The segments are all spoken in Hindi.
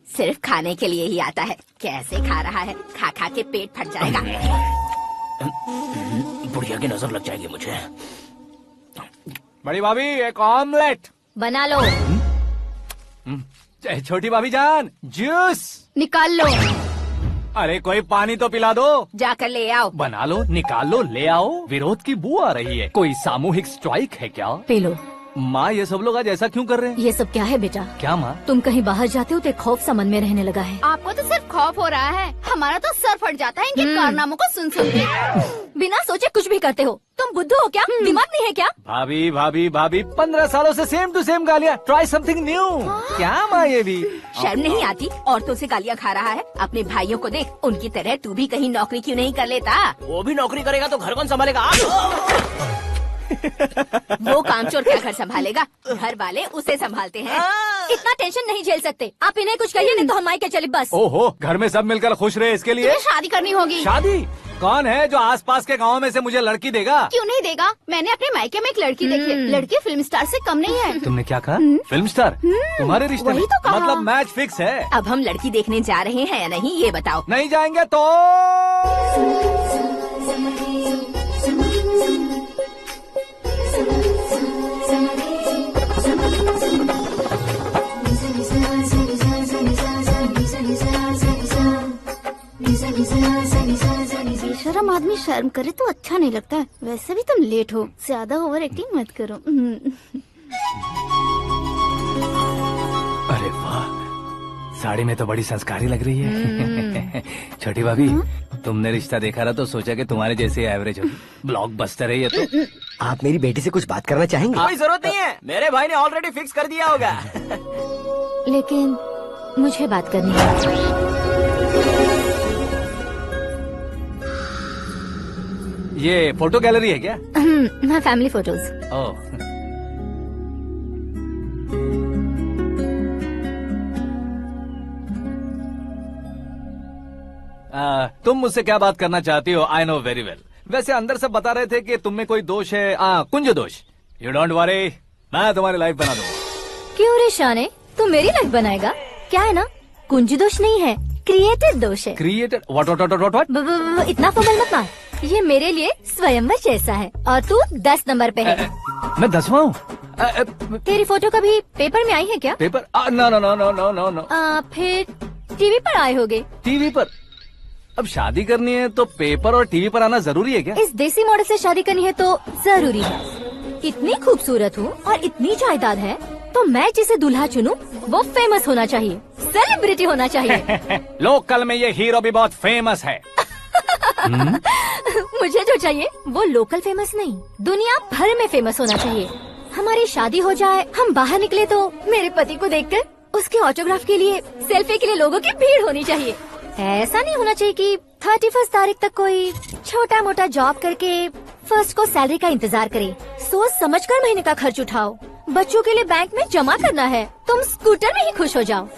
सिर्फ खाने के लिए ही आता है। कैसे खा रहा है, खा खा के पेट फट जाएगा। बुढ़िया की नजर लग जाएगी मुझे। बड़ी भाभी एक ऑमलेट बना लो। छोटी भाभी जान जूस निकाल लो। अरे कोई पानी तो पिला दो। जाकर ले आओ। बना लो, निकाल लो, ले आओ। विरोध की बू आ रही है। कोई सामूहिक स्ट्राइक है क्या? P low. माँ ये सब लोग आज ऐसा क्यों कर रहे हैं? ये सब क्या है बेटा? क्या माँ? तुम कहीं बाहर जाते हो तो एक खौफ सा मन में रहने लगा है। आपको तो सिर्फ खौफ हो रहा है, हमारा तो सर फट जाता है इनके कारनामों को सुन सुन के। बिना सोचे कुछ भी करते हो। तुम बुद्धू हो क्या? दिमाग नहीं है क्या? भाभी भाभी भाभी 15 सालों से सेम टू सेम गालियाँ। Try something new. क्या माँ ये भी? शर्म नहीं आती? औरतों से गालियाँ खा रहा है। अपने भाइयों को देख, उनकी तरह तू भी कहीं नौकरी क्यों नहीं कर लेता? वो भी नौकरी करेगा तो घर कौन संभालेगा? वो कामचोर क्या घर संभालेगा? घर वाले उसे संभालते हैं। इतना टेंशन नहीं झेल सकते। आप इन्हें कुछ कहिए नहीं तो हम मायके चले बस। ओहो, घर में सब मिलकर खुश रहे इसके लिए। तुम्हें शादी करनी होगी। शादी? कौन है जो आसपास के गाँव में से मुझे लड़की देगा? क्यों नहीं देगा? मैंने अपने मायके में एक लड़की देखी है। लड़की फिल्म स्टार से कम नहीं है। तुमने क्या कहा? Film star? तुम्हारे रिश्ते में? वही तो कहा। मतलब मैच फिक्स है। अब हम लड़की देखने जा रहे हैं या नहीं, ये बताओ। नहीं जाएंगे तो? बेशरम आदमी शर्म करे तो अच्छा नहीं लगता है। वैसे भी तुम लेट हो, ज्यादा ओवर एक्टिंग मत करो। अरे वाह, साड़ी में तो बड़ी संस्कारी लग रही है। छोटी भाभी, तुमने रिश्ता देखा रहा तो सोचा कि तुम्हारे जैसे एवरेज होगी। ब्लॉकबस्टर है ये तो। आप मेरी बेटी से कुछ बात करना चाहेंगे? कोई जरूरत नहीं है, मेरे भाई ने ऑलरेडी फिक्स कर दिया होगा। लेकिन मुझे बात करनी है। ये फोटो गैलरी है क्या? मैं फैमिली फोटोज। ओह, तुम मुझसे क्या बात करना चाहती हो? I know very well. वैसे अंदर सब बता रहे थे कि तुम में कोई दोष है, कुंज दोष। यू डोंट वरी, मैं तुम्हारी लाइफ बना दूंगा। क्यों रे शाने, तू मेरी लाइफ बनाएगा? क्या है ना, कुंज दोष नहीं है, क्रिएटेड दोष है। क्रिएटेड? व्हाट? इतना फॉर्मल मत मार। ये मेरे लिए स्वयंवर जैसा है और तू 10 नंबर पे है। मैं 10वां हूँ? तेरी फोटो कभी पेपर में आई है क्या? Paper? No no no no no no no. फिर टीवी पर आए होगे। टीवी पर? अब शादी करनी है तो पेपर और टीवी पर आना जरूरी है क्या? इस देसी मॉडल से शादी करनी है तो जरूरी है। इतनी खूबसूरत हूँ और इतनी जायदाद है तो मैं जिसे दूल्हा चुनूं वो फेमस होना चाहिए, सेलिब्रिटी होना चाहिए। लोकल में ये हीरो भी बहुत फेमस है। मुझे जो चाहिए वो लोकल फेमस नहीं, दुनिया भर में फेमस होना चाहिए। हमारी शादी हो जाए, हम बाहर निकले तो मेरे पति को देखकर उसके ऑटोग्राफ के लिए, सेल्फी के लिए लोगों की भीड़ होनी चाहिए। ऐसा नहीं होना चाहिए कि 31 तारीख तक कोई छोटा मोटा जॉब करके फर्स्ट को सैलरी का इंतजार करे। सोच समझकर महीने का खर्च उठाओ। बच्चों के लिए बैंक में जमा करना है, तुम स्कूटर में ही खुश हो जाओ।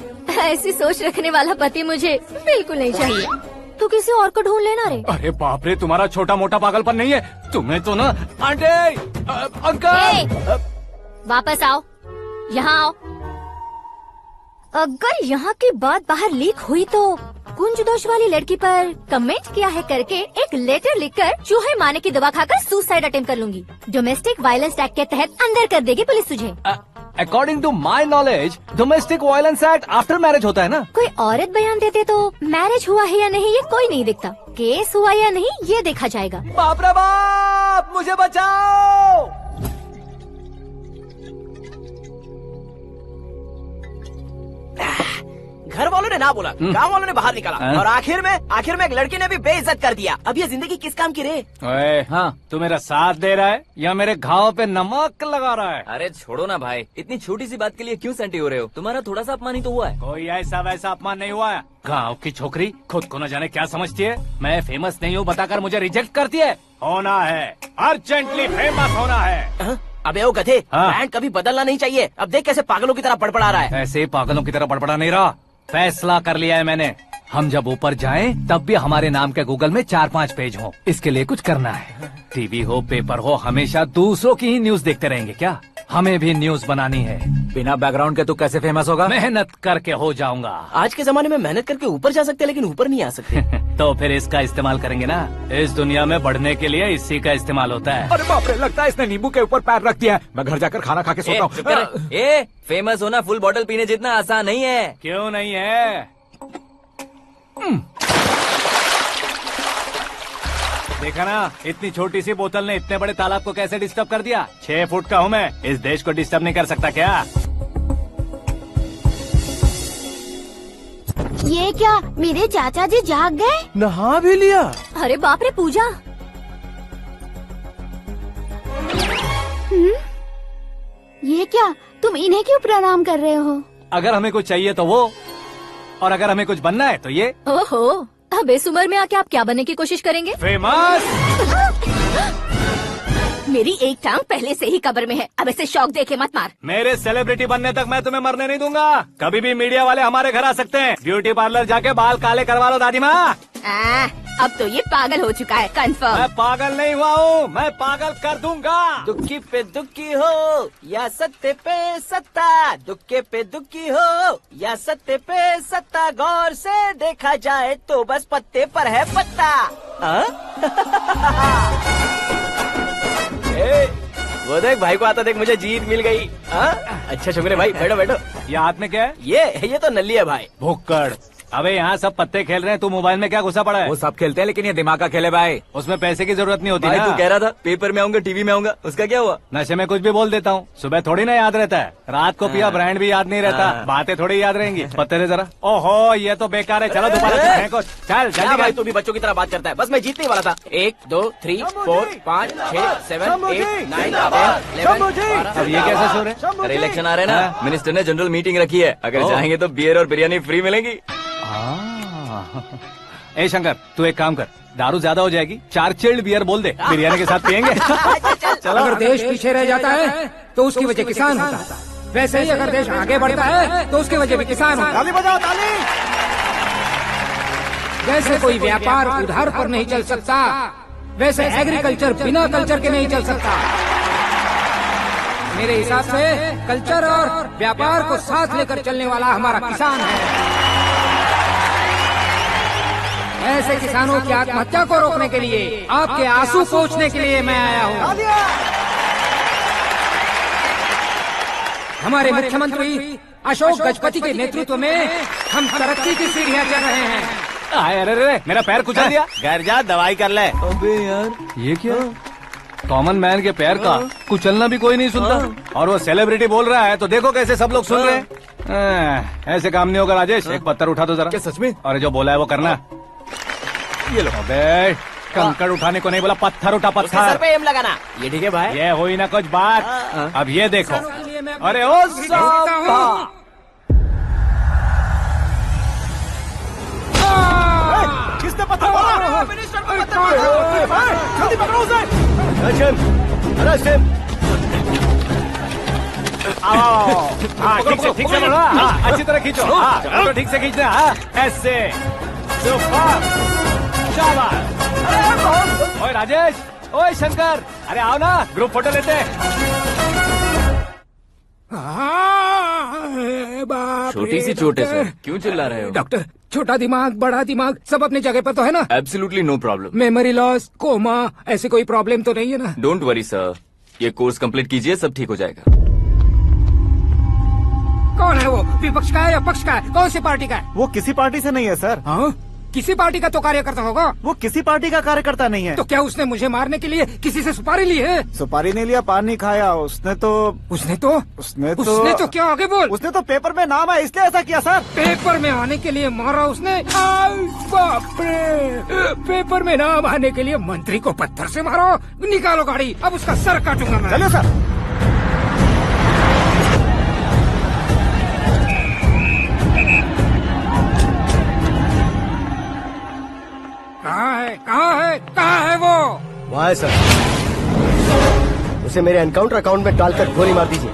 ऐसी सोच रखने वाला पति मुझे बिल्कुल नहीं चाहिए। तू किसी और को ढूंढ लेना रे। अरे बाप रे, तुम्हारा छोटा मोटा पागलपन नहीं है। तुम्हें तो ना आंटी, अंकल। वापस आओ, यहाँ आओ। अगर यहाँ की बात बाहर लीक हुई तो कुंज दोष वाली लड़की पर कमेंट किया है करके एक लेटर लिखकर चूहे मारने की दवा खाकर सुसाइड अटेम्प्ट कर लूंगी। डोमेस्टिक वायलेंस एक्ट के तहत अंदर कर देगी पुलिस तुझे। According to my knowledge domestic violence act after marriage होता है ना? कोई औरत बयान देते तो मैरिज हुआ है या नहीं ये कोई नहीं दिखता, केस हुआ या नहीं ये देखा जाएगा। बाप रे बाप, मुझे बचाओ। घर वालों ने ना बोला, गांव वालों ने बाहर निकाला और आखिर में एक लड़की ने भी बेइज्जत कर दिया। अब ये जिंदगी किस काम की रे? ओए, हाँ, तू मेरा साथ दे रहा है या मेरे घाव पे नमक लगा रहा है? अरे छोड़ो ना भाई, इतनी छोटी सी बात के लिए क्यों सेंटी हो रहे हो? तुम्हारा थोड़ा सा अपमान ही तो हुआ है। कोई ऐसा वैसा अपमान नहीं हुआ है। गाँव की छोकरी खुद को न जाने क्या समझती है। मैं फेमस नहीं हूँ बताकर मुझे रिजेक्ट करती है। होना है, अर्जेंटली फेमस होना है। अबे ओ गधे, हाँ। ब्रांड कभी बदलना नहीं चाहिए। अब देख कैसे पागलों की तरह बड़बड़ा रहा है। ऐसे पागलों की तरह बड़बड़ा नहीं रहा, फैसला कर लिया है मैंने। हम जब ऊपर जाएं तब भी हमारे नाम के गूगल में 4-5 पेज हो। इसके लिए कुछ करना है। टीवी हो, पेपर हो, हमेशा दूसरों की ही न्यूज देखते रहेंगे क्या? हमें भी न्यूज बनानी है। बिना बैकग्राउंड के तू कैसे फेमस होगा? मेहनत करके हो जाऊंगा। आज के जमाने में मेहनत करके ऊपर जा सकते हैं लेकिन ऊपर नहीं आ सकते। तो फिर इसका इस्तेमाल करेंगे ना। इस दुनिया में बढ़ने के लिए इसी का इस्तेमाल होता है। अरे बाप रे, लगता है इसने नींबू के ऊपर पैर रख दिया है। मैं घर जाकर खाना खा के सोता चुप कर। हूँ। फेमस होना फुल बॉटल पीने जितना आसान नहीं है। क्यों नहीं है? देखा ना, इतनी छोटी सी बोतल ने इतने बड़े तालाब को कैसे डिस्टर्ब कर दिया। 6 फुट का हूँ मैं, इस देश को डिस्टर्ब नहीं कर सकता क्या? ये क्या, मेरे चाचा जी जाग गए? नहा भी लिया। अरे बाप रे पूजा। ये क्या, तुम इन्हें क्यों प्रणाम कर रहे हो? अगर हमें कुछ चाहिए तो वो, और अगर हमें कुछ बनना है तो ये। ओहो, अब इस उम्र में आके आप क्या बनने की कोशिश करेंगे? फेमस। मेरी एक टांग पहले से ही कब्र में है, अब ऐसे शौक देके मत मार। मेरे सेलिब्रिटी बनने तक मैं तुम्हें मरने नहीं दूंगा। कभी भी मीडिया वाले हमारे घर आ सकते हैं। ब्यूटी पार्लर जाके बाल काले करवा लो दादी माँ। अब तो ये पागल हो चुका है, कंफर्म। मैं पागल नहीं हुआ हूँ, मैं पागल कर दूंगा। दुखी पे दुखी हो या सत्ते पे सत्ता, दुखे पे दुखी हो या सत्ते पे सत्ता, गौर से देखा जाए तो बस पत्ते पर है पत्ता। वो देख भाई को आता देख, मुझे जीत मिल गई। अच्छा शुक्र है भाई, बैठो बैठो। ये हाथ में क्या है? ये तो नल्ली है भाई। भुक्कड़। अबे यहाँ सब पत्ते खेल रहे हैं, तू मोबाइल में क्या घुसा पड़ा है? वो सब खेलते हैं लेकिन ये दिमाग का खेल है भाई। उसमें पैसे की जरूरत नहीं होती भाई ना। तू कह रहा था पेपर में आऊंगा, टीवी में आऊंगा, उसका क्या हुआ? नशे में कुछ भी बोल देता हूँ, सुबह थोड़ी ना याद रहता है। रात को पिया ब्रांड भी याद नहीं रहता, बातें थोड़ी याद रहेंगी। पत्ते दे जरा। ओहो, ये तो बेकार है, चलो दोबारा चल क्या जल्दी भाई, कर। तू भी बच्चों की तरह बात करता है। बस मैं जीतने वाला था। 1 2 3 4 5 6 7 8 9 10 अब ये कैसे सो रहे? अरे इलेक्शन आ रहे हैं ना, मिनिस्टर ने जनरल मीटिंग रखी है, अगर जाएंगे तो बियर और बिरयानी फ्री मिलेगी। ए शंकर, तू एक काम कर, दारू ज्यादा हो जाएगी, 4 चिल्ड बियर बोल दे, बिरयानी के साथ पियेंगे। चलो। अगर देश पीछे रह जाता है तो उसकी वजह किसान होता है, वैसे ही अगर देश आगे बढ़ता है तो उसकी वजह भी किसान होता है। ताली बजाओ, ताली। जैसे कोई व्यापार उधार पर नहीं चल सकता, वैसे एग्रीकल्चर बिना कल्चर के नहीं चल सकता। मेरे हिसाब से कल्चर और व्यापार को साथ लेकर चलने वाला हमारा किसान है। ऐसे किसानों की आत्महत्या को रोकने के लिए, आपके आंसू पोंछने के लिए मैं आया हूँ। हमारे मुख्यमंत्री अशोक गजपति के नेतृत्व में हम तरक्की की सीढ़ियाँ चढ़ रहे हैं। अरे अरे, मेरा पैर कुचल दिया। घर जा दवाई कर ले। अबे यार, ये क्या? कॉमन मैन के पैर का कुचलना भी कोई नहीं सुनता, और वो सेलिब्रिटी बोल रहा है तो देखो कैसे सब लोग सुन रहे हैं। ऐसे काम नहीं होगा राजेश, एक पत्थर उठा दो जरा। क्या सच में? और जो बोला है वो करना। ये लो। अबे कंकड़ उठाने को नहीं बोला, पत्थर उठा, उसके सर पत्थर। पे एम लगाना। ये ठीक है भाई। ये हुई ना कुछ बात। अब ये देखो। अरे ओ साहब, किसने पत्थर मारा? मिनिस्टर को पत्थर मारा। जल्दी पकड़ो उसे। हाँ ठीक से पकड़ो। हाँ, अच्छी तरह खींचो। हाँ, तो ठीक से खींचना। हाँ, ऐसे। सुपर, शाबाश। ओए राजेश, ओए शंकर, अरे आओ ना, ग्रुप फोटो लेते हैं। छोटी सी चोट है सर, क्यों चिल्ला रहे हो? डॉक्टर, छोटा दिमाग बड़ा दिमाग सब अपनी जगह पर तो है ना? Absolutely no problem. Memory loss, coma, ऐसी कोई प्रॉब्लम तो नहीं है ना? डोंट वरी सर, ये कोर्स कंप्लीट कीजिए, सब ठीक हो जाएगा। कौन है वो? विपक्ष का है या पक्ष का है? कौन सी पार्टी का है? वो किसी पार्टी से नहीं है सर। हाँ? किसी पार्टी का तो कार्यकर्ता होगा। वो किसी पार्टी का कार्यकर्ता नहीं है। तो क्या उसने मुझे मारने के लिए किसी से सुपारी ली है? सुपारी नहीं लिया, पान नहीं खाया। उसने तो क्या आगे बोल? उसने तो पेपर में नाम है इसलिए ऐसा किया सर। पेपर में आने के लिए मारा उसने? बाप रे, पेपर में नाम आने के लिए मंत्री को पत्थर से मारो? निकालो गाड़ी, अब उसका सर काटूंगा मैं। चलो सर। कहाँ है वो? वहाँ है सर, उसे मेरे एनकाउंटर अकाउंट में डालकर गोली मार दीजिए।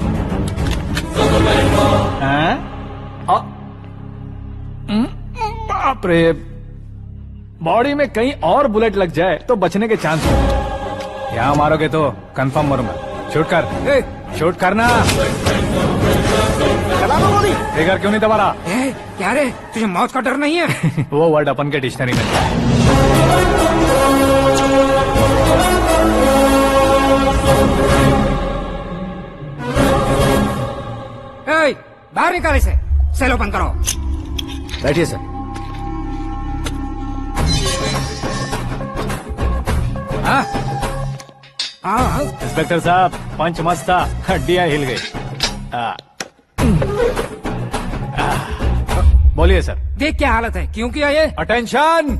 बाप रे, बॉडी में कहीं और बुलेट लग जाए तो बचने के चांस हो। यहाँ मारोगे तो कंफर्म मरूंगा। शूट कर। शूट करना। चला लो गोली। ट्रिगर क्यों नहीं दबा रहा? क्या रे, तुझे मौत का डर नहीं है? वो वर्ड अपन के डिक्शनरी में है। ए, बाहर निकाल इसे। सेल ओपन करो। बैठिए सर। हाँ हाँ, इंस्पेक्टर साहब, पंच मस्त था, हड्डियां हिल गई। बोलिए सर। देख क्या हालत है, क्यों किया ये? अटेंशन,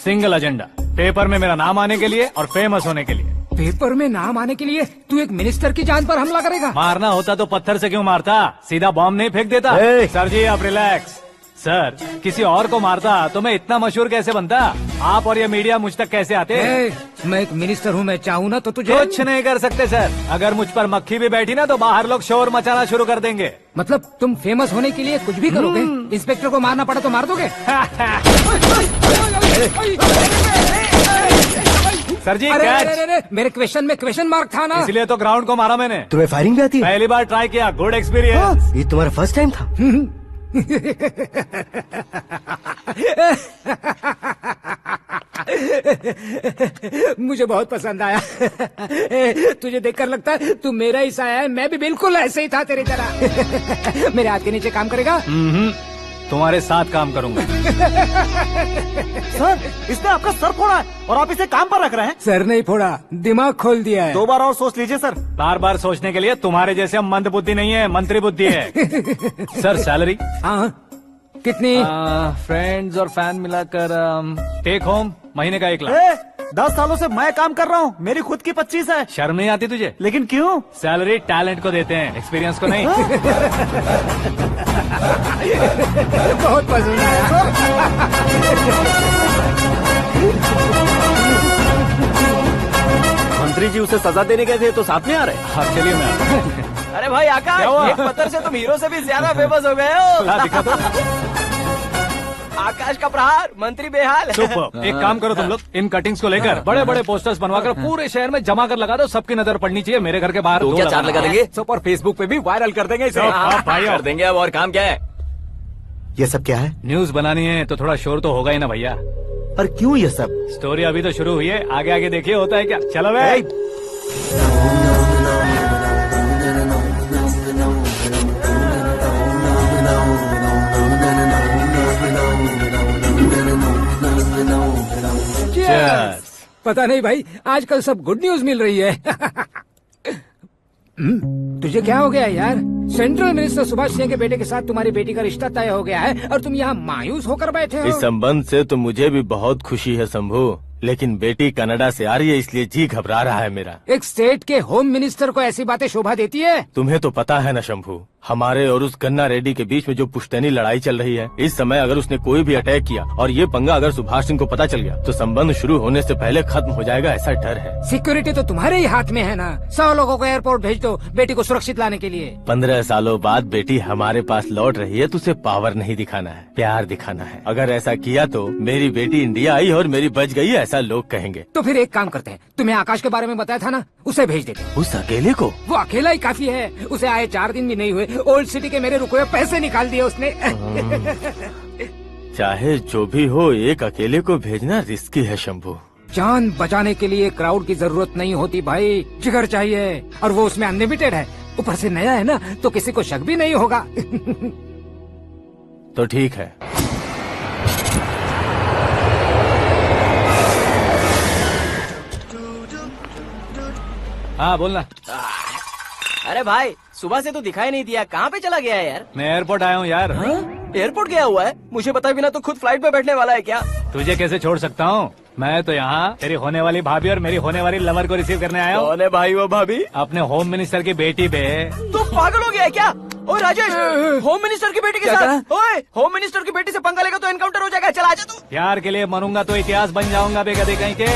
सिंगल एजेंडा, पेपर में मेरा नाम आने के लिए और फेमस होने के लिए। पेपर में नाम आने के लिए तू एक मिनिस्टर की जान पर हमला करेगा? मारना होता तो पत्थर से क्यों मारता, सीधा बॉम्ब नहीं फेंक देता। ए! सर जी आप रिलैक्स। सर, किसी और को मारता तो मैं इतना मशहूर कैसे बनता? आप और ये मीडिया मुझ तक कैसे आते? मैं एक मिनिस्टर हूँ, मैं चाहूँ ना तो तुझे कुछ नहीं कर सकते सर। अगर मुझ पर मक्खी भी बैठी ना तो बाहर लोग शोर मचाना शुरू कर देंगे। मतलब तुम फेमस होने के लिए कुछ भी करोगे? इंस्पेक्टर को मारना पड़ा तो मार दोगे? सर जी अरे, कैच। अरे, अरे, मेरे क्वेश्चन में क्वेश्चन मार्क था ना। इसलिए तो ग्राउंड को मारा मैंने। तुम्हें फायरिंग भी आती है? पहली बार ट्राई किया, गुड एक्सपीरियंस। ये तुम्हारा फर्स्ट टाइम था? मुझे बहुत पसंद आया। तुझे देखकर लगता है तू मेरा ही साया है। मैं भी बिल्कुल ऐसे ही था तेरी तरह। मेरे हाथ के नीचे काम करेगा? तुम्हारे साथ काम करूंगा। सर, इसने आपका सर फोड़ा है और आप इसे काम पर रख रहे हैं। सर नहीं फोड़ा, दिमाग खोल दिया है। 2 बार और सोच लीजिए सर। बार बार सोचने के लिए तुम्हारे जैसे मंद बुद्धि नहीं है, मंत्री बुद्धि है। Sir salary? हाँ, कितनी? फ्रेंड्स और फैन मिलाकर टेक होम महीने का 1 लाख। 10 सालों से मैं काम कर रहा हूँ, मेरी खुद की 25 है। शर्म नहीं आती तुझे? लेकिन क्यों? सैलरी टैलेंट को देते हैं, एक्सपीरियंस को नहीं। बहुत पसंद आया। मंत्री जी उसे सजा देने गए थे तो साथ में आ रहे। हाँ चलिए मैं आता हूं। अरे भाई क्या हुआ? आकाश, एक पत्थर से तुम हीरो से भी ज्यादा फेमस हो गए हो। ला, दिखा दो। आकाश का प्रहार, मंत्री बेहाल। सुपर। एक काम करो तुम लोग, इन कटिंग्स को लेकर बड़े बड़े पोस्टर्स बनवाकर पूरे शहर में जमा कर लगा दो। सबकी नजर पड़नी चाहिए। मेरे घर के बाहर तो 2 क्या 4 लगा देंगे? सुपर फेसबुक पे भी वायरल कर देंगे इसे। भाई कर देंगे अब, और काम क्या है? ये सब क्या है? न्यूज बनानी है तो थोड़ा शोर तो होगा ही ना भैया। पर क्यों ये सब? स्टोरी अभी तो शुरू हुई है, आगे आगे देखिए होता है क्या। चलो भाई। Cheers. पता नहीं भाई, आजकल सब गुड न्यूज मिल रही है। तुझे क्या हो गया यार? सेंट्रल मिनिस्टर सुभाष सिंह के बेटे के साथ तुम्हारी बेटी का रिश्ता तय हो गया है और तुम यहाँ मायूस होकर बैठे हो। इस संबंध से तो मुझे भी बहुत खुशी है शंभू, लेकिन बेटी कनाडा से आ रही है इसलिए जी घबरा रहा है मेरा। एक स्टेट के होम मिनिस्टर को ऐसी बातें शोभा देती है? तुम्हें तो पता है न शंभू, हमारे और उस गन्ना रेड्डी के बीच में जो पुश्तैनी लड़ाई चल रही है, इस समय अगर उसने कोई भी अटैक किया और ये पंगा अगर सुभाष सिंह को पता चल गया तो संबंध शुरू होने से पहले खत्म हो जाएगा, ऐसा डर है। सिक्योरिटी तो तुम्हारे ही हाथ में है ना। 100 लोगों को एयरपोर्ट भेज दो बेटी को सुरक्षित लाने के लिए। 15 सालों बाद बेटी हमारे पास लौट रही है तो उसे पावर नहीं दिखाना है, प्यार दिखाना है। अगर ऐसा किया तो मेरी बेटी इंडिया आई और मेरी बच गई, ऐसा लोग कहेंगे। तो फिर एक काम करते हैं, तुम्हें आकाश के बारे में बताया था ना, उसे भेज देते हैं। उस अकेले को? वो अकेला ही काफी है। उसे आए 4 दिन भी नहीं हुए, ओल्ड सिटी के मेरे रुके हुए पैसे निकाल दिए उसने। चाहे जो भी हो, एक अकेले को भेजना रिस्की है शंभू। जान बचाने के लिए क्राउड की जरूरत नहीं होती भाई, जिगर चाहिए, और वो उसमें अनलिमिटेड है। ऊपर से नया है ना, तो किसी को शक भी नहीं होगा। तो ठीक है। हाँ बोलना। अरे भाई, सुबह से तो दिखाई नहीं दिया, कहाँ पे चला गया है यार? मैं एयरपोर्ट आया हूँ यार। एयरपोर्ट गया हुआ है? मुझे बताए बिना तो खुद फ्लाइट पे बैठने वाला है क्या? तुझे कैसे छोड़ सकता हूँ? मैं तो यहाँ तेरी होने वाली भाभी और मेरी होने वाली लवर को रिसीव करने आया हूँ। कौन है भाई वो भाभी? अपने होम मिनिस्टर की बेटी पे। तू पागल हो गया है क्या? ओए राजेश, होम मिनिस्टर की बेटी के साथ? ओए, होम मिनिस्टर की बेटी से पंगा लेगा तो एनकाउंटर हो जाएगा। चल आजा तू। प्यार के लिए मरूंगा तो इतिहास बन जाऊंगा बेगदे कहीं के।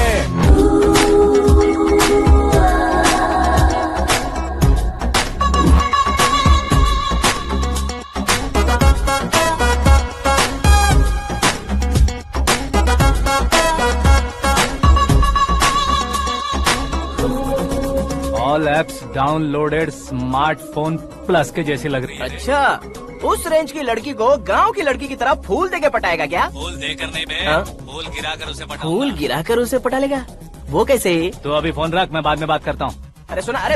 All apps downloaded smartphone plus के जैसी लग रही है। अच्छा, उस रेंज की लड़की को गांव की लड़की की तरह फूल देके पटाएगा क्या? फूल देकर नहीं बे, हाँ? फूल गिराकर उसे पटा। फूल गिराकर उसे पटा लेगा? वो कैसे? तो अभी फोन रख, मैं बाद में बात करता हूँ। अरे सुना हे।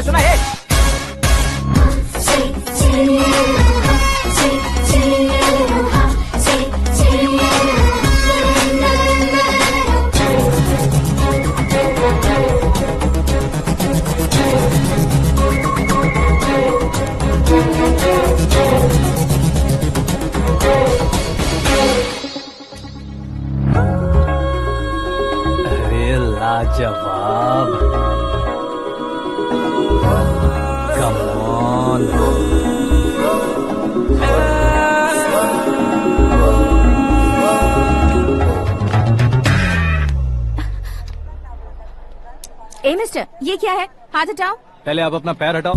अरे लाजवाब, कम ऑन। ए मिस्टर, ये क्या है? हाथ हटाओ। पहले आप अपना पैर हटाओ।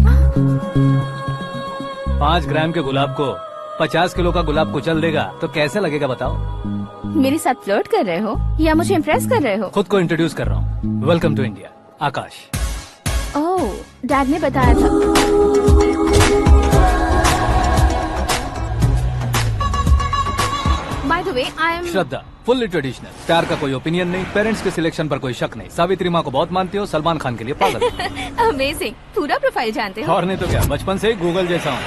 5 ग्राम के गुलाब को 50 किलो का गुलाब कुचल देगा तो कैसे लगेगा बताओ? मेरे साथ फ्लर्ट कर रहे हो या मुझे इम्प्रेस कर रहे हो? खुद को इंट्रोड्यूस कर रहा हूँ। Welcome to India, Aakash. Oh, dad ने बताया था। By the way, I am Shraddha, fully traditional. प्यार का कोई ओपिनियन नहीं, पेरेंट्स के सिलेक्शन पर कोई शक नहीं। सावित्री माँ को बहुत मानती हो, सलमान खान के लिए पागल। अमेजिंग, पूरा प्रोफाइल जानते हो। और नहीं तो क्या, बचपन से ही गूगल जैसा हूँ।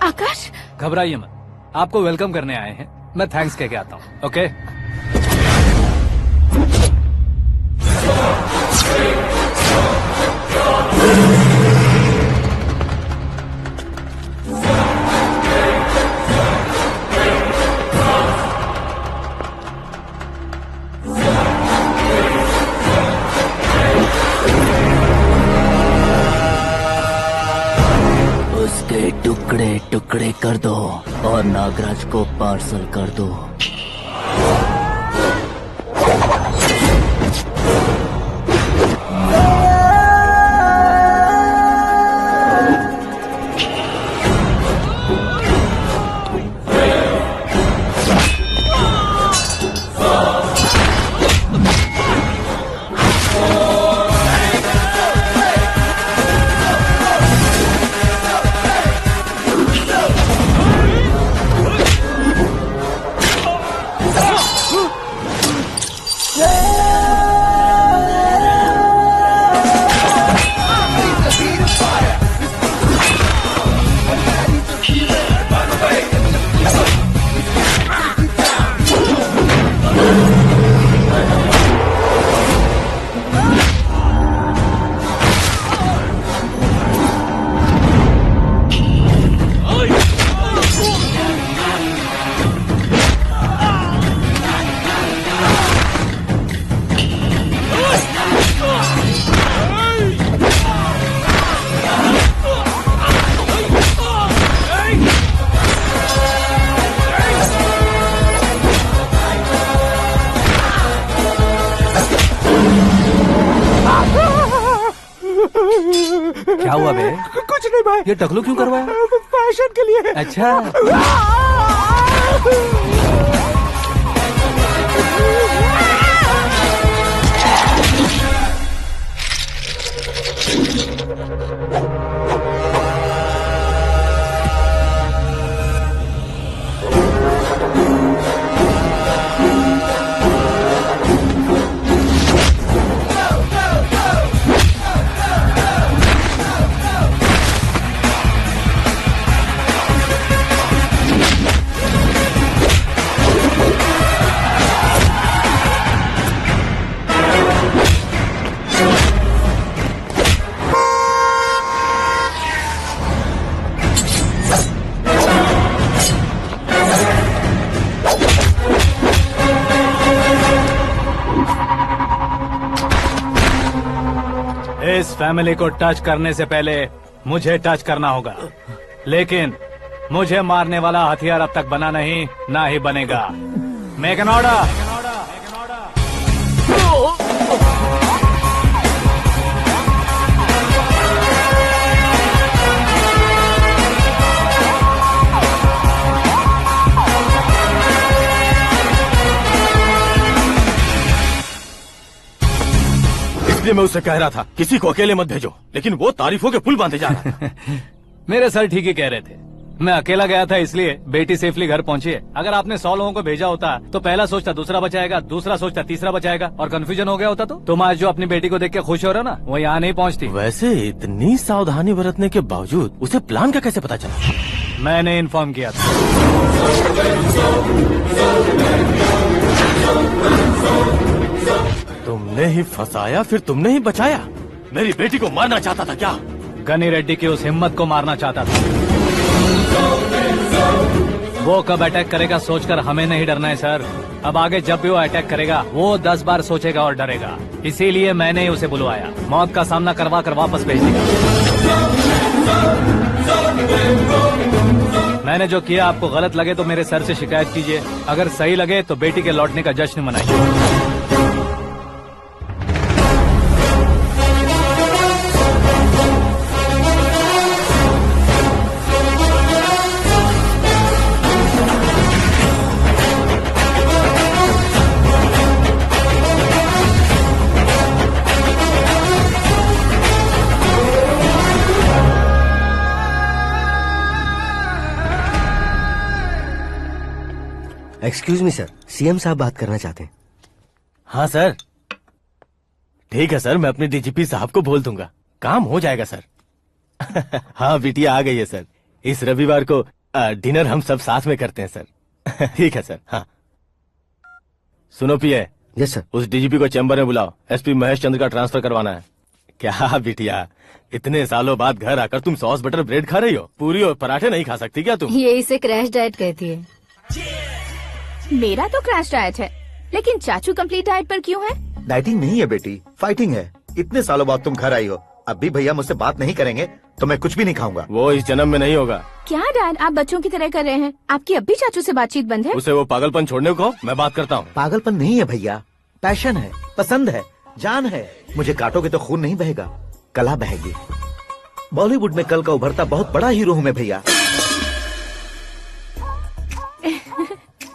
आकाश, घबराइए मत, आपको वेलकम करने आए हैं। मैं थैंक्स कह के आता हूँ। ओके, उसके टुकड़े टुकड़े कर दो और नागराज को पार्सल कर दो। क्या हुआ बे? कुछ नहीं भाई। ये टकलू क्यों करवाया? फैशन के लिए। अच्छा, इस फैमिली को टच करने से पहले मुझे टच करना होगा, लेकिन मुझे मारने वाला हथियार अब तक बना नहीं, ना ही बनेगा। Make an order. इसीलिए मैं उससे कह रहा था किसी को अकेले मत भेजो, लेकिन वो तारीफों के पुल बांधे जा रहा है। मेरे सर ठीक ही कह रहे थे। मैं अकेला गया था इसलिए बेटी सेफली घर पहुंची है। अगर आपने 100 लोगों को भेजा होता तो पहला सोचता दूसरा बचाएगा, दूसरा सोचता तीसरा बचाएगा, और कंफ्यूजन हो गया होता तो तुम आज जो अपनी बेटी को देख के खुश हो रहे हो ना, वो यहाँ नहीं पहुँचती। वैसे इतनी सावधानी बरतने के बावजूद उसे प्लान का कैसे पता चला? मैंने इन्फॉर्म किया था। तुमने ही फंसाया, फिर तुमने ही बचाया। मेरी बेटी को मारना चाहता था क्या? गनी रेड्डी की उस हिम्मत को मारना चाहता था। वो कब अटैक करेगा सोचकर हमें नहीं डरना है सर। अब आगे जब भी वो अटैक करेगा वो 10 बार सोचेगा और डरेगा। इसीलिए मैंने ही उसे बुलवाया। मौत का सामना करवा कर वापस भेज देगा। मैंने जो किया आपको गलत लगे तो मेरे सर से शिकायत कीजिए, अगर सही लगे तो बेटी के लौटने का जश्न मनाइए। एक्सक्यूज मी सर, सीएम साहब बात करना चाहते हैं। हाँ सर, ठीक है सर, मैं अपने डीजीपी साहब को बोल दूंगा, काम हो जाएगा सर। हाँ बिटिया आ गई है सर। इस रविवार को डिनर हम सब साथ में करते हैं सर। ठीक है सर। हाँ सुनो पिए। Yes sir. उस डीजीपी को चैम्बर में बुलाओ, एसपी महेश चंद्र का ट्रांसफर करवाना है। क्या बिटिया, इतने सालों बाद घर आकर तुम सॉस बटर ब्रेड खा रही हो? पूरी और पराठे नहीं खा सकती क्या तुम? ये इसे क्रैश डाइट कहती है। मेरा तो क्रैश डाइट है, लेकिन चाचू कंप्लीट डाइट पर क्यों है? डाइटिंग नहीं है बेटी, फाइटिंग है। इतने सालों बाद तुम घर आई हो, अब भी भैया मुझसे बात नहीं करेंगे तो मैं कुछ भी नहीं खाऊंगा। वो इस जन्म में नहीं होगा। क्या डैड, आप बच्चों की तरह कर रहे हैं? आपकी अब भी चाचू से बातचीत बंद है? उसे वो पागलपन छोड़ने को मैं बात करता हूँ। पागलपन नहीं है भैया, पैशन है, पसंद है, जान है। मुझे काटोगे तो खून नहीं बहेगा, कला बहेगी। बॉलीवुड में कल का उभरता बहुत बड़ा हीरो हूँ मैं भैया।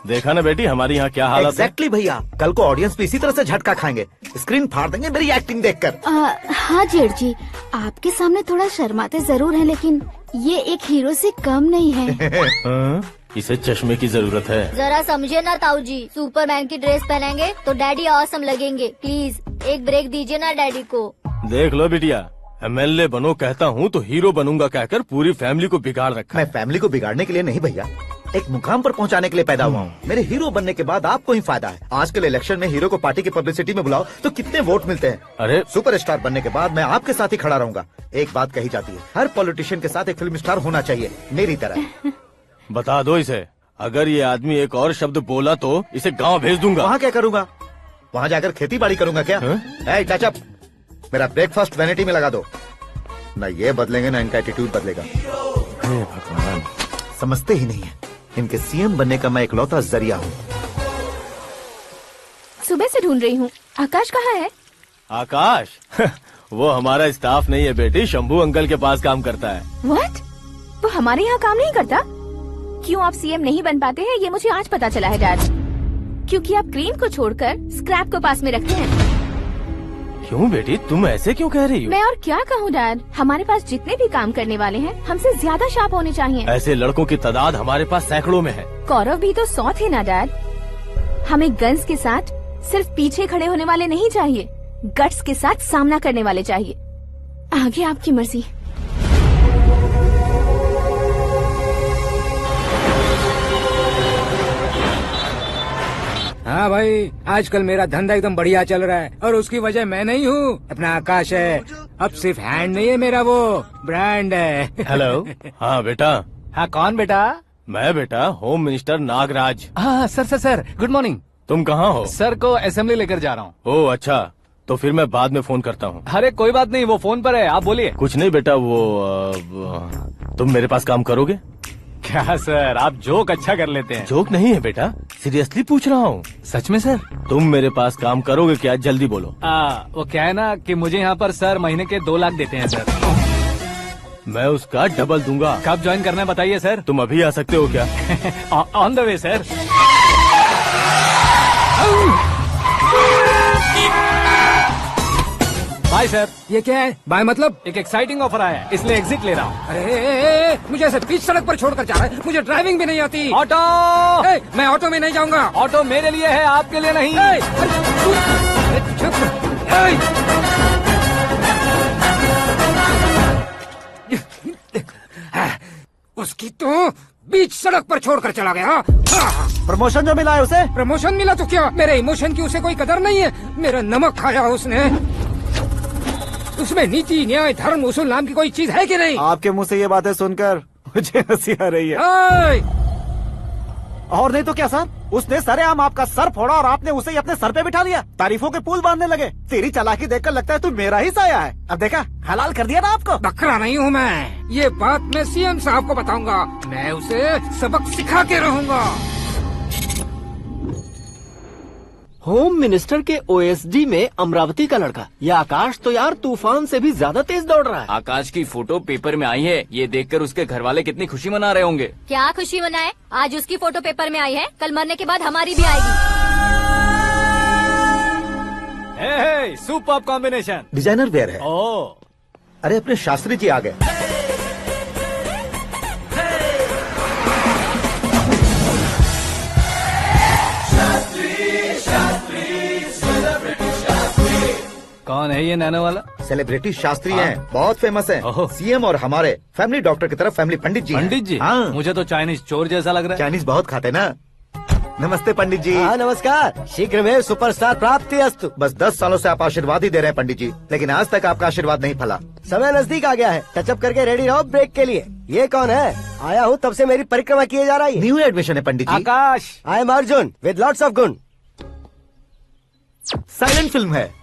देखा ना बेटी हमारी यहाँ क्या हालत है। एग्जैक्टली भैया, कल को ऑडियंस भी इसी तरह से झटका खाएंगे, स्क्रीन फाड़ देंगे मेरी एक्टिंग देखकर। हाँ जेठ जी, आपके सामने थोड़ा शर्माते जरूर हैं, लेकिन ये एक हीरो से कम नहीं है। इसे चश्मे की जरूरत है। जरा समझे ना ताऊ जी, सुपरमैन की ड्रेस पहनेंगे तो डैडी ऑसम लगेंगे। प्लीज एक ब्रेक दीजिए ना डैडी को। देख लो बिटिया, एमएलए बनो कहता हूँ तो हीरो बनूंगा कहकर पूरी फैमिली को बिगाड़ रखा। मैं फैमिली को बिगाड़ने के लिए नहीं भैया, एक मुकाम पर पहुंचाने के लिए पैदा हुआ हूँ। मेरे हीरो बनने के बाद आपको ही फायदा है। आजकल इलेक्शन में हीरो को पार्टी की पब्लिसिटी में बुलाओ तो कितने वोट मिलते हैं। अरे सुपरस्टार बनने के बाद मैं आपके साथ ही खड़ा रहूंगा। एक बात कही जाती है, हर पॉलिटिशियन के साथ एक फिल्म स्टार होना चाहिए, मेरी तरह। बता दो इसे, अगर ये आदमी एक और शब्द बोला तो इसे गाँव भेज दूंगा। वहाँ क्या करूँगा? वहाँ जाकर खेती बाड़ी करूँगा क्या? टचअप, मेरा ब्रेकफास्ट वैनिटी में लगा दो। न ये बदलेंगे न इनका एटीट्यूड बदलेगा। भगवान, समझते ही नहीं है, इनके सीएम बनने का मैं इकलौता जरिया हूँ। सुबह से ढूंढ रही हूँ। आकाश कहाँ है? आकाश? वो हमारा स्टाफ नहीं है बेटी, शंभू अंकल के पास काम करता है। व्हाट? वो हमारे यहाँ काम नहीं करता? क्यों आप सीएम नहीं बन पाते हैं ये मुझे आज पता चला है डैड। क्योंकि आप क्रीम को छोड़कर स्क्रैप को पास में रखते हैं। क्यों बेटी, तुम ऐसे क्यों कह रही हो? मैं और क्या कहूँ डैड, हमारे पास जितने भी काम करने वाले हैं हमसे ज्यादा शार्प होने चाहिए। ऐसे लड़कों की तादाद हमारे पास सैकड़ों में है। गौरव भी तो 100 थे ना डैड। हमें गन्स के साथ सिर्फ पीछे खड़े होने वाले नहीं चाहिए, गट्स के साथ सामना करने वाले चाहिए। आगे आपकी मर्जी। हाँ भाई, आजकल मेरा धंधा एकदम बढ़िया चल रहा है और उसकी वजह मैं नहीं हूँ, अपना आकाश है। अब सिर्फ हैंड नहीं है मेरा, वो ब्रांड है। हेलो। हाँ बेटा। हाँ कौन बेटा? मैं बेटा होम मिनिस्टर नागराज। हाँ सर गुड मॉर्निंग। तुम कहाँ हो? सर को असेंबली लेकर जा रहा हूँ। ओह अच्छा, तो फिर मैं बाद में फोन करता हूँ। अरे कोई बात नहीं, वो फोन पर है, आप बोलिए। कुछ नहीं बेटा, तुम मेरे पास काम करोगे? क्या सर, आप जोक अच्छा कर लेते हैं। जोक नहीं है बेटा, सीरियसली पूछ रहा हूँ। सच में सर? तुम मेरे पास काम करोगे क्या? जल्दी बोलो। वो क्या है ना कि मुझे यहाँ पर सर महीने के 2 लाख देते हैं सर। मैं उसका डबल दूंगा। कब ज्वाइन करना है बताइए सर। तुम अभी आ सकते हो क्या? On the way sir. Bye sir. ये क्या है? बाय मतलब? एक एक्साइटिंग ऑफर आया है, इसलिए एग्जिट ले रहा हूँ। अरे मुझे ऐसे बीच सड़क पर छोड़कर जा रहा है। मुझे ड्राइविंग भी नहीं आती। ऑटो। मैं ऑटो में नहीं जाऊंगा। ऑटो मेरे लिए है, आपके लिए नहीं। चुप। उसकी तो बीच सड़क पर छोड़कर चला गया। प्रमोशन जो मिला है उसे? प्रमोशन मिला तो क्या, मेरे इमोशन की उसे कोई कदर नहीं है। मेरा नमक खाया उसने। उसमें नीति न्याय धर्म उसूल नाम की कोई चीज है कि नहीं? आपके मुंह से ये बातें सुनकर मुझे हंसी आ रही है। और नहीं तो क्या सर, उसने सरेआम आपका सर फोड़ा और आपने उसे ही अपने सर पे बिठा लिया। तारीफों के पुल बांधने लगे। तेरी चालाकी देखकर लगता है तू मेरा ही साया है। अब देखा, हलाल कर दिया ना आपको। बकरा नहीं हूँ मैं। ये बात मैं सीएम साहब को बताऊंगा। मैं उसे सबक सिखा के रहूंगा। होम मिनिस्टर के ओएसडी में अमरावती का लड़का। ये आकाश तो यार तूफान से भी ज्यादा तेज दौड़ रहा है। आकाश की फोटो पेपर में आई है, ये देखकर उसके घर वाले कितनी खुशी मना रहे होंगे। क्या खुशी मनाए? आज उसकी फोटो पेपर में आई है, कल मरने के बाद हमारी भी आएगी। हे, सुपर्ब कॉम्बिनेशन। डिजाइनर वेयर है। ओह, अरे अपने शास्त्री जी आ गए। कौन है ये नैनो वाला? सेलिब्रिटी शास्त्री हैं, बहुत फेमस हैं। सीएम और हमारे फैमिली डॉक्टर की तरफ फैमिली पंडित जी हैं। पंडित जी? हाँ। मुझे तो चाइनीज चोर जैसा लग रहा है। चाइनीज बहुत खाते ना। नमस्ते पंडित जी। हाँ नमस्कार। शीघ्र में सुपरस्टार प्राप्ति अस्तु। बस 10 सालों से आप आशीर्वाद ही दे रहे हैं पंडित जी, लेकिन आज तक आपका आशीर्वाद नहीं फला। समय नजदीक आ गया है, टचअप करके रेडी रहो ब्रेक के लिए। ये कौन है? आया हूँ तब से मेरी परिक्रमा किए जा रही है। न्यू एडमिशन है Pandit ji. Akash. I am Arjun with lots of गुण। साइलेंट फिल्म है।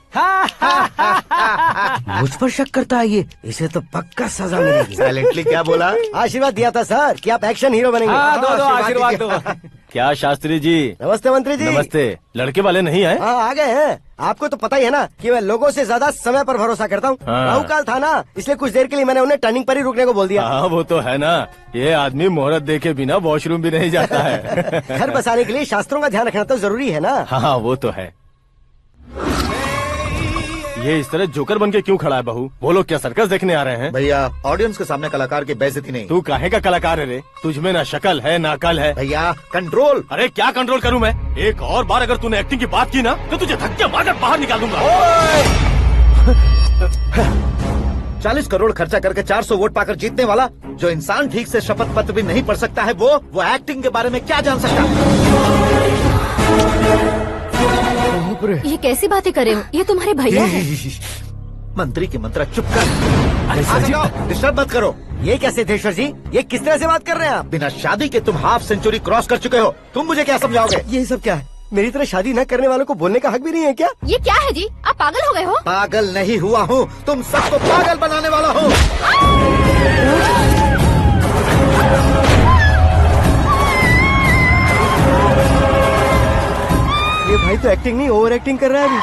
मुझ पर शक करता है ये, इसे तो पक्का सजा मिलेगी। साइलेंटली क्या बोला? आशीर्वाद दिया था सर कि आप एक्शन हीरो बनेंगे। हाँ, दो आशीर्वाद दो। क्या शास्त्री जी? नमस्ते मंत्री जी। नमस्ते। लड़के वाले नहीं आए? हाँ आ गए हैं। आपको तो पता ही है ना कि मैं लोगों से ज्यादा समय पर भरोसा करता हूँ। हाँ। राहु काल था ना, इसलिए कुछ देर के लिए मैंने उन्हें टर्निंग पर ही रुकने को बोल दिया। हाँ वो तो है ना, ये आदमी मुहूर्त देखे बिना वॉशरूम भी नहीं जाता है। घर बसाने के लिए शास्त्रों का ध्यान रखना तो जरूरी है ना। हाँ वो तो है। ये इस तरह जोकर बन के क्यों खड़ा है बहू? वो लोग क्या सर्कस देखने आ रहे हैं? भैया ऑडियंस के सामने कलाकार की बेइज्जती नहीं। तू काहे का कलाकार है रे? तुझमें ना शक्ल है ना अकल है। भैया कंट्रोल। अरे क्या कंट्रोल करूं मैं? एक और बार अगर तूने एक्टिंग की बात की ना तो तुझे धक्के मारकर बाहर निकाल दूंगा। 40 करोड़ खर्चा करके 400 वोट पाकर जीतने वाला जो इंसान ठीक से शपथ पत्र भी नहीं पढ़ सकता है, वो एक्टिंग के बारे में क्या जान सकता है? ये कैसी बातें कर रहे हो? ये तुम्हारे भैया हैं। मंत्री की मंत्रा चुप कर। अरे डिस्टर्ब मत करो। ये क्या सिद्धेश्वर जी, ये किस तरह से बात कर रहे हैं आप? बिना शादी के तुम हाफ सेंचुरी क्रॉस कर चुके हो, तुम मुझे क्या समझाओगे? ये सब क्या है? मेरी तरह शादी न करने वालों को बोलने का हक भी नहीं है क्या? ये क्या है जी? आप पागल हो गए हो? पागल नहीं हुआ हूँ, तुम सबको पागल बनाने वाला हूँ। ये भाई तो एक्टिंग नहीं ओवर एक्टिंग कर रहा है अभी।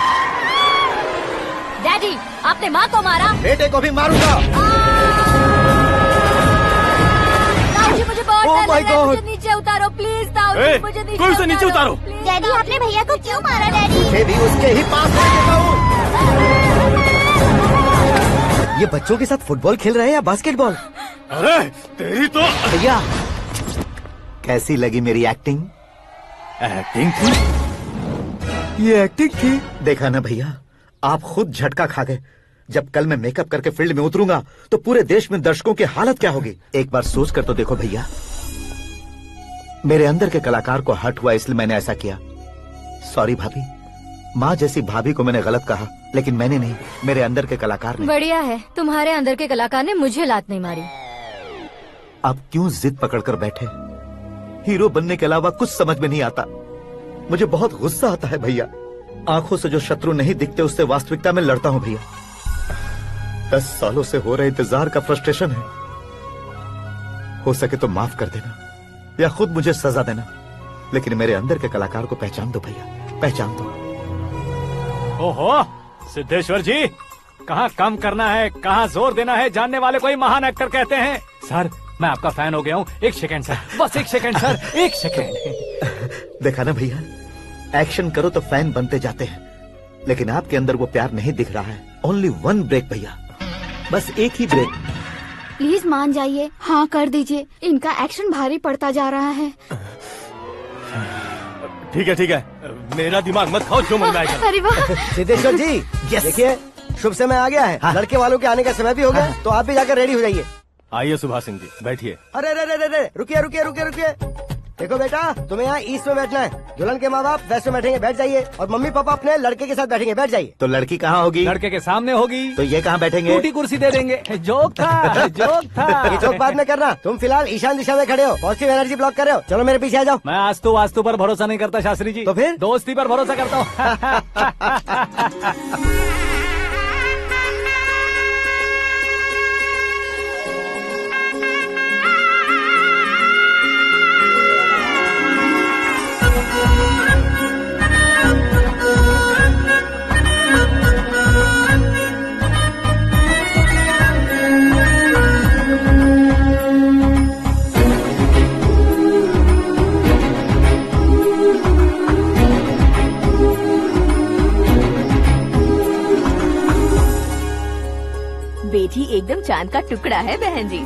डैडी, आपने माँ को मारा। बेटे को भी मारूंगा। ताऊजी मुझे बहुत Oh डर my लग रहा है, God! मुझे नीचे उतारो प्लीज। ताऊजी मुझे नीचे कोई उसे नीचे उतारो। डैडी आपने भैया को क्यों मारा? डैडी मुझे भी उसके ही पास ले देता हूँ। ये बच्चों के साथ फुटबॉल खेल रहे हैं या बास्केटबॉल? अरे तेरी तो भैया कैसी लगी मेरी एक्टिंग? एक्टिंग थी। ये एक्टिंग थी। देखा ना भैया, आप खुद झटका खा गए। जब कल मैं मेकअप करके फील्ड में उतरूंगा तो पूरे देश में दर्शकों की हालत क्या होगी? एक बार सोच कर तो देखो भैया। मेरे अंदर के कलाकार को हर्ट हुआ इसलिए मैंने ऐसा किया। सॉरी भाभी। माँ जैसी भाभी को मैंने गलत कहा, लेकिन मैंने नहीं, मेरे अंदर के कलाकार ने। बढ़िया है, तुम्हारे अंदर के कलाकार ने मुझे लात नहीं मारी। आप क्यों जिद पकड़कर बैठे? हीरो बनने के अलावा कुछ समझ में नहीं आता। मुझे बहुत गुस्सा आता है भैया। आंखों से जो शत्रु नहीं दिखते उससे वास्तविकता में लड़ता हूँ भैया। 10 सालों से हो रहे इंतजार का फ्रस्ट्रेशन है। हो सके तो माफ कर देना या खुद मुझे सजा देना, लेकिन मेरे अंदर के कलाकार को पहचान दो भैया, पहचान दो। ओहो सिद्धेश्वर जी, कहाँ कम करना है कहाँ जोर देना है जानने वाले को ही महान एक्टर कहते हैं। सर मैं आपका फैन हो गया हूँ। एक सेकंड सर, बस एक सेकंड सर, एक सेकंड। देखा ना भैया, एक्शन करो तो फैन बनते जाते हैं, लेकिन आपके अंदर वो प्यार नहीं दिख रहा है। ओनली वन ब्रेक भैया, बस एक ही ब्रेक। प्लीज मान जाइए, हाँ कर दीजिए। इनका एक्शन भारी पड़ता जा रहा है। ठीक है, मेरा दिमाग मत खाओ, जो मन में आएगा। अरे वाह सिद्धेश्वर जी, देखिए शुभ समय आ गया है। लड़के वालों के आने का समय भी हो गया, तो आप भी जाकर रेडी हो जाइए। आइए सुभाष सिंह जी, बैठिए। अरे रे रे रे रे, रुकिए। देखो बेटा, तुम्हें यहाँ ईस्ट में बैठना है। दुल्हन के माँ बाप वेस्ट में बैठेंगे, बैठ जाइए। और मम्मी पापा अपने लड़के के साथ बैठेंगे, बैठ जाइए। तो लड़की कहाँ होगी? लड़के के सामने होगी। तो ये कहाँ बैठेंगे? टूटी कुर्सी दे देंगे। जोक था। ये जोक बाद में करना। तुम फिलहाल ईशान दिशा में खड़े हो, पॉजिटिव एनर्जी ब्लॉक कर रहे हो। चलो मेरे पीछे आ जाओ। मैं वास्तु पर भरोसा नहीं करता शास्त्री जी। तो फिर? दोस्ती पर भरोसा करता हूँ। बेटी एकदम चांद का टुकड़ा है बहन जी।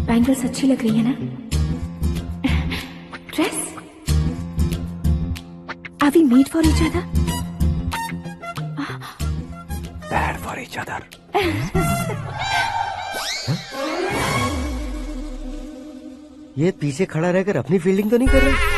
बैंगल्स अच्छी लग रही है ना? Dress? Are we made for each other? Bad for each other. ये पीछे खड़ा रहकर अपनी फील्डिंग तो नहीं कर रहा?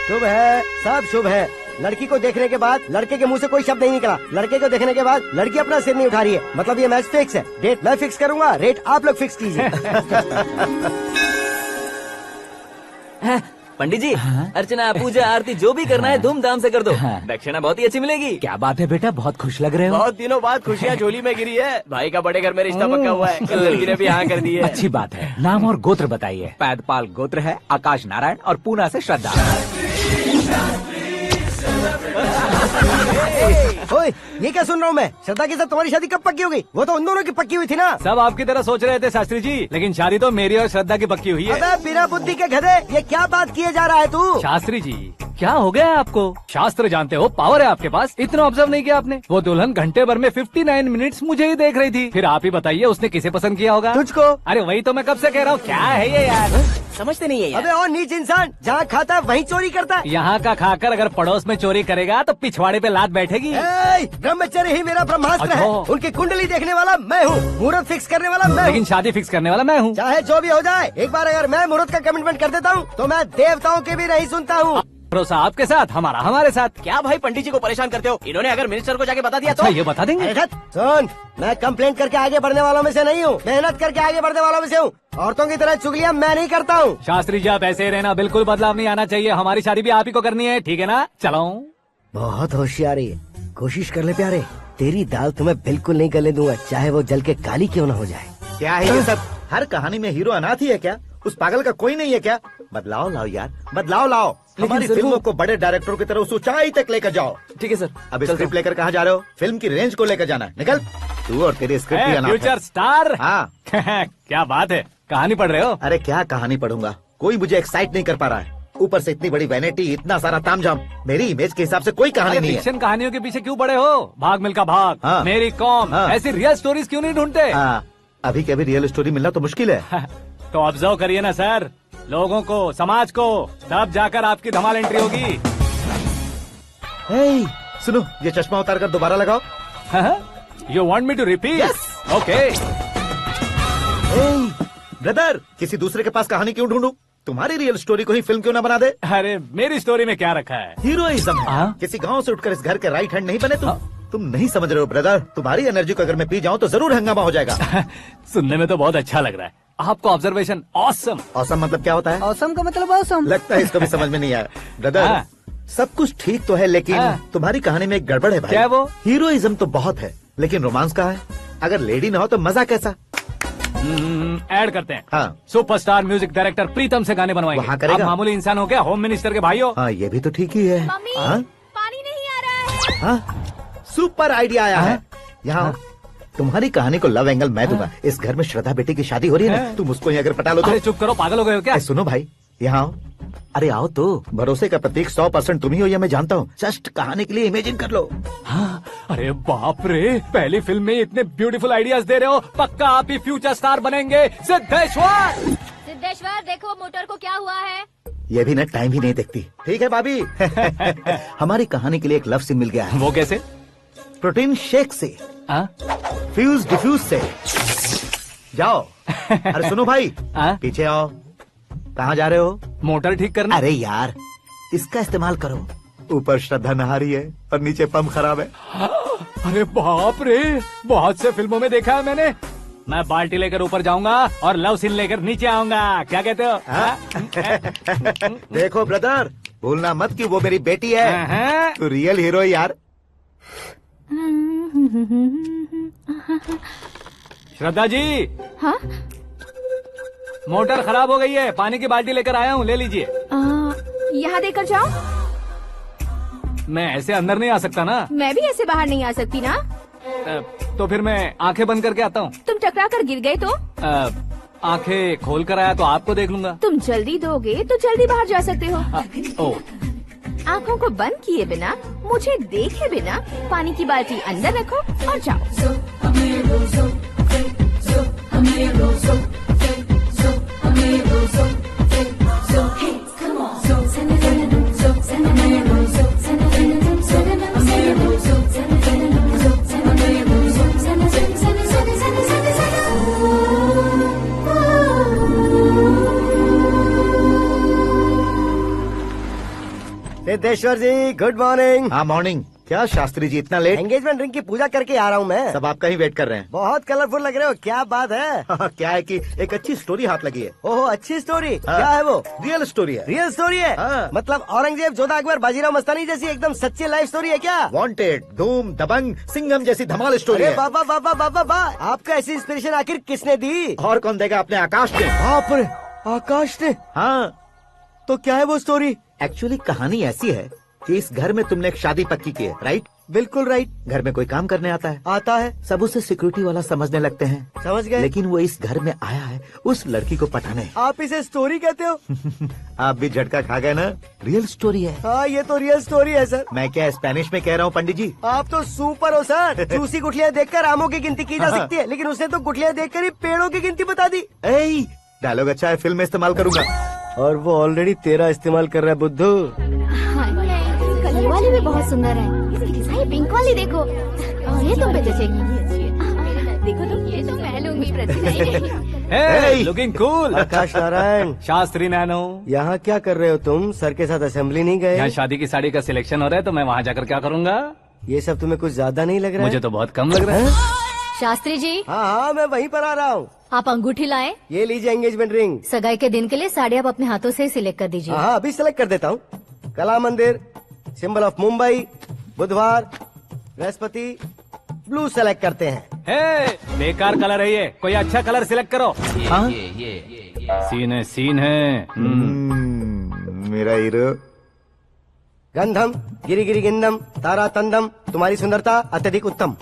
शुभ है, सब शुभ है। लड़की को देखने के बाद लड़के के मुंह से कोई शब्द नहीं निकला। लड़के को देखने के बाद लड़की अपना सिर नहीं उठा रही है, मतलब ये मैच फिक्स है। डेट मैं फिक्स करूंगा, रेट आप लोग फिक्स कीजिए। पंडित जी, अर्चना पूजा आरती जो भी करना है धूमधाम से कर दो। दक्षिणा बहुत ही अच्छी मिलेगी। क्या बात है बेटा, बहुत खुश लग रहे हो। बहुत दिनों बाद खुशियाँ झोली में गिरी है। भाई का बड़े घर में रिश्ता पक्का हुआ है, लड़की ने भी हाँ कर दी है। अच्छी बात है। नाम और गोत्र बताइए। पैदपाल गोत्र है, आकाश नारायण, और पूना से श्रद्धा। ओए, ये क्या सुन रहा हूँ मैं? श्रद्धा के साथ तुम्हारी शादी कब पक्की हो गई? वो तो उन दोनों की पक्की हुई थी ना। सब आपकी तरह सोच रहे थे शास्त्री जी, लेकिन शादी तो मेरी और श्रद्धा की पक्की हुई है। अबे बिना बुद्धि के गधे, ये क्या बात किए जा रहा है तू? शास्त्री जी, क्या हो गया है आपको? शास्त्र जानते हो, पावर है आपके पास। इतना ऑब्जर्व नहीं किया आपने? वो दुल्हन घंटे भर में 59 मिनट्स मुझे ही देख रही थी। फिर आप ही बताइए उसने किसे पसंद किया होगा? तुझको। अरे वही तो मैं कब से कह रहा हूँ, क्या है ये यार? समझते नहीं है यार। अबे और नीच इंसान, जहाँ खाता है वहीं चोरी करता है। यहाँ का खाकर अगर पड़ोस में चोरी करेगा तो पिछवाड़े पे लात बैठेगी। ब्रह्मचर्य ही मेरा ब्रह्मास्त्र है। अच्छा। उनकी कुंडली देखने वाला मैं हूँ, मुहूर्त फिक्स करने वाला मैं लेकिन हूँ। शादी फिक्स करने वाला मैं हूँ। चाहे जो भी हो जाए, एक बार अगर मैं मुहूर्त का कमिटमेंट कर देता हूँ तो मैं देवताओं के भी नहीं सुनता हूँ। भरोसा आपके साथ, हमारा हमारे साथ। क्या भाई पंडित जी को परेशान करते हो? इन्होंने अगर मिनिस्टर को जाके बता दिया अच्छा, तो ये बता देंगे? अरे सुन, मैं कंप्लेंट करके आगे बढ़ने वालों में से नहीं हूँ, मेहनत करके आगे बढ़ने वालों में से हूँ। औरतों की तरह चुगलियाँ मैं नहीं करता हूँ। शास्त्री जी आप ऐसे ही रहना, बिल्कुल बदलाव नहीं आना चाहिए। हमारी शादी भी आप ही को करनी है, ठीक है ना? चलो। बहुत होशियारी है, कोशिश कर ले प्यारे। तेरी दाल तुम्हें बिल्कुल नहीं गलने दूंगा, चाहे वो जल के काली क्यों न हो जाए। क्या है ये सब? हर कहानी में हीरो अनाथ ही है क्या? उस पागल का कोई नहीं है क्या? बदलाव लाओ यार, बदलाव लाओ। हमारी फिल्मों को बड़े डायरेक्टरों की तरह उस ऊंचाई तक लेकर जाओ। ठीक है सर। अब स्क्रिप्ट लेकर कहाँ जा रहे हो? फिल्म की रेंज को लेकर जाना है। निकल तू और तेरी स्क्रिप्ट भी अनाथ है। Future star. हाँ। क्या बात है, कहानी पढ़ रहे हो? अरे क्या कहानी पढ़ूंगा, कोई मुझे एक्साइट नहीं कर पा रहा है। ऊपर से इतनी बड़ी वैनिटी, इतना सारा तामझाम। मेरी इमेज के हिसाब से कोई कहानी नहीं है। फिक्शन कहानियों के पीछे क्यों पड़े हो? भाग मिल्खा भाग, हाँ। मेरी कॉम, हाँ। ऐसी रियल स्टोरीज क्यों नहीं ढूंढते? अभी के अभी रियल स्टोरी मिलना तो मुश्किल है। तो ऑब्जर्व करिए ना सर, लोगों को, समाज को, तब जाकर आपकी धमाल एंट्री होगी। सुनो, ये चश्मा उतार कर दोबारा लगाओ। You want me to repeat? Okay. Brother, किसी दूसरे के पास कहानी क्यों ढूंढूं? तुम्हारी रियल स्टोरी को ही फिल्म क्यों ना बना दे? अरे मेरी स्टोरी में क्या रखा है? हीरोइज्म है। किसी गांव से उठकर इस घर के राइट हैंड नहीं बने तुम नहीं समझ रहे हो ब्रदर। तुम्हारी एनर्जी को अगर मैं पी जाऊं तो जरूर हंगामा हो जाएगा। सुनने में तो बहुत अच्छा लग रहा है। आपको ऑब्जर्वेशन ऑसम। ऑसम मतलब क्या होता है? औसम का मतलब औसम। लगता है इसको भी समझ में नहीं आया। ब्रदर, सब कुछ ठीक तो है, लेकिन तुम्हारी कहानी में एक गड़बड़ है भाई। क्या वो? हीरोइज्म तो बहुत है, लेकिन रोमांस कहाँ है? अगर लेडी ना हो तो मजा कैसा? ऐड करते हैं। हाँ। सुपरस्टार म्यूजिक डायरेक्टर प्रीतम से गाने बनवाएंगे। वहाँ करेगा? आप मामूली इंसान हो क्या, होम मिनिस्टर के भाई हो? हाँ, ये भी तो ठीक ही है। मम्मी, हाँ? पानी नहीं आ रहा है। हाँ? सुपर आइडिया आया है। यहाँ तुम्हारी कहानी को लव एंगल मैं दूंगा। इस घर में श्रद्धा बेटी की शादी हो रही है ना, तुम उसको ही अगर पटा लो तो। अरे चुप करो, पागल हो गए हो क्या? सुनो भाई, यहाँ आओ। अरे आओ तो, भरोसे का प्रतीक 100% तुम ही हो, ये मैं जानता हूँ। जस्ट कहानी के लिए इमेजिन कर लो। हाँ, अरे बाप रे, पहली फिल्म में इतने ब्यूटीफुल आइडियाज दे रहे हो, पक्का आप ही फ्यूचर स्टार बनेंगे। सिद्धेश्वर, सिद्धेश्वर देखो मोटर को क्या हुआ है। ये भी ना टाइम ही नहीं देखती। ठीक है भाभी। हमारी कहानी के लिए एक लव सीन मिल गया है। वो कैसे? प्रोटीन शेक से, फ्यूज डिफ्यूज से। जाओ। अरे सुनो भाई, पीछे आओ। कहाँ जा रहे हो? मोटर ठीक करना। अरे यार, इसका इस्तेमाल करो। ऊपर श्रद्धा नहा रही है और नीचे पंप खराब है। अरे बाप रे, बहुत से फिल्मों में देखा है मैंने। मैं बाल्टी लेकर ऊपर जाऊंगा और लव सीन लेकर नीचे आऊंगा, क्या कहते हो? देखो ब्रदर, भूलना मत कि वो मेरी बेटी है। तू रियल हीरो है यार। श्रद्धा जी। हाँ? मोटर खराब हो गई है, पानी की बाल्टी लेकर आया हूँ, ले लीजिए। यहाँ देकर जाओ। मैं ऐसे अंदर नहीं आ सकता ना। मैं भी ऐसे बाहर नहीं आ सकती ना। तो फिर मैं आंखें बंद करके आता हूँ। तुम टकरा कर गिर गए तो? आंखें खोल कर आया तो आपको देख लूंगा। तुम जल्दी दोगे तो जल्दी बाहर जा सकते हो। आँखों को बंद किए बिना, मुझे देखे बिना पानी की बाल्टी अंदर रखो और जाओ। सिद्धेश्वर जी गुड मॉर्निंग। हाँ मॉर्निंग। क्या शास्त्री जी इतना लेट? एंगेजमेंट रिंग की पूजा करके आ रहा हूँ मैं। सब आपका ही वेट कर रहे हैं। बहुत कलरफुल लग रहे हो, क्या बात है? क्या है कि एक अच्छी स्टोरी हाथ लगी है। ओहो, अच्छी स्टोरी। क्या है वो? रियल स्टोरी है। रियल स्टोरी है? मतलब औरंगजेब, जोधा अकबर, बाजीराव मस्तानी जैसी एकदम सच्ची लाइफ स्टोरी है क्या? वांटेड, धूम, दबंग, सिंघम जैसी धमाल स्टोरी है। बाबा बाबा बाबा बा, आपका ऐसी इंस्पिरेशन आखिर किसने दी? और कौन देगा? अपने आकाश ने। बाप रे, आकाश ने? हाँ। तो क्या है वो स्टोरी? एक्चुअली कहानी ऐसी है कि इस घर में तुमने एक शादी पक्की की है, राइट? बिल्कुल राइट। घर में कोई काम करने आता है? आता है। सब उसे सिक्योरिटी वाला समझने लगते हैं। समझ गए। लेकिन वो इस घर में आया है उस लड़की को पटाने। आप इसे स्टोरी कहते हो? आप भी झटका खा गए ना? रियल स्टोरी है। हाँ, ये तो रियल स्टोरी है सर। मैं क्या स्पेनिश में कह रहा हूँ पंडित जी? आप तो सुपर हो सर। चूसी गुठलियाँ देखकर आमों की गिनती की जा सकती है, लेकिन उसने तो गुठलियाँ देखकर ही पेड़ों की गिनती बता दी। डायलॉग अच्छा है, फिल्म में इस्तेमाल करूंगा। और वो ऑलरेडी तेरा इस्तेमाल कर रहा है बुद्धू। ये वाली भी बहुत सुंदर है। ये पिंक वाली देखो, ये तुम पे जचेगी। देखो तुम, ये तो मैं लूंगी। Looking cool. Akash Narayan. Shastri nano. यहाँ क्या कर रहे हो तुम? सर के साथ असेंबली नहीं गए? यहाँ शादी की साड़ी का सिलेक्शन हो रहा है, तो मैं वहाँ जाकर क्या करूँगा? ये सब तुम्हें कुछ ज्यादा नहीं लग रहा है? मुझे तो बहुत कम लग रहा है। शास्त्री जी। हाँ, मैं वहीं पर आ रहा हूँ। आप अंगूठी लाए। ये लीजिए एंगेजमेंट रिंग। सगाई के दिन के लिए साड़ी आप अपने हाथों से ही सिलेक्ट कर दीजिए। हाँ, अभी सिलेक्ट कर देता हूँ। कला मंदिर, सिंबल ऑफ मुंबई, बुधवार, बृहस्पति, ब्लू सेलेक्ट करते हैं। बेकार कलर है ये, कोई अच्छा कलर सिलेक्ट करो। सीन है। मेरा हीरो। गंधम, गिरी गिरी गिंदम, तारा तंदम, तुम्हारी सुंदरता अत्यधिक उत्तम।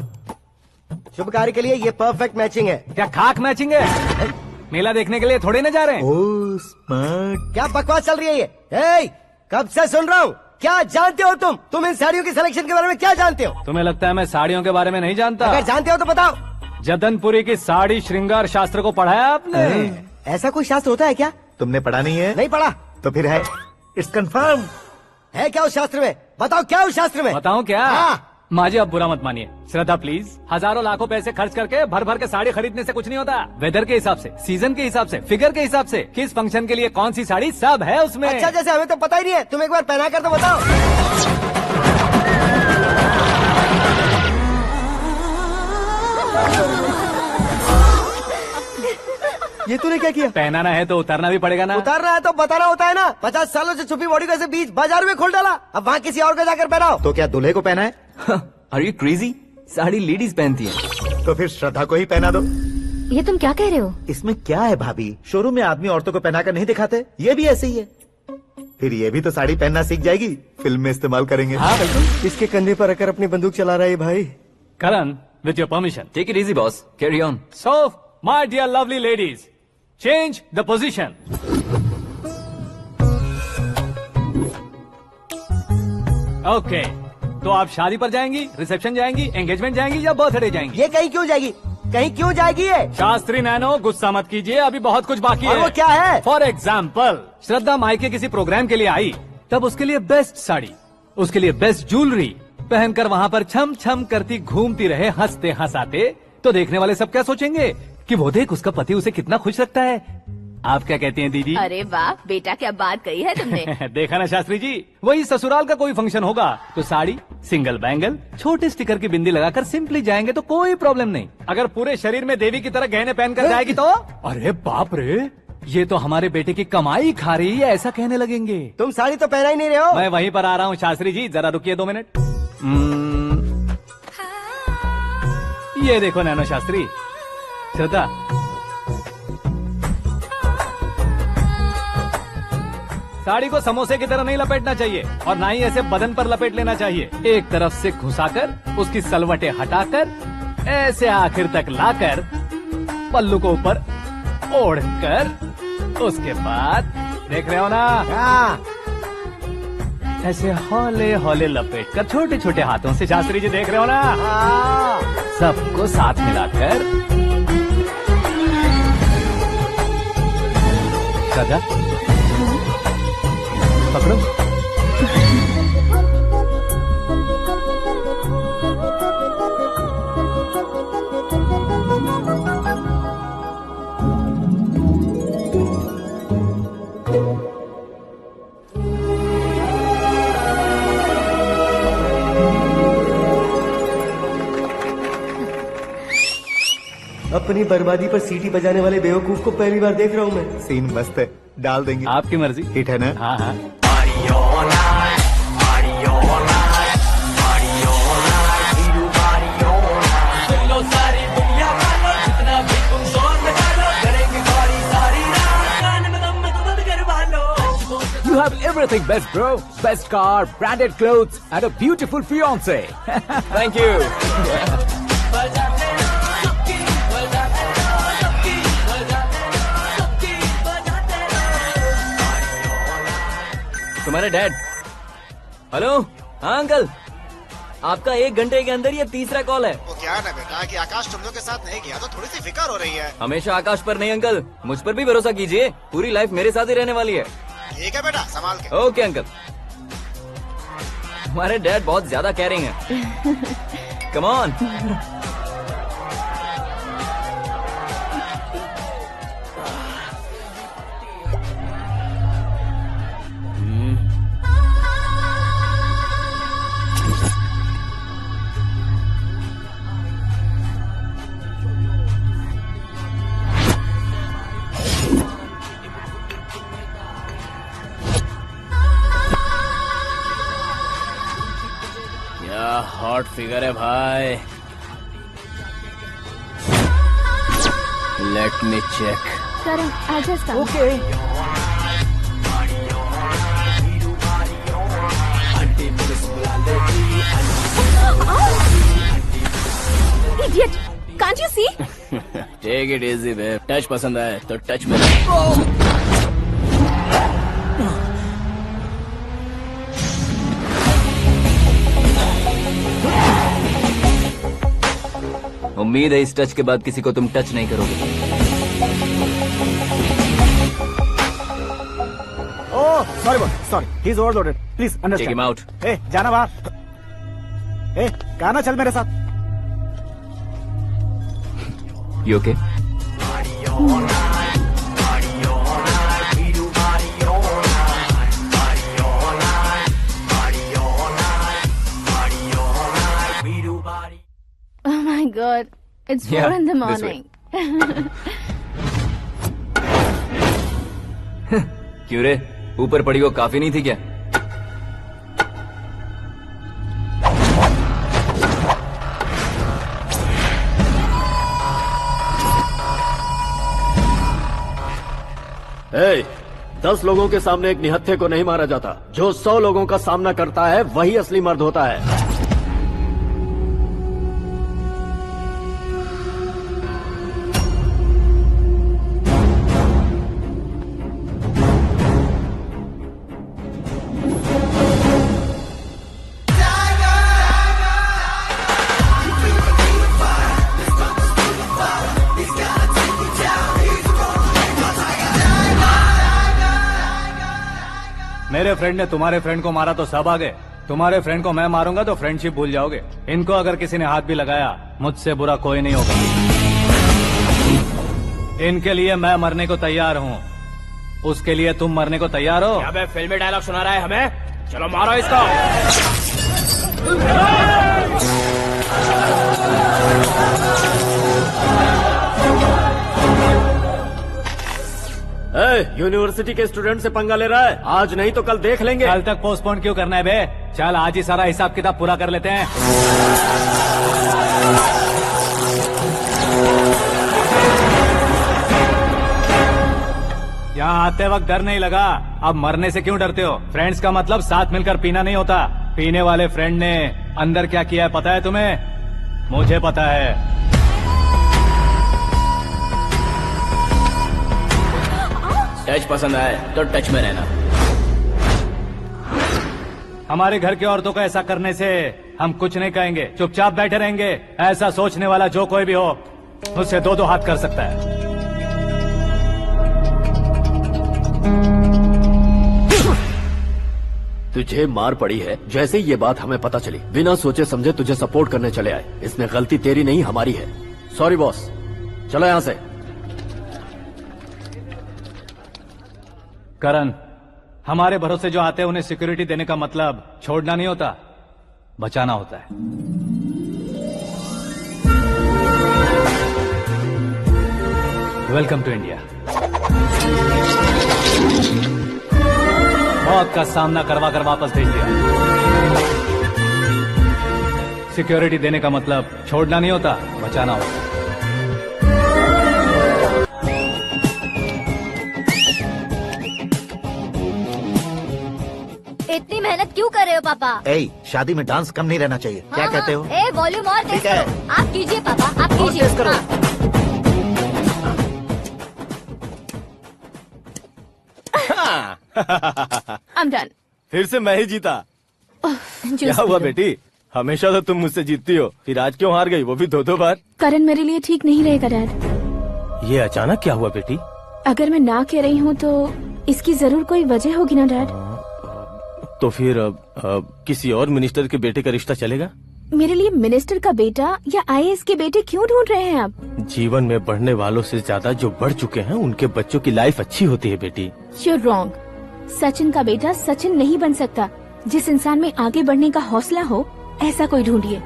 शुभ कार्य के लिए ये परफेक्ट मैचिंग है। क्या खाक मैचिंग है? मेला देखने के लिए थोड़े न जा रहे हैं। Oh smart. क्या बकवास चल रही है ये? कब से सुन रहा हूँ। क्या जानते हो तुम? तुम इन साड़ियों की सिलेक्शन के बारे में क्या जानते हो? तुम्हें लगता है मैं साड़ियों के बारे में नहीं जानता? अगर जानते हो तो बताओ। जदनपुरी की साड़ी श्रृंगार शास्त्र को पढ़ा है आपने? ऐसा कोई शास्त्र होता है क्या? तुमने पढ़ा नहीं है? नहीं पढ़ा। तो फिर है, इट्स कंफर्म। है क्या उस शास्त्र में? बताओ क्या उस शास्त्र में? बताऊं क्या? हाँ। माजी अब बुरा मत मानिए। श्रद्धा प्लीज, हजारों लाखों पैसे खर्च करके भर भर के साड़ी खरीदने से कुछ नहीं होता। वेदर के हिसाब से, सीजन के हिसाब से, फिगर के हिसाब से, किस फंक्शन के लिए कौन सी साड़ी, सब है उसमें। अच्छा, जैसे हमें तो पता ही नहीं है, तुम एक बार पहना कर तो बताओ। ये तूने क्या किया? पहनाना है तो उतारना भी पड़ेगा ना। उतारना है तो बताना होता है ना। 50 सालों से छुपी बॉडी को ऐसे बीच बाजार में खोल डाला, अब वहाँ किसी और को जाकर पहनाओ। तो क्या दूल्हे को पहना है? Are you crazy? Sari ladies पहनती है। तो फिर श्रद्धा को ही पहना दो। ये तुम क्या कह रहे हो? इसमें क्या है भाभी? शोरूम में आदमी औरतों को पहनाकर नहीं दिखाते? ये भी ऐसे ही है। फिर ये भी तो साड़ी पहनना सीख जाएगी, फिल्म में इस्तेमाल करेंगे। हाँ बिल्कुल। इसके कंधे पर रखकर अपनी बंदूक चला रहा है भाई। Karan, with your permission. Take it easy boss, carry on. So my dear lovely ladies, change the position. Okay, तो आप शादी पर जाएंगी, रिसेप्शन जाएंगी, एंगेजमेंट जाएंगी या बर्थडे जाएंगी? ये कहीं क्यों जाएगी? कहीं क्यों जाएगी ये? शास्त्री नैनो, गुस्सा मत कीजिए, अभी बहुत कुछ बाकी और है। वो क्या है? फॉर एग्जाम्पल, श्रद्धा मायके किसी प्रोग्राम के लिए आई, तब उसके लिए बेस्ट साड़ी, उसके लिए बेस्ट ज्वेलरी पहनकर वहाँ पर छम छम करती घूमती रहे हंसते हंसाते, तो देखने वाले सब क्या सोचेंगे कि वो देख उसका पति उसे कितना खुश रखता है। आप क्या कहती हैं दीदी? अरे वाह बेटा, क्या बात कही है तुमने। देखा ना शास्त्री जी, वही ससुराल का कोई फंक्शन होगा तो साड़ी, सिंगल बैंगल, छोटे स्टिकर की बिंदी लगाकर सिंपली जाएंगे तो कोई प्रॉब्लम नहीं। अगर पूरे शरीर में देवी की तरह गहने पहनकर जाएगी तो अरे बाप रे, ये तो हमारे बेटे की कमाई खा रही है, ऐसा कहने लगेंगे। तुम साड़ी तो पहना ही नहीं रहे हो। मैं वहीं पर आ रहा हूँ शास्त्री जी, जरा रुकिए 2 मिनट। ये देखो नैनो शास्त्री, श्रद्धा, साड़ी को समोसे की तरह नहीं लपेटना चाहिए और ना ही ऐसे बदन पर लपेट लेना चाहिए। एक तरफ से घुसाकर उसकी सलवटें हटाकर ऐसे आखिर तक लाकर पल्लू को ऊपर ओढ़कर उसके बाद देख रहे हो ना, ऐसे हौले हौले लपेट कर छोटे छोटे हाथों से, शास्त्री जी देख रहे हो ना, सबको साथ मिलाकर श्रद्धा पकड़ो। अपनी बर्बादी पर सीटी बजाने वाले बेवकूफ को पहली बार देख रहा हूँ मैं। सीन मस्त है, डाल देंगे। आपकी मर्जी। हिट है ना? हाँ हाँ। You have everything best, bro. Best car, branded clothes, and a beautiful fiance. Thank you. तुम्हारे डैड। हेलो, हाँ अंकल, आपका 1 घंटे के अंदर ये 3रा कॉल है। वो क्या है ना बेटा कि आकाश तुम लोग के साथ नहीं गया तो थोड़ी सी फिक्र हो रही है। हमेशा आकाश पर नहीं अंकल, मुझ पर भी भरोसा कीजिए, पूरी लाइफ मेरे साथ ही रहने वाली है। ठीक है बेटा, संभाल के। Okay uncle. हमारे डैड बहुत ज्यादा केयरिंग है। Come on. हॉट फिगर है भाई। Let me check. करण, आजा साहब। Okay. Idiot! Can't you see? Take it easy babe. Touch पसंद आए तो टच में। उम्मीद है इस टच के बाद किसी को तुम टच नहीं करोगे। Oh sorry boss, sorry, he is overloaded, please understand. Take him out. ए जाना बाहर। ए गाना चल मेरे साथ। You okay? Oh my God, it's 4 in the morning. क्यों रे, ऊपर पड़ी वो काफी नहीं थी क्या? ए, 10 लोगों के सामने एक निहत्थे को नहीं मारा जाता। जो 100 लोगों का सामना करता है वही असली मर्द होता है। मेरे फ्रेंड ने तुम्हारे फ्रेंड को मारा तो सब आ गए, तुम्हारे फ्रेंड को मैं मारूंगा तो फ्रेंडशिप भूल जाओगे। इनको अगर किसी ने हाथ भी लगाया, मुझसे बुरा कोई नहीं होगा। इनके लिए मैं मरने को तैयार हूँ, उसके लिए तुम मरने को तैयार हो? अबे फिल्मी डायलॉग सुना रहा है हमें? चलो मारो इसको। यूनिवर्सिटी के स्टूडेंट से पंगा ले रहा है, आज नहीं तो कल देख लेंगे। कल तक पोस्टपोन क्यों करना है बे? चल आज ही सारा हिसाब किताब पूरा कर लेते हैं। यहाँ आते वक्त डर नहीं लगा, अब मरने से क्यों डरते हो? फ्रेंड्स का मतलब साथ मिलकर पीना नहीं होता। पीने वाले फ्रेंड ने अंदर क्या किया है पता है तुम्हें? मुझे पता है। टच पसंद आए तो टच में रहना। हमारे घर की औरतों को ऐसा करने से हम कुछ नहीं कहेंगे, चुपचाप बैठे रहेंगे। ऐसा सोचने वाला जो कोई भी हो, उससे दो दो हाथ कर सकता है। तुझे मार पड़ी है, जैसे ही ये बात हमें पता चली बिना सोचे समझे तुझे सपोर्ट करने चले आए। इसमें गलती तेरी नहीं हमारी है। सॉरी बॉस, चलो यहाँ से। करण, हमारे भरोसे जो आते हैं उन्हें सिक्योरिटी देने का मतलब छोड़ना नहीं होता, बचाना होता है। Welcome to India. मौत का सामना करवा कर वापस भेज दिया। सिक्योरिटी देने का मतलब छोड़ना नहीं होता, बचाना होता है। इतनी मेहनत क्यों कर रहे हो पापा? शादी में डांस कम नहीं रहना चाहिए। क्या कहते हो? वॉल्यूम और तेज करो। आप कीजिए पापा, आप कीजिए। I'm done. फिर से मैं ही जीता। क्या हुआ बेटी? हमेशा तो तुम मुझसे जीतती हो, फिर आज क्यों हार गई, वो भी दो दो बार? करण मेरे लिए ठीक नहीं रहेगा डैड। ये अचानक क्या हुआ बेटी? अगर मैं ना कह रही हूँ तो इसकी जरूर कोई वजह होगी ना डैड। तो फिर किसी और मिनिस्टर के बेटे का रिश्ता चलेगा? मेरे लिए मिनिस्टर का बेटा या IAS के बेटे क्यों ढूंढ रहे हैं आप? जीवन में बढ़ने वालों से ज्यादा जो बढ़ चुके हैं उनके बच्चों की लाइफ अच्छी होती है बेटी। You're wrong. सचिन का बेटा सचिन नहीं बन सकता। जिस इंसान में आगे बढ़ने का हौसला हो, ऐसा कोई ढूंढिए।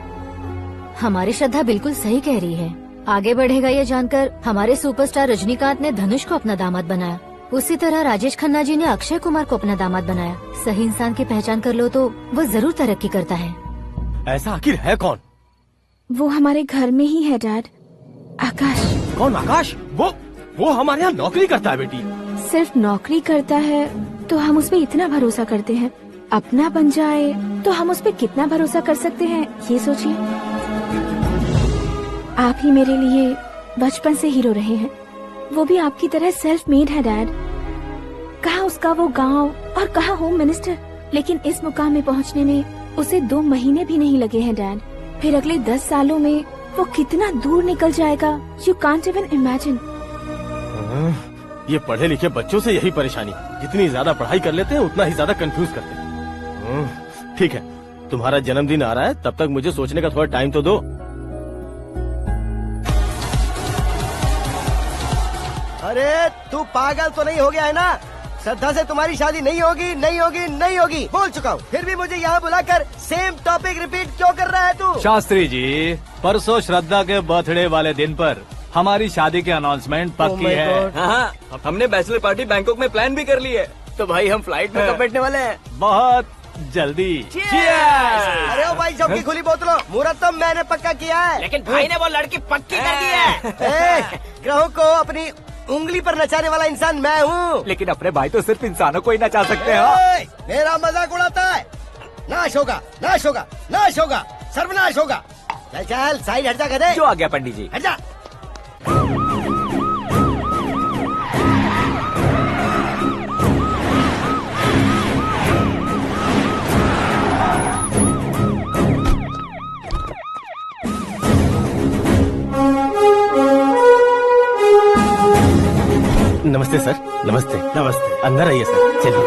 हमारी श्रद्धा बिल्कुल सही कह रही है। आगे बढ़ेगा ये जानकर हमारे सुपरस्टार रजनीकांत ने धनुष को अपना दामाद बनाया। उसी तरह राजेश खन्ना जी ने अक्षय कुमार को अपना दामाद बनाया। सही इंसान की पहचान कर लो तो वो जरूर तरक्की करता है। ऐसा आखिर है कौन? वो हमारे घर में ही है डैड, आकाश। कौन आकाश? वो हमारे यहाँ नौकरी करता है बेटी। सिर्फ नौकरी करता है तो हम उस पे इतना भरोसा करते हैं, अपना बन जाए तो हम उस पे कितना भरोसा कर सकते हैं, ये सोचिए। आप ही मेरे लिए बचपन से हीरो रहे हैं, वो भी आपकी तरह सेल्फ मेड है डैड। कहाँ उसका वो गांव और कहाँ होम मिनिस्टर, लेकिन इस मुकाम में पहुँचने में उसे 2 महीने भी नहीं लगे हैं डैड। फिर अगले 10 सालों में वो कितना दूर निकल जाएगा, यू कांट इवन इमेजिन। ये पढ़े लिखे बच्चों से यही परेशानी, जितनी ज्यादा पढ़ाई कर लेते हैं उतना ही ज्यादा कंफ्यूज करते हैं। ठीक है, तुम्हारा जन्मदिन आ रहा है, तब तक मुझे सोचने का थोड़ा टाइम तो दो। अरे तू पागल तो नहीं हो गया है ना? श्रद्धा से तुम्हारी शादी नहीं होगी, नहीं होगी, नहीं होगी, बोल चुका हूँ। फिर भी मुझे यहाँ बुलाकर सेम टॉपिक रिपीट क्यों कर रहा है तू? शास्त्री जी, परसों श्रद्धा के बर्थडे वाले दिन पर हमारी शादी की अनाउंसमें पक्की है। हाँ, हमने बैचलर पार्टी बैंकॉक में प्लान भी कर ली है। तो भाई हम फ्लाइट में कब बैठने वाले हैं? बहुत जल्दी। अरे ओ भाई, सबकी खुली बोतलों, मुहूर्त तो मैंने पक्का किया है। लेकिन भाई ने वो लड़की पक्की कर दी है। ग्रहों को अपनी उंगली पर नचाने वाला इंसान मैं हूँ। लेकिन अपने भाई तो सिर्फ इंसानों को ही नचा सकते हो। मेरा मजाक उड़ाता है? नाश होगा, नाश होगा, नाश होगा, सर्वनाश होगा। चल चल साइड हट जा, गधे। जो आ गया पंडित जी। हट जा। नमस्ते सर। नमस्ते। नमस्ते। अंदर आइए सर। चलिए।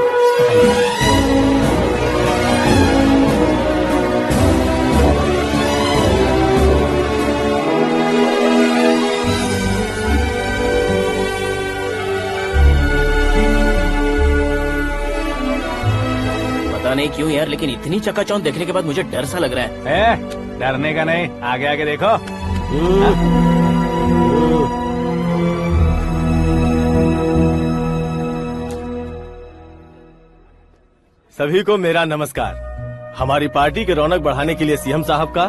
पता नहीं क्यों यार, लेकिन इतनी चकाचौंध देखने के बाद मुझे डर सा लग रहा है। डरने का नहीं, आगे आगे देखो। सभी को मेरा नमस्कार। हमारी पार्टी के रौनक बढ़ाने के लिए सीएम साहब का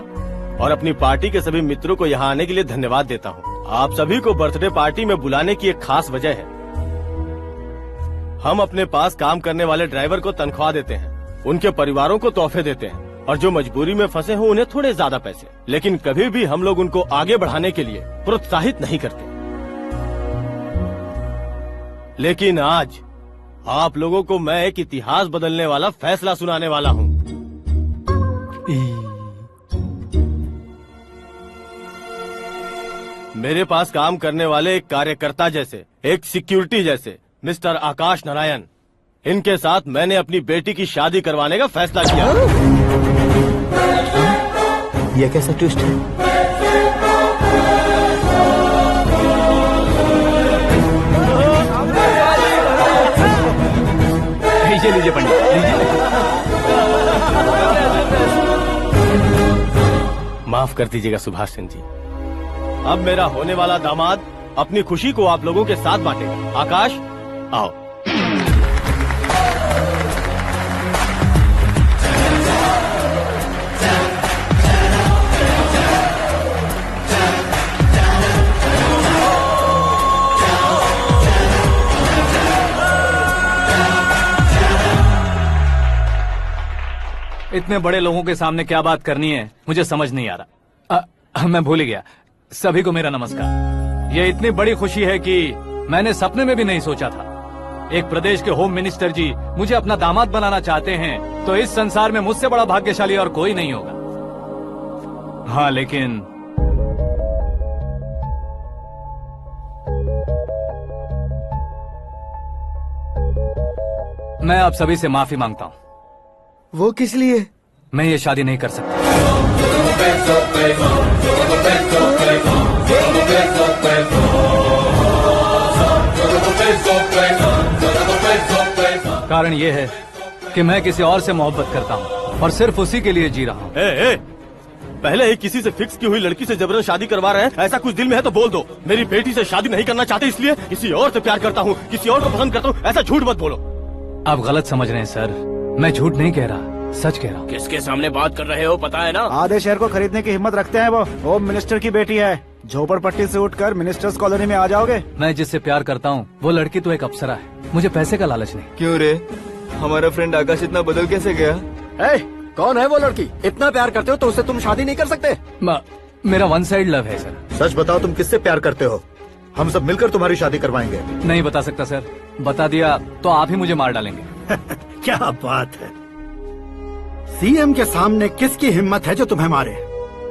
और अपनी पार्टी के सभी मित्रों को यहाँ आने के लिए धन्यवाद देता हूँ। आप सभी को बर्थडे पार्टी में बुलाने की एक खास वजह है। हम अपने पास काम करने वाले ड्राइवर को तनख्वाह देते हैं, उनके परिवारों को तोहफे देते हैं और जो मजबूरी में फंसे हो उन्हें थोड़े ज्यादा पैसे। लेकिन कभी भी हम लोग उनको आगे बढ़ाने के लिए प्रोत्साहित नहीं करते। लेकिन आज आप लोगों को मैं एक इतिहास बदलने वाला फैसला सुनाने वाला हूँ। मेरे पास काम करने वाले एक कार्यकर्ता जैसे, एक सिक्योरिटी जैसे मिस्टर आकाश नारायण, इनके साथ मैंने अपनी बेटी की शादी करवाने का फैसला किया। यह कैसा ट्विस्ट है? लीजिए पंडित, लीजिए। माफ कर दीजिएगा सुभाष सिंह जी। अब मेरा होने वाला दामाद अपनी खुशी को आप लोगों के साथ बांटेगा। आकाश, आओ। इतने बड़े लोगों के सामने क्या बात करनी है मुझे समझ नहीं आ रहा। मैं भूल ही गया। सभी को मेरा नमस्कार। ये इतनी बड़ी खुशी है कि मैंने सपने में भी नहीं सोचा था। एक प्रदेश के होम मिनिस्टर जी मुझे अपना दामाद बनाना चाहते हैं, तो इस संसार में मुझसे बड़ा भाग्यशाली और कोई नहीं होगा। हाँ, लेकिन मैं आप सभी से माफी मांगता हूँ। वो किस लिए? मैं ये शादी नहीं कर सकता। कारण ये है कि मैं किसी और से मोहब्बत करता हूँ और सिर्फ उसी के लिए जी रहा हूँ। पहले ही किसी से फिक्स की हुई लड़की से जबरन शादी करवा रहे हैं। ऐसा कुछ दिल में है तो बोल दो। मेरी बेटी से शादी नहीं करना चाहते इसलिए किसी और से प्यार करता हूँ, किसी और को पसंद करता हूँ, ऐसा झूठ मत बोलो। आप गलत समझ रहे हैं सर, मैं झूठ नहीं कह रहा, सच कह रहा हूँ। किसके सामने बात कर रहे हो पता है ना? आधे शहर को खरीदने की हिम्मत रखते हैं वो। होम मिनिस्टर की बेटी है। झोपड़पट्टी से उठकर मिनिस्टर्स कॉलोनी में आ जाओगे। मैं जिससे प्यार करता हूँ वो लड़की तो एक अप्सरा है, मुझे पैसे का लालच नहीं। क्यों रे, हमारा फ्रेंड आकाश इतना बदल कैसे गया? कौन है वो लड़की? इतना प्यार करते हो तो उससे तुम शादी नहीं कर सकते? मेरा वन साइड लव है सर। सच बताओ, तुम किससे प्यार करते हो? हम सब मिलकर तुम्हारी शादी करवाएंगे। नहीं बता सकता सर, बता दिया तो आप ही मुझे मार डालेंगे। क्या बात है, सीएम के सामने किसकी हिम्मत है जो तुम्हें मारे?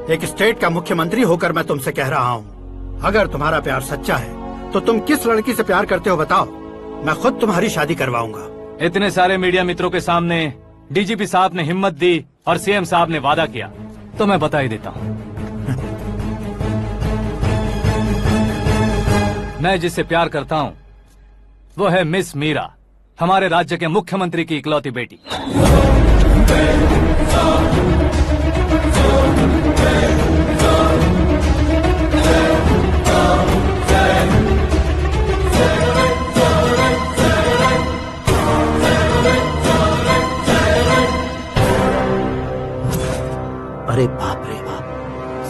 एक स्टेट का मुख्यमंत्री होकर मैं तुमसे कह रहा हूँ, अगर तुम्हारा प्यार सच्चा है तो तुम किस लड़की से प्यार करते हो बताओ, मैं खुद तुम्हारी शादी करवाऊंगा। इतने सारे मीडिया मित्रों के सामने डीजीपी साहब ने हिम्मत दी और सीएम साहब ने वादा किया, तो मैं बता ही देता हूँ। मैं जिससे प्यार करता हूँ वो है मिस मीरा, हमारे राज्य के मुख्यमंत्री की इकलौती बेटी। अरे बाप रे बाप,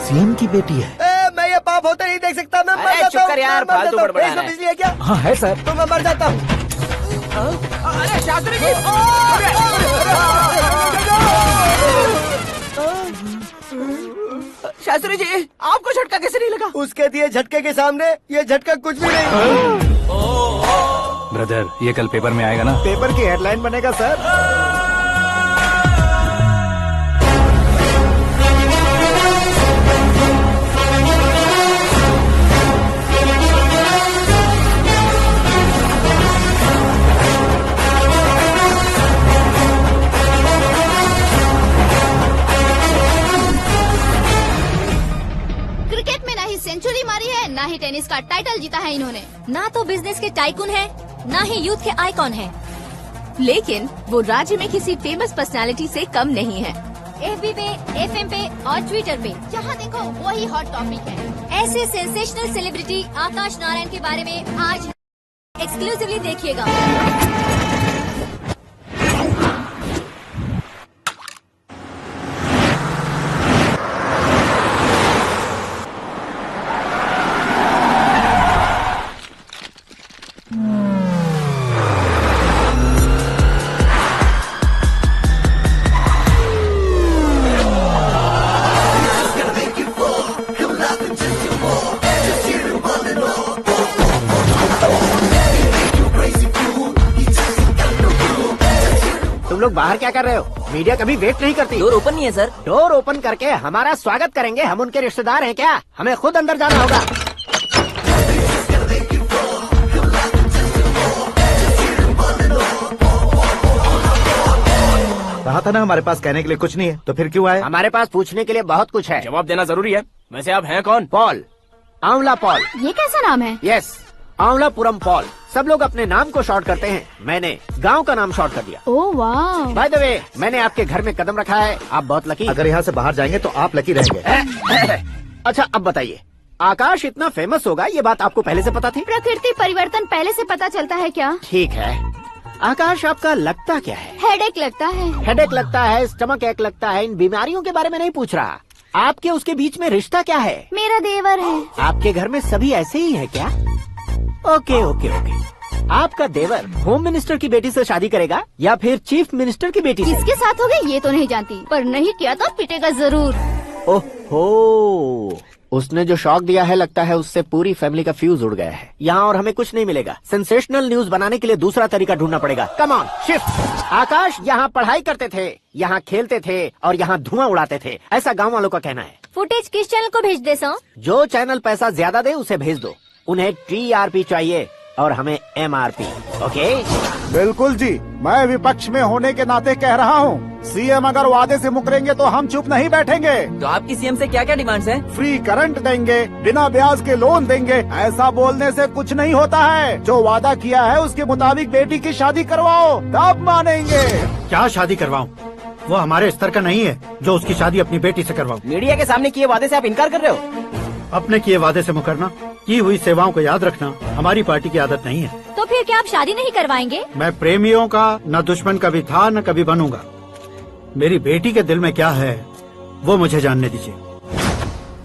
सीएम की बेटी है। मैं ये पाप होते नहीं देख सकता। मैं मर जाता हूँ यार, फालतू बड़बड़ा रहा है। बिजली है क्या? हाँ है सर। तो मैं मर जाता हूँ। अरे शास्त्री जी, शास्त्री जी, आपको झटका कैसे नहीं लगा? उसके दिए झटके के सामने ये झटका कुछ भी नहीं। ब्रदर, ये कल पेपर में आएगा ना? पेपर की हेडलाइन बनेगा सर। ना ही टेनिस का टाइटल जीता है इन्होंने, ना तो बिजनेस के टाइकून है, ना ही यूथ के आइकॉन है। लेकिन वो राज्य में किसी फेमस पर्सनालिटी से कम नहीं है। FB पे, FM पे और ट्विटर पे जहाँ देखो वही हॉट टॉपिक है। ऐसे सेंसेशनल सेलिब्रिटी आकाश नारायण के बारे में आज एक्सक्लूसिवली देखिएगा। लोग बाहर क्या कर रहे हो? मीडिया कभी वेट नहीं करती। डोर ओपन नहीं है सर। डोर ओपन करके हमारा स्वागत करेंगे? हम उनके रिश्तेदार हैं क्या? हमें खुद अंदर जाना होगा। कहा था ना हमारे पास कहने के लिए कुछ नहीं है, तो फिर क्यों आए? हमारे पास पूछने के लिए बहुत कुछ है। जवाब देना जरूरी है। वैसे आप हैं कौन? पॉल, आंवला पॉल। ये कैसा नाम है? Yes, Avalapuram Paul. सब लोग अपने नाम को शॉर्ट करते हैं, मैंने गांव का नाम शॉर्ट कर दिया। ओह वाह। बाय द वे, मैंने आपके घर में कदम रखा है, आप बहुत लकी। अगर यहाँ से बाहर जाएंगे तो आप लकी रहेंगे। अच्छा अब बताइए, आकाश इतना फेमस होगा ये बात आपको पहले से पता थी? प्रकृति परिवर्तन पहले से पता चलता है क्या? ठीक है, आकाश आपका लगता क्या है? हेडेक लगता है। हेडेक लगता है, स्टमक एक लगता है, इन बीमारियों के बारे में नहीं पूछ रहा। आपके उसके बीच में रिश्ता क्या है? मेरा देवर है। आपके घर में सभी ऐसे ही है क्या? Okay okay okay. आपका देवर होम मिनिस्टर की बेटी से शादी करेगा या फिर चीफ मिनिस्टर की बेटी से? किसके साथ होगा ये तो नहीं जानती, पर नहीं किया तो पिटेगा जरूर। ओहो, उसने जो शॉक दिया है लगता है उससे पूरी फैमिली का फ्यूज उड़ गया है। यहाँ और हमें कुछ नहीं मिलेगा। सेंसेशनल न्यूज बनाने के लिए दूसरा तरीका ढूंढना पड़ेगा। Come on, shift. आकाश यहाँ पढ़ाई करते थे, यहाँ खेलते थे और यहाँ धुआं उड़ाते थे, ऐसा गाँव वालों का कहना है। फुटेज किस चैनल को भेज दे सो? जो चैनल पैसा ज्यादा दे उसे भेज दो। उन्हें TRP चाहिए और हमें MRP। ओके? बिल्कुल जी, मैं विपक्ष में होने के नाते कह रहा हूँ, सीएम अगर वादे से मुकरेंगे तो हम चुप नहीं बैठेंगे। तो आपकी सीएम से क्या क्या डिमांड्स हैं? फ्री करंट देंगे, बिना ब्याज के लोन देंगे। ऐसा बोलने से कुछ नहीं होता है। जो वादा किया है उसके मुताबिक बेटी की शादी करवाओ, तब मानेंगे। क्या शादी करवाऊं? वो हमारे स्तर का नहीं है जो उसकी शादी अपनी बेटी से करवाऊं। मीडिया के सामने किए वादे से आप इनकार कर रहे हो? अपने किए वादे से मुकरना, की हुई सेवाओं को याद रखना हमारी पार्टी की आदत नहीं है। तो फिर क्या आप शादी नहीं करवाएंगे? मैं प्रेमियों का न दुश्मन कभी था न कभी बनूंगा। मेरी बेटी के दिल में क्या है वो मुझे जानने दीजिए।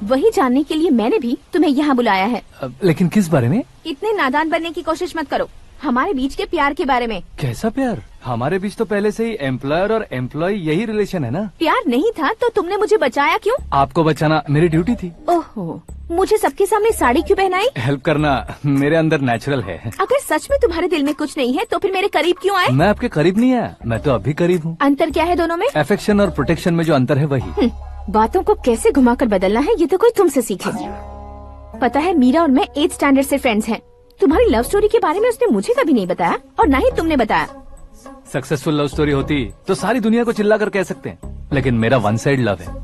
वही जानने के लिए मैंने भी तुम्हें यहाँ बुलाया है। लेकिन किस बारे में? इतने नादान बनने की कोशिश मत करो। हमारे बीच के प्यार के बारे में। कैसा प्यार? हमारे बीच तो पहले से ही एम्प्लॉयर और एम्प्लॉय यही रिलेशन है ना। प्यार नहीं था तो तुमने मुझे बचाया क्यों? आपको बचाना मेरी ड्यूटी थी। ओहो, मुझे सबके सामने साड़ी क्यों पहनाई? हेल्प करना मेरे अंदर नेचुरल है। अगर सच में तुम्हारे दिल में कुछ नहीं है तो फिर मेरे करीब क्यों आए? मैं आपके करीब नहीं आया, मैं तो अभी करीब हूँ। अंतर क्या है दोनों में? अफेक्शन और प्रोटेक्शन में जो अंतर है वही। बातों को कैसे घुमाकर बदलना है ये तो कोई तुमसे सीखे। पता है, मीरा और मैं 8th स्टैंडर्ड से फ्रेंड्स हैं। तुम्हारी लव स्टोरी के बारे में उसने मुझे कभी नहीं बताया और ना ही तुमने बताया। सक्सेसफुल लव स्टोरी होती तो सारी दुनिया को चिल्ला कर कह सकते हैं, लेकिन मेरा वन साइड लव है,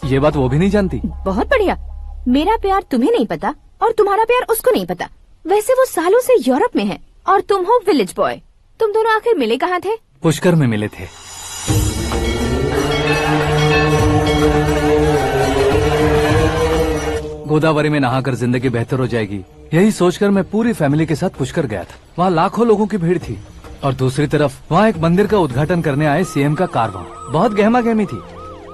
ये बात वो भी नहीं जानती। बहुत बढ़िया। मेरा प्यार तुम्हें नहीं पता और तुम्हारा प्यार उसको नहीं पता। वैसे वो सालों से यूरोप में है और तुम हो विलेज बॉय। तुम दोनों आखिर मिले कहाँ थे? पुष्कर में मिले थे। गोदावरी में नहाकर जिंदगी बेहतर हो जाएगी, यही सोचकर मैं पूरी फैमिली के साथ पुष्कर गया था। वहाँ लाखों लोगों की भीड़ थी और दूसरी तरफ वहाँ एक मंदिर का उद्घाटन करने आए सीएम का कारवां। बहुत गहमा गहमी थी।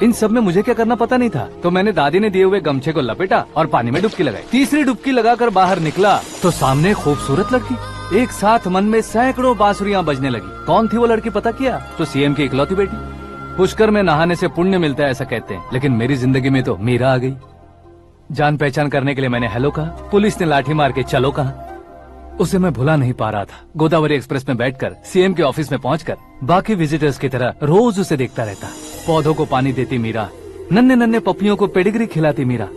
इन सब में मुझे क्या करना पता नहीं था, तो मैंने दादी ने दिए हुए गमछे को लपेटा और पानी में डुबकी लगाई। तीसरी डुबकी लगाकर बाहर निकला तो सामने खूबसूरत लड़की। एक साथ मन में सैकड़ों बांसुरियां बजने लगी। कौन थी वो लड़की पता किया? तो सीएम की इकलौती बेटी। पुष्कर में नहाने से पुण्य मिलता है ऐसा कहते हैं, लेकिन मेरी जिंदगी में तो मीरा आ गई। जान पहचान करने के लिए मैंने हेलो कहा, पुलिस ने लाठी मार के चलो कहा। उसे मैं भुला नहीं पा रहा था। गोदावरी एक्सप्रेस में बैठकर सीएम के ऑफिस में पहुंचकर बाकी विजिटर्स की तरह रोज उसे देखता रहता। पौधों को पानी देती मीरा, नन्हे नन्हे पपियों को पेडिग्री खिलाती मीरा।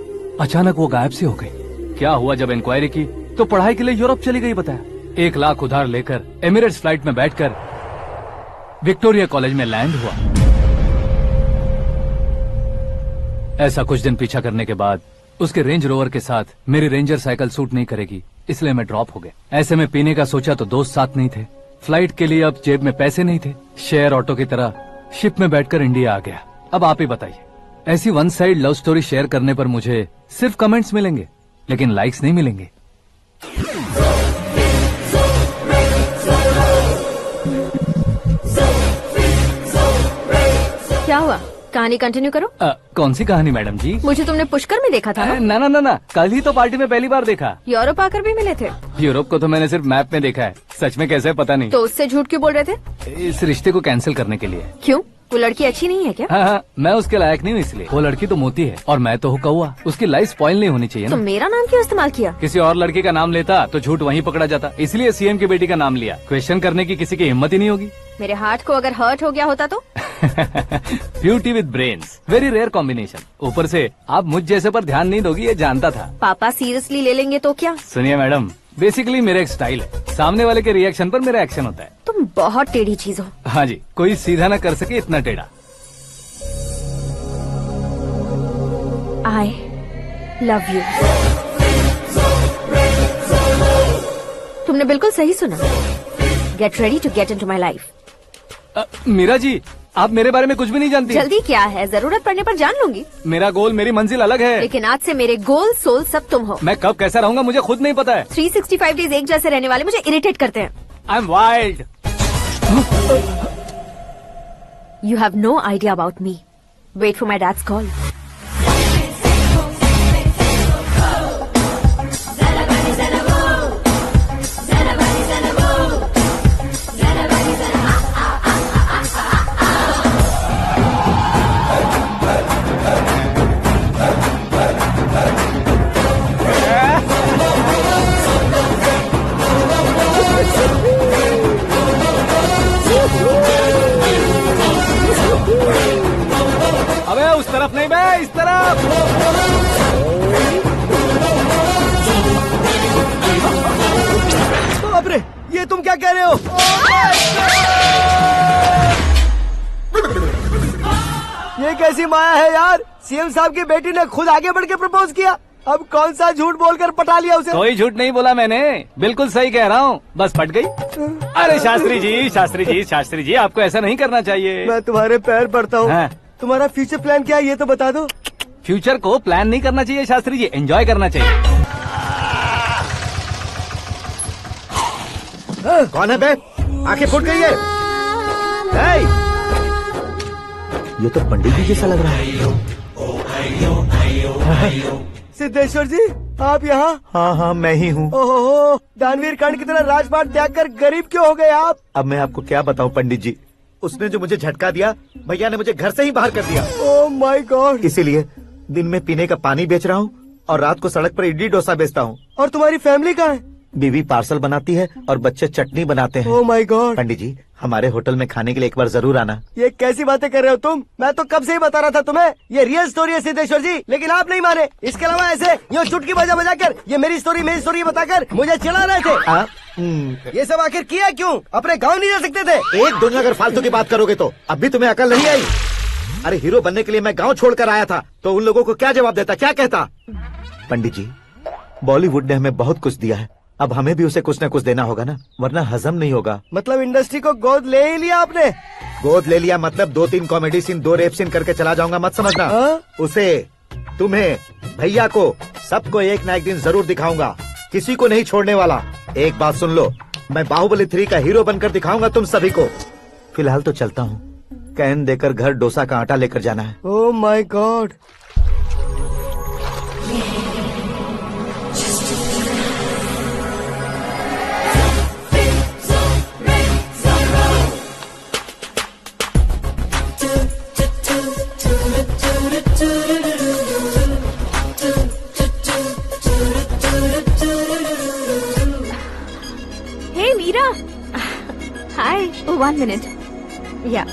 अचानक वो गायब सी हो गई। क्या हुआ? जब इंक्वायरी की तो पढ़ाई के लिए यूरोप चली गई बताया। 1 लाख उधार लेकर एमिरेट्स फ्लाइट में बैठकर विक्टोरिया कॉलेज में लैंड हुआ। ऐसा कुछ दिन पीछा करने के बाद उसके रेंज रोवर के साथ मेरी रेंजर साइकिल सूट नहीं करेगी, इसलिए मैं ड्रॉप हो गया। ऐसे में पीने का सोचा तो दोस्त साथ नहीं थे, फ्लाइट के लिए अब जेब में पैसे नहीं थे, शेयर ऑटो की तरह शिप में बैठकर इंडिया आ गया। अब आप ही बताइए, ऐसी one side love story share करने पर मुझे सिर्फ कमेंट्स मिलेंगे लेकिन लाइक्स नहीं मिलेंगे। क्या हुआ, कहानी कंटिन्यू करो। कौन सी कहानी मैडम जी? मुझे तुमने पुष्कर में देखा था ना? ना ना ना, कल ही तो पार्टी में पहली बार देखा। यूरोप आकर भी मिले थे? यूरोप को तो मैंने सिर्फ मैप में देखा है, सच में कैसे पता नहीं। तो उससे झूठ क्यों बोल रहे थे? इस रिश्ते को कैंसिल करने के लिए। क्यों, वो लड़की अच्छी नहीं है क्या? हाँ, मैं उसके लायक नहीं हूँ इसलिए। वो लड़की तो मोती है और मैं तो हूँ कौवा, उसकी लाइफ स्पॉइल नहीं होनी चाहिए तो ना। मेरा नाम क्यों इस्तेमाल किया? किसी और लड़की का नाम लेता तो झूठ वहीं पकड़ा जाता, इसलिए सीएम की बेटी का नाम लिया। क्वेश्चन करने की किसी की हिम्मत ही नहीं होगी। मेरे हार्ट को अगर हर्ट हो गया होता तो? Beauty with brains, very rare combination. ऊपर से आप मुझ जैसे पर ध्यान नहीं दोगी ये जानता था। पापा सीरियसली ले लेंगे तो क्या? सुनिए मैडम, बेसिकली मेरा एक स्टाइल है, सामने वाले के रिएक्शन पर मेरा एक्शन होता है। तुम बहुत टेढ़ी चीज हो। हाँ जी, कोई सीधा ना कर सके इतना टेढ़ा। I love you। तुमने बिल्कुल सही सुना। Get ready to get into my life। Meera ji, आप मेरे बारे में कुछ भी नहीं जानती। जल्दी क्या है, जरूरत पड़ने पर जान लूंगी। मेरा गोल, मेरी मंजिल अलग है। लेकिन आज से मेरे गोल सोल सब तुम हो। मैं कब कैसा रहूंगा मुझे खुद नहीं पता है। 365 डेज एक जैसे रहने वाले मुझे इरिटेट करते हैं। I am wild. You have no idea about me। Wait for my dad's call। अबे उस तरफ नहीं बे, इस तरफ। बाप रे, ये तुम क्या कह रहे हो? ये कैसी माया है यार? सीएम साहब की बेटी ने खुद आगे बढ़ के प्रपोज किया, अब कौन सा झूठ बोलकर पटा लिया उसे? कोई झूठ नहीं बोला मैंने, बिल्कुल सही कह रहा हूँ, बस पट गई। अरे शास्त्री जी, शास्त्री जी, शास्त्री जी, आपको ऐसा नहीं करना चाहिए। मैं तुम्हारे पैर पड़ता हूँ। हाँ। तुम्हारा फ्यूचर प्लान क्या है ये तो बता दो। फ्यूचर को प्लान नहीं करना चाहिए शास्त्री जी, एंजॉय करना चाहिए। कौन है बे? आंखें फूट गई है। ये तो पंडित जी जैसा लग रहा है। सिद्धेश्वर जी, आप यहाँ? हाँ हाँ, मैं ही हूँ। ओहो, दानवीर कर्ण की तरह राजपाट त्याग कर गरीब क्यों हो गए आप? अब मैं आपको क्या बताऊँ पंडित जी, उसने जो मुझे झटका दिया, भैया ने मुझे घर से ही बाहर कर दिया। Oh my God. इसीलिए दिन में पीने का पानी बेच रहा हूँ और रात को सड़क पर इडली डोसा बेचता हूँ। और तुम्हारी फैमिली कहाँ है? बीवी पार्सल बनाती है और बच्चे चटनी बनाते हैं। Oh my God. पंडित जी, हमारे होटल में खाने के लिए एक बार जरूर आना। ये कैसी बातें कर रहे हो तुम? मैं तो कब से ही बता रहा था तुम्हें, ये रियल स्टोरी है सिद्धेश्वर जी, लेकिन आप नहीं माने। इसके अलावा ऐसे यूँ चुटकी बजा बजा कर ये मेरी स्टोरी बताकर मुझे चिढ़ा रहे थे। ये सब आखिर किया क्यों? अपने गाँव नहीं जा सकते थे? एक दिन अगर फालतू की बात करोगे तो अब भी तुम्हें अकल नहीं आई। अरे हीरो बनने के लिए मैं गाँव छोड़कर आया था तो उन लोगों को क्या जवाब देता, क्या कहता? पंडित जी, बॉलीवुड ने हमें बहुत कुछ दिया है, अब हमें भी उसे कुछ न कुछ देना होगा ना, वरना हजम नहीं होगा। मतलब इंडस्ट्री को गोद ले ही लिया आपने? गोद ले लिया मतलब 2-3 कॉमेडी सीन, 2 रेप सीन करके चला जाऊंगा मत समझना। उसे, तुम्हें, भैया को, सबको एक ना एक दिन जरूर दिखाऊंगा, किसी को नहीं छोड़ने वाला। एक बात सुन लो, मैं बाहुबली 3 का हीरो बनकर दिखाऊंगा तुम सभी को। फिलहाल तो चलता हूँ, कैन देकर घर डोसा का आटा लेकर जाना है। Oh my God. Hey Meera. Hi. Oh, 1 minute. Yeah.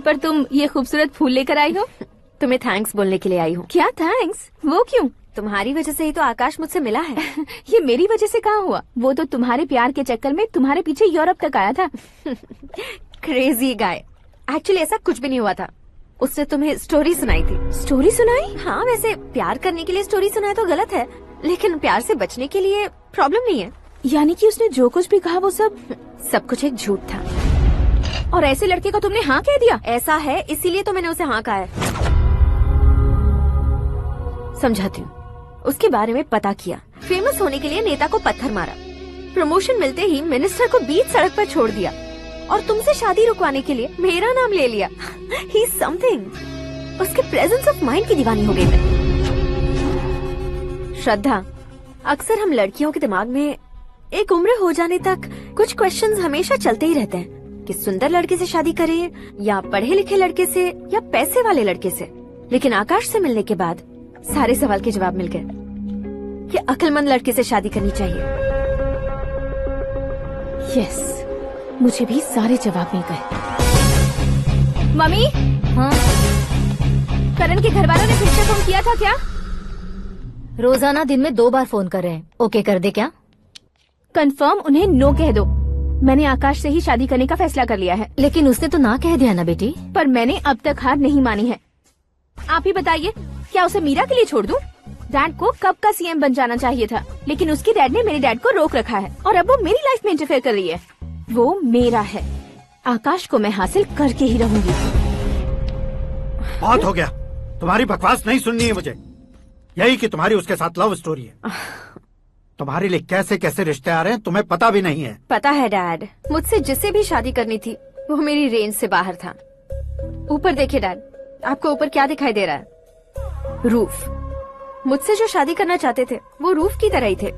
पर तुम ये खूबसूरत फूल लेकर आई हो? तुम्हें थैंक्स बोलने के लिए आई हूँ। क्या थैंक्स? वो क्यों? तुम्हारी वजह से ही तो आकाश मुझसे मिला है। ये मेरी वजह से कहाँ हुआ? वो तो तुम्हारे प्यार के चक्कर में तुम्हारे पीछे यूरोप तक आया था। Crazy guy. एक्चुअली ऐसा कुछ भी नहीं हुआ था। उसने तुम्हें स्टोरी सुनाई थी। स्टोरी सुनाई? हाँ, वैसे प्यार करने के लिए स्टोरी सुनाए तो गलत है, लेकिन प्यार से बचने के लिए प्रॉब्लम नहीं है। यानी कि उसने जो कुछ भी कहा वो सब कुछ एक झूठ था। और ऐसे लड़के को तुमने हाँ कह दिया? ऐसा है, इसीलिए तो मैंने उसे हाँ कहा है। समझाती हूँ। उसके बारे में पता किया, फेमस होने के लिए नेता को पत्थर मारा, प्रमोशन मिलते ही मिनिस्टर को बीच सड़क पर छोड़ दिया और तुमसे शादी रुकवाने के लिए मेरा नाम ले लिया। He is something. उसके प्रेजेंस ऑफ माइंड की दीवानी हो गई मैं। श्रद्धा, अक्सर हम लड़कियों के दिमाग में एक उम्र हो जाने तक कुछ क्वेश्चंस हमेशा चलते ही रहते हैं कि सुंदर लड़के से शादी करें या पढ़े लिखे लड़के से या पैसे वाले लड़के से। लेकिन आकाश से मिलने के बाद सारे सवाल के जवाब मिल गए कि अक्लमंद लड़के से शादी करनी चाहिए। यस, मुझे भी सारे जवाब मिल गए। मम्मी, हाँ? करण के घर वालों ने फिर से फोन किया था क्या? रोजाना दिन में 2 बार फोन कर रहे हैं। ओके कर दे क्या? कंफर्म उन्हें नो कह दो। मैंने आकाश से ही शादी करने का फैसला कर लिया है। लेकिन उसने तो ना कह दिया ना बेटी। पर मैंने अब तक हार नहीं मानी है। आप ही बताइए, क्या उसे मीरा के लिए छोड़ दूं? डैड को कब का सीएम बन जाना चाहिए था, लेकिन उसके डैड ने मेरे डैड को रोक रखा है और अब वो मेरी लाइफ में इंटरफेयर कर रही है। वो मेरा है। आकाश को मैं हासिल करके ही रहूंगी। बहुत हो गया, तुम्हारी बकवास नहीं सुननी है मुझे। यही कि तुम्हारी उसके साथ लव स्टोरी है। तुम्हारे लिए कैसे कैसे रिश्ते आ रहे हैं तुम्हें पता भी नहीं है। पता है डैड, मुझसे जिसे भी शादी करनी थी वो मेरी रेंज से बाहर था। ऊपर देखिए डैड, आपको ऊपर क्या दिखाई दे रहा है? रूफ। मुझसे जो शादी करना चाहते थे वो रूफ की तरह ही थे।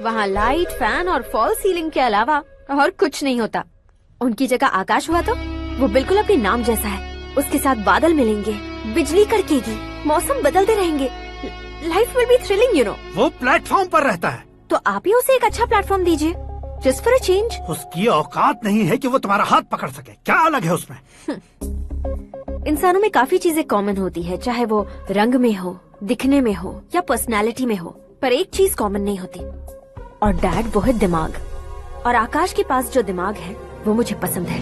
वहाँ लाइट, फैन और फॉल सीलिंग के अलावा और कुछ नहीं होता। उनकी जगह आकाश हुआ तो वो बिल्कुल अपने नाम जैसा है। उसके साथ बादल मिलेंगे, बिजली कड़केगी, मौसम बदलते रहेंगे, life will be thrilling, you know. वो प्लेटफॉर्म पर रहता है तो आप ही उसे एक अच्छा प्लेटफॉर्म दीजिए, जस्ट फॉर अ चेंज। उसकी औकात नहीं है कि वो तुम्हारा हाथ पकड़ सके। क्या अलग है उसमें? इंसानों में काफी चीजें कॉमन होती है, चाहे वो रंग में हो, दिखने में हो या पर्सनालिटी में हो, पर एक चीज कॉमन नहीं होती, और डैड वो है दिमाग। और आकाश के पास जो दिमाग है वो मुझे पसंद है।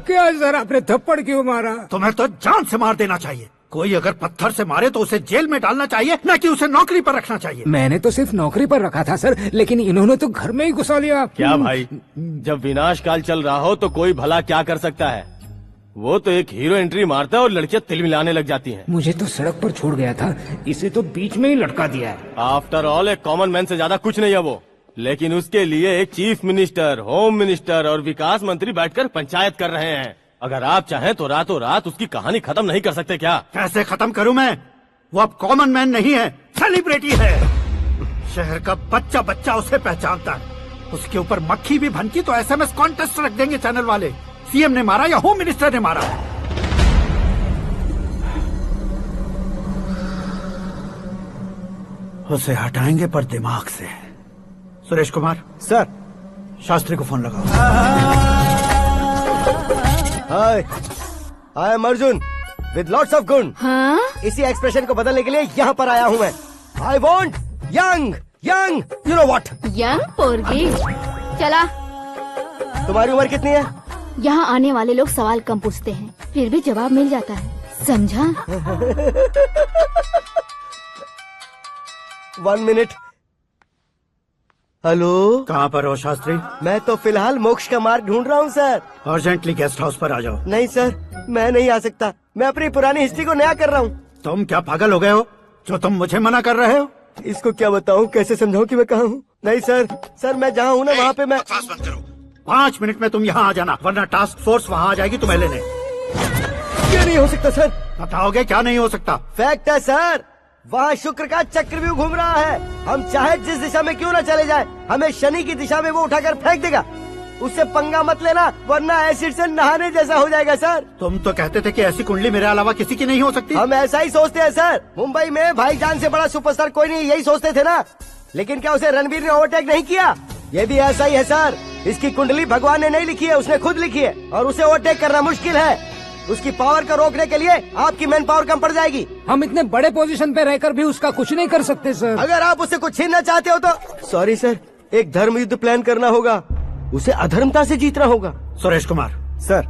क्या सर, आपने थप्पड़ क्यों मारा? तुम्हें तो जान से मार देना चाहिए। कोई अगर पत्थर से मारे तो उसे जेल में डालना चाहिए, न कि उसे नौकरी पर रखना चाहिए। मैंने तो सिर्फ नौकरी पर रखा था सर, लेकिन इन्होंने तो घर में ही घुसा लिया। क्या भाई, जब विनाश काल चल रहा हो तो कोई भला क्या कर सकता है? वो तो एक हीरो एंट्री मारता है और लड़कियां तिल मिलाने लग जाती हैं। मुझे तो सड़क पर छोड़ गया था, इसे तो बीच में ही लटका दिया है। आफ्टर ऑल एक कॉमन मैन से ज्यादा कुछ नहीं है वो, लेकिन उसके लिए एक चीफ मिनिस्टर, होम मिनिस्टर और विकास मंत्री बैठकर पंचायत कर रहे हैं। अगर आप चाहें तो रातों रात उसकी कहानी खत्म नहीं कर सकते क्या? कैसे खत्म करूं मैं? वो अब कॉमन मैन नहीं है, सेलिब्रिटी है। शहर का बच्चा बच्चा उसे पहचानता है। उसके ऊपर मक्खी भी भनकी तो एसएमएस कॉन्टेस्ट रख देंगे चैनल वाले। सीएम ने मारा या होम मिनिस्टर ने मारा? उसे हटाएंगे पर दिमाग से। सुरेश कुमार सर, शास्त्री को फोन लगाओ। Hi, I am Arjun with lots of गुण। हाँ? इसी एक्सप्रेशन को बदलने के लिए यहाँ पर आया हूँ मैं। I want young young, you know what? Young पोरगी। चला। तुम्हारी उम्र कितनी है? यहाँ आने वाले लोग सवाल कम पूछते हैं, फिर भी जवाब मिल जाता है, समझा? 1 मिनट। हेलो, कहाँ पर हो शास्त्री? मैं तो फिलहाल मोक्ष का मार्ग ढूंढ रहा हूँ सर। अर्जेंटली गेस्ट हाउस पर आ जाओ। नहीं सर, मैं नहीं आ सकता। मैं अपनी पुरानी हिस्ट्री को नया कर रहा हूँ। तुम क्या पागल हो गए हो जो तुम मुझे मना कर रहे हो? इसको क्या बताऊँ, कैसे समझाऊँ कि मैं कहाँ हूँ? नहीं सर, सर मैं जहाँ हूँ ना वहाँ पे मैं। 5 मिनट में तुम यहाँ आ जाना, वरना टास्क फोर्स वहाँ आ जाएगी तुम्हें लेने। क्या नहीं हो सकता सर? बताओगे क्या नहीं हो सकता? फैक्ट है सर, वहाँ शुक्र का चक्रव्यूह घूम रहा है। हम चाहे जिस दिशा में क्यों न चले जाए, हमें शनि की दिशा में वो उठाकर फेंक देगा। उससे पंगा मत लेना, वरना एसिड से नहाने जैसा हो जाएगा सर। तुम तो कहते थे कि ऐसी कुंडली मेरे अलावा किसी की नहीं हो सकती। हम ऐसा ही सोचते हैं सर। मुंबई में भाईजान से बड़ा सुपरस्टार कोई नहीं, यही सोचते थे ना। लेकिन क्या उसे रणवीर ने ओवरटेक नहीं किया? ये भी ऐसा ही है सर। इसकी कुंडली भगवान ने नहीं लिखी है, उसने खुद लिखी है और उसे ओवरटेक करना मुश्किल है। उसकी पावर को रोकने के लिए आपकी मैन पावर कम पड़ जाएगी। हम इतने बड़े पोजीशन पे रहकर भी उसका कुछ नहीं कर सकते सर। अगर आप उससे कुछ छीनना चाहते हो तो सॉरी सर, एक धर्म युद्ध प्लान करना होगा। उसे अधर्मता से जीतना होगा। सुरेश कुमार सर,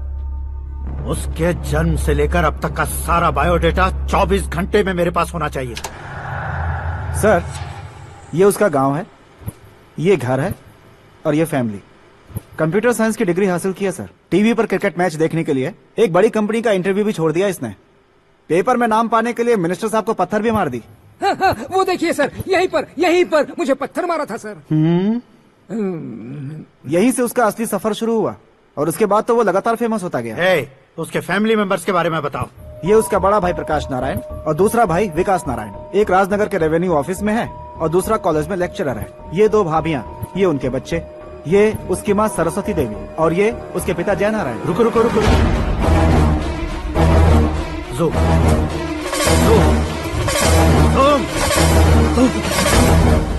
उसके जन्म से लेकर अब तक का सारा बायोडेटा 24 घंटे में मेरे पास होना चाहिए। सर, ये उसका गांव है, ये घर है और ये फैमिली। कंप्यूटर साइंस की डिग्री हासिल की है सर। टीवी पर क्रिकेट मैच देखने के लिए एक बड़ी कंपनी का इंटरव्यू भी छोड़ दिया इसने। पेपर में नाम पाने के लिए मिनिस्टर साहब को पत्थर भी मार दी। वो देखिए सर, यहीं पर मुझे पत्थर मारा था सर। यहीं से उसका असली सफर शुरू हुआ और उसके बाद तो वो लगातार फेमस होता गया। उसके फैमिली मेंबर्स के बारे में बताओ। ये उसका बड़ा भाई प्रकाश नारायण और दूसरा भाई विकास नारायण। एक राजनगर के रेवेन्यू ऑफिस में है और दूसरा कॉलेज में लेक्चरर है। ये 2 भाभियां, ये उनके बच्चे, ये उसकी माँ सरस्वती देवी और ये उसके पिता जय नारायण। रुको रुको रुको,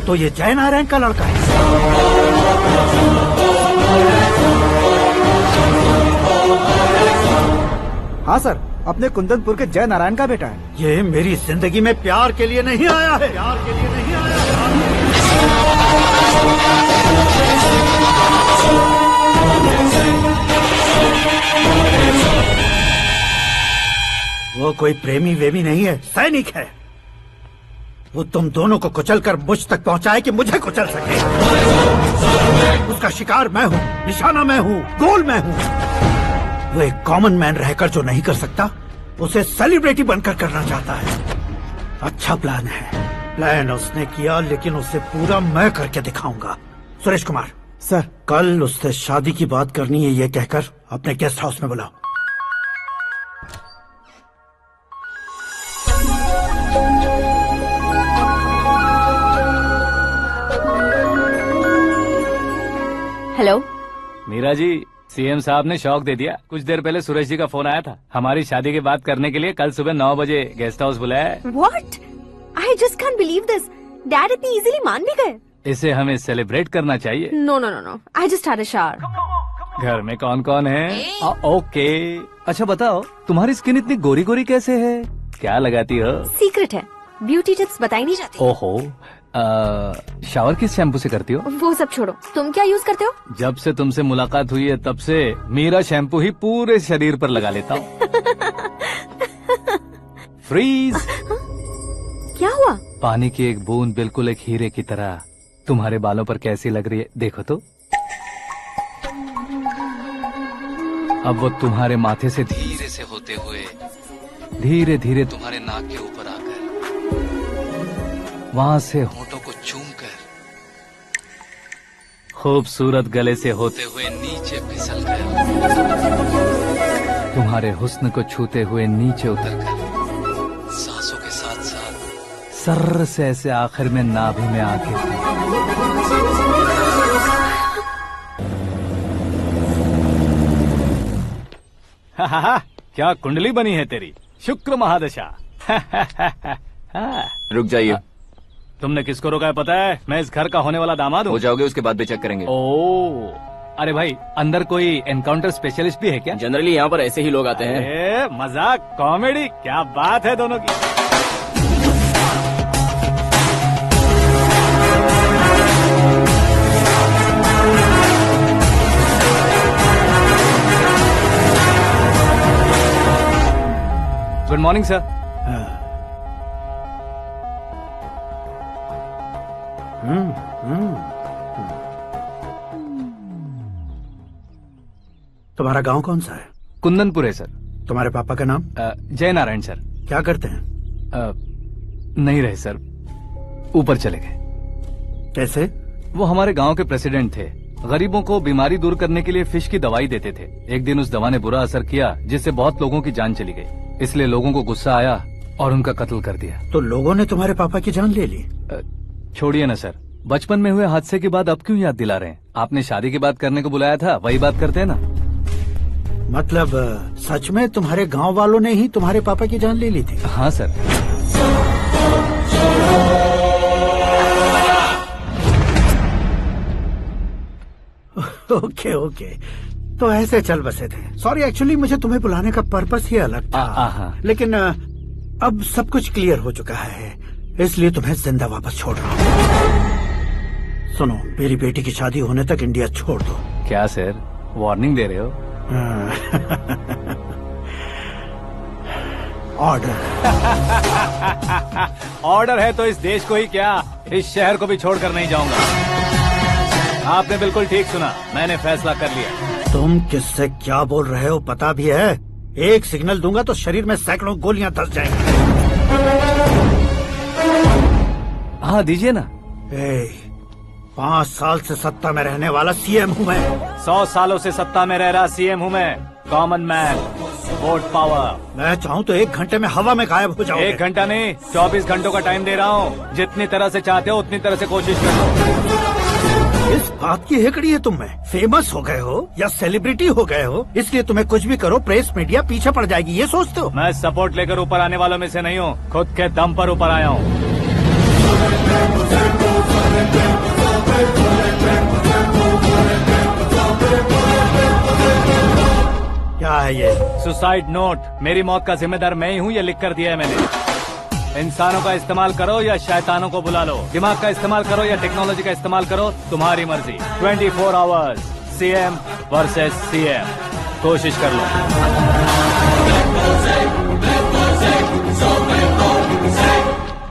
तो ये जय नारायण का लड़का है। हाँ सर, अपने कुंदनपुर के जय नारायण का बेटा है। ये मेरी जिंदगी में प्यार के लिए नहीं आया है। प्यार के लिए नहीं आया है। वो कोई प्रेमी वेमी नहीं है, सैनिक है। वो तुम दोनों को कुचलकर मुझ तक पहुंचाए कि मुझे कुचल सके। उसका शिकार मैं हूँ, निशाना मैं हूँ, गोल मैं हूँ। वो एक कॉमन मैन रहकर जो नहीं कर सकता, उसे सेलिब्रिटी बनकर करना चाहता है। अच्छा प्लान है। प्लान उसने किया, लेकिन उसे पूरा मैं करके दिखाऊंगा। सुरेश कुमार सर, कल उससे शादी की बात करनी है, ये कहकर अपने गेस्ट हाउस में बुलाओ। हेलो मीरा जी, सीएम साहब ने शौक दे दिया। कुछ देर पहले सुरेश जी का फोन आया था, हमारी शादी की बात करने के लिए कल सुबह 9 बजे गेस्ट हाउस बुलाया है। What? I just can't believe this. Dad इतनी इजीली मान भी गए। इसे हमें सेलिब्रेट करना चाहिए। No, no, no, no. I just had a shower. घर में कौन कौन है? ओके। अच्छा बताओ, तुम्हारी स्किन इतनी गोरी गोरी कैसे है? क्या लगाती हो? सीक्रेट है, ब्यूटी टिप्स बताई नहीं जाती। ओहो, शावर किस शैम्पू से करती हो? वो सब छोड़ो, तुम क्या यूज करते हो? जब से तुमसे मुलाकात हुई है तब से मेरा शैम्पू ही पूरे शरीर पर लगा लेता हूँ। फ्रीज। क्या हुआ? पानी की एक बूंद बिल्कुल एक हीरे की तरह तुम्हारे बालों पर कैसी लग रही है, देखो तो। अब वो तुम्हारे माथे से धीरे से होते हुए धीरे धीरे तुम्हारे नाक के ऊपर आकर वहां से होठों को चूमकर खूबसूरत गले से होते हुए नीचे फिसलकर तुम्हारे हुस्न को छूते हुए नीचे उतरकर सांसों के साथ साथ सर्र से ऐसे आखिर में नाभि में आके क्या कुंडली बनी है तेरी, शुक्र महादशा। रुक जाइए। तुमने किसको रोका है पता है? मैं इस घर का होने वाला दामाद हूँ। हो जाओगे उसके बाद भी चेक करेंगे। ओ, अरे भाई, अंदर कोई एनकाउंटर स्पेशलिस्ट भी है क्या? जनरली यहाँ पर ऐसे ही लोग आते हैं। मजाक, कॉमेडी, क्या बात है दोनों की। Good morning sir. तुम्हारा गांव कौन सा है? कुंदनपुर है सर। तुम्हारे पापा का नाम? जय नारायण सर। क्या करते हैं? नहीं रहे सर, ऊपर चले गए। कैसे? वो हमारे गांव के प्रेसिडेंट थे। गरीबों को बीमारी दूर करने के लिए फिश की दवाई देते थे। एक दिन उस दवा ने बुरा असर किया जिससे बहुत लोगों की जान चली गई। इसलिए लोगों को गुस्सा आया और उनका कत्ल कर दिया। तो लोगों ने तुम्हारे पापा की जान ले ली? छोड़िए ना सर, बचपन में हुए हादसे की बात अब क्यों याद दिला रहे हैं? आपने शादी की बात करने को बुलाया था, वही बात करते हैं ना। मतलब सच में तुम्हारे गांव वालों ने ही तुम्हारे पापा की जान ले ली थी? हाँ सर। ओके ओके, तो ऐसे चल बसे थे। सॉरी, एक्चुअली मुझे तुम्हें बुलाने का पर्पस ही अलग था, लेकिन अब सब कुछ क्लियर हो चुका है, इसलिए तुम्हें जिंदा वापस छोड़ रहा हूँ। सुनो, मेरी बेटी की शादी होने तक इंडिया छोड़ दो। क्या सर, वार्निंग दे रहे हो? ऑर्डर। ऑर्डर है तो इस देश को ही क्या, इस शहर को भी छोड़कर नहीं जाऊंगा। आपने बिल्कुल ठीक सुना, मैंने फैसला कर लिया। तुम किससे क्या बोल रहे हो पता भी है? एक सिग्नल दूंगा तो शरीर में सैकड़ों गोलियां धस जाएंगी। हाँ दीजिए ना। 5 साल से सत्ता में रहने वाला सीएम हूँ मैं। 100 सालों से सत्ता में रह रहा सीएम हूँ मैं। Common man, vote power. मैं चाहूँ तो 1 घंटे में हवा में गायब हो जाऊँ। 1 घंटा नहीं, 24 घंटों का टाइम दे रहा हूँ। जितनी तरह से चाहते हो उतनी तरह से कोशिश करो। इस बात की हेकड़ी है तुम में। फेमस हो गए हो या सेलिब्रिटी हो गए हो, इसलिए तुम्हें कुछ भी करो प्रेस मीडिया पीछे पड़ जाएगी, ये सोचते हो? मैं सपोर्ट लेकर ऊपर आने वालों में से नहीं हूँ, खुद के दम पर ऊपर आया हूँ। क्या है ये? Suicide note. मेरी मौत का जिम्मेदार मैं ही हूँ, ये लिख कर दिया है मैंने। इंसानों का इस्तेमाल करो या शैतानों को बुला लो, दिमाग का इस्तेमाल करो या टेक्नोलॉजी का इस्तेमाल करो, तुम्हारी मर्जी। 24 आवर्स सीएम वर्सेस सीएम, कोशिश कर लो।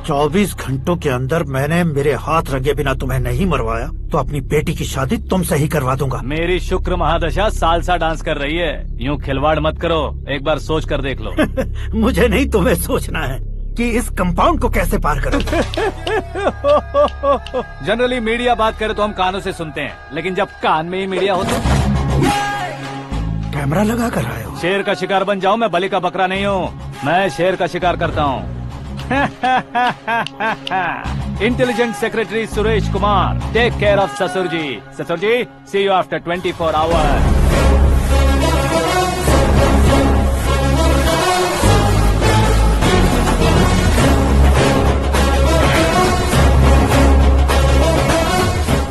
24 घंटों के अंदर मैंने मेरे हाथ रंगे बिना तुम्हें नहीं मरवाया तो अपनी बेटी की शादी तुमसे ही करवा दूंगा। मेरी शुक्र महादशा सालसा डांस कर रही है, यूँ खिलवाड़ मत करो, एक बार सोच कर देख लो। मुझे नहीं, तुम्हें सोचना है कि इस कंपाउंड को कैसे पार करो। जनरली मीडिया बात करे तो हम कानों से सुनते हैं, लेकिन जब कान में ही मीडिया हो तो कैमरा लगा कर आए हो। शेर का शिकार बन जाऊं, मैं बलि का बकरा नहीं हूँ, मैं शेर का शिकार करता हूँ। Intelligent secretary Suresh Kumar, take care of ससुर जी। ससुर जी, सी यू आफ्टर 24 आवर्स।